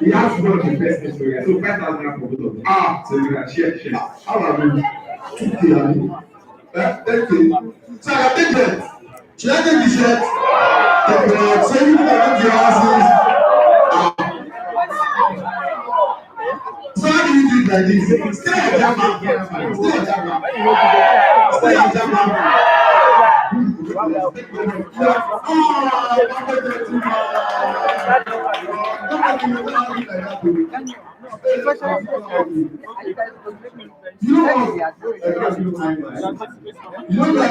He has to go to the best area. So 5,000 for both of them. So you can share. How about you? 2K, 30. So I can take that. Should I take the shirt? So you cannot your houses. So how do you do it like this? Stay on Jama. Stay on Jama. Stay on Jama. You know that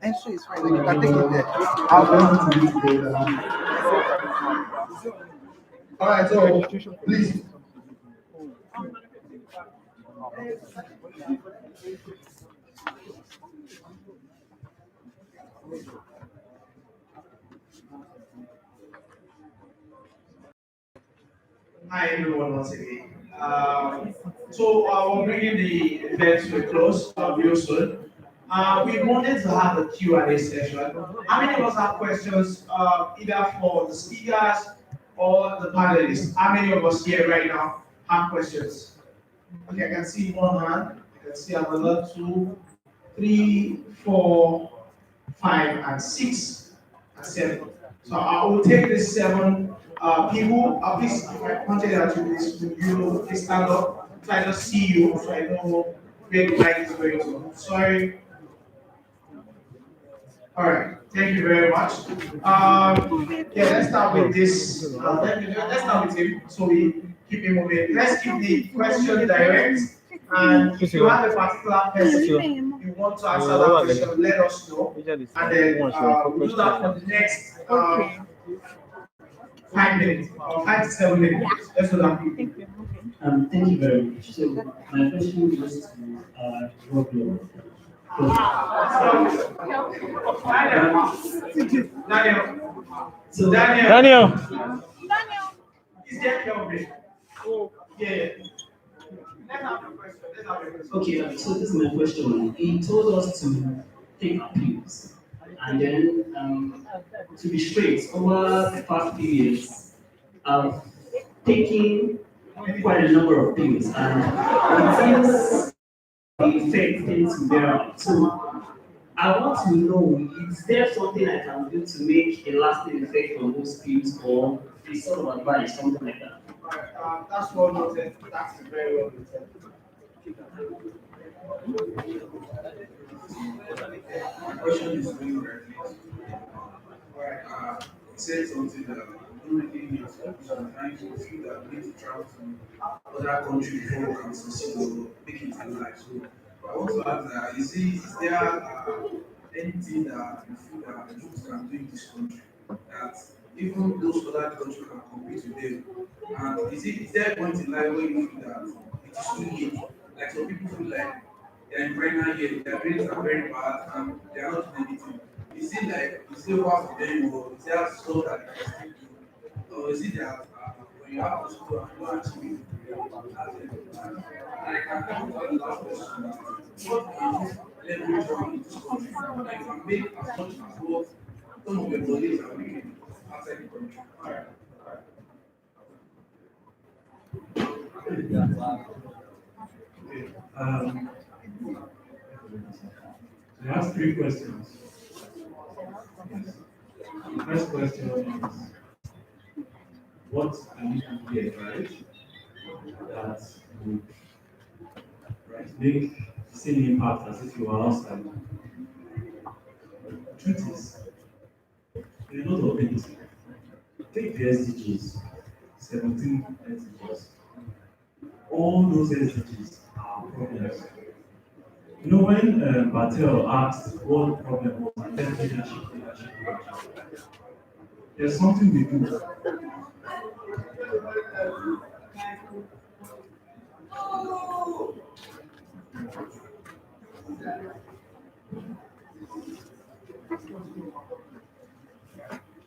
And so it's fine. You can take it there. All right, so please. Hi everyone once again. So we're bringing the event to a close real soon. We wanted to have a Q&A session. How many of us have questions either for the speakers or the panelists? How many of us here right now have questions? Okay, I can see one hand. I can see another 2, 3, 4, 5, and 6, and 7. So I will take these 7 people. Please, if I pointed at you, please stand up. So I just see you, so I know where the mic is going to. Sorry. All right. Thank you very much. Yeah, let's start with this. Let's start with him, so we keep it moving. Let's keep the question direct. And if you have a particular person you want to answer that question, let us know. And then we'll do that for the next 5 minutes or 5 to 7 minutes. Let's do that. Thank you very much. So my question goes to Robbie. Daniel. Is there Kelvin? Yeah. Let's have a question. Okay, so this is my question. He told us to take appeals. And then, to be straight, over the past few years, I've taken quite a number of appeals. And it seems the effect tends to bear out. So I want to know, is there something I can do to make a lasting effect on those appeals, or a sort of advice, something like that? That's well noted. That's very well noted. My question is really directly. It says something that don't really need to sometimes we feel that we need to travel to other countries before we can succeed or make it in life. So I want to ask that is there anything that you feel that the youth can do in this country that even those other countries can compete with them? And is there a point in life where you feel that it is too late? Like some people feel like they're in pregnant yet, their grades are very bad and they are not doing anything. Is it like it's still work for them, or is there stuff that they can still do? Or is it that when you have to do and you are achieving like I can tell the last question, what is leverage on in this country? Like you can make as much as what some of your colleagues are making outside the country. I have 3 questions. The first question is, what can you advise that would make the same impact as if you were outside? The truth is, there are a lot of things. Take the SDGs, 17 SDGs. All those SDGs are problems. You know, when Bartel asked what the problem was, and then leadership. There's something we do.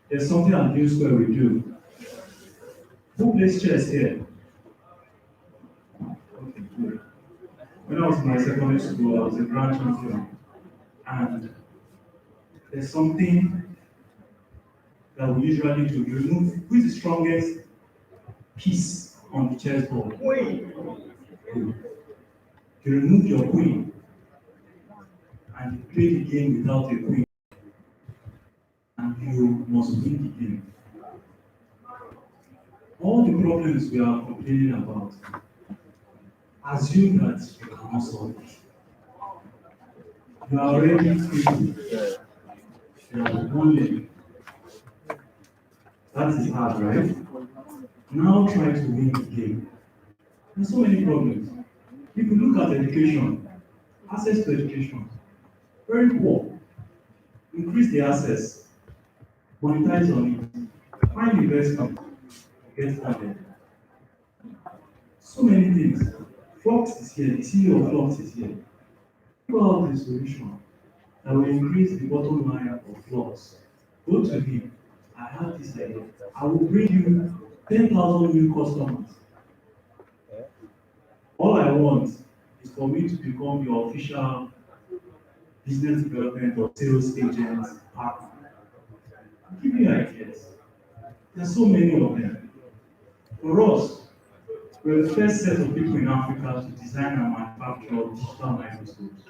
There's something at New Square we do. Who plays chess here? Okay, good. When I was in my secondary school, I was a grand champion. And there's something that we usually do. You remove who is the strongest piece on the chessboard. You remove your queen and you play the game without a queen. you must win the game. All the problems we are complaining about, assume that you cannot solve it. You are already feeling you are one. That is hard, right? Now try to win the game. There are so many problems. If you look at education, access to education, very poor. Increase the access, monetize on it, find investment, get funded. So many things. Flux is here, the CEO of Flux is here. People have the solution that will increase the bottom line of Flux. Go to him. I have this idea. I will bring you 10,000 new customers. All I want is for me to become your official business development or sales agent partner. I'll give you ideas. There's so many of them. For us, we're the first set of people in Africa to design and manufacture digital microscopes.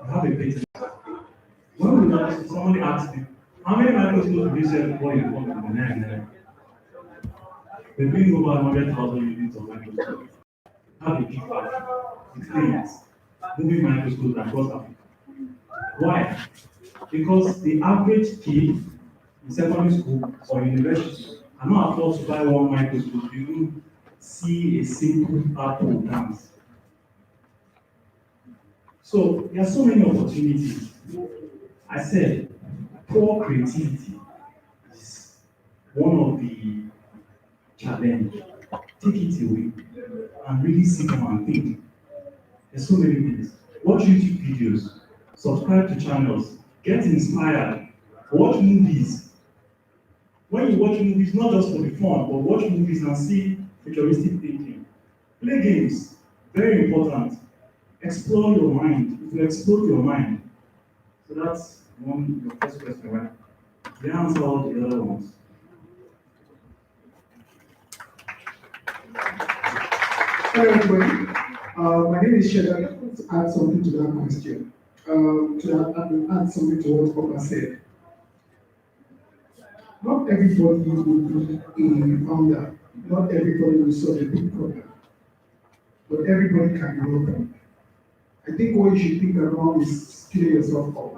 We have a patent. When we launched, somebody asked me, how many microscopes do you sell before you come to the next? We're doing over 100,000 units of microscopes. Have a BBIfe, with clients, moving microscopes across Africa. Why? Because the average kid in secondary school or university cannot afford to buy one microscope to even see a simple apple dance. So there are so many opportunities. I said, poor creativity is one of the challenges. Take it away and really sit down and think. There's so many things. Watch YouTube videos, subscribe to channels, get inspired, watch movies. When you watch movies, not just for the fun, but watch movies and see futuristic thinking. Play games, very important. Explore your mind. If you explore your mind. So that's your first question, right? You answer all the other ones. Hello everybody, my name is Sheldon. I want to add something to that question. Add something to what Papa said. Not everybody will be a founder. Not everybody will solve a big problem. But everybody can be welcome. I think what you should think around is skilling yourself up.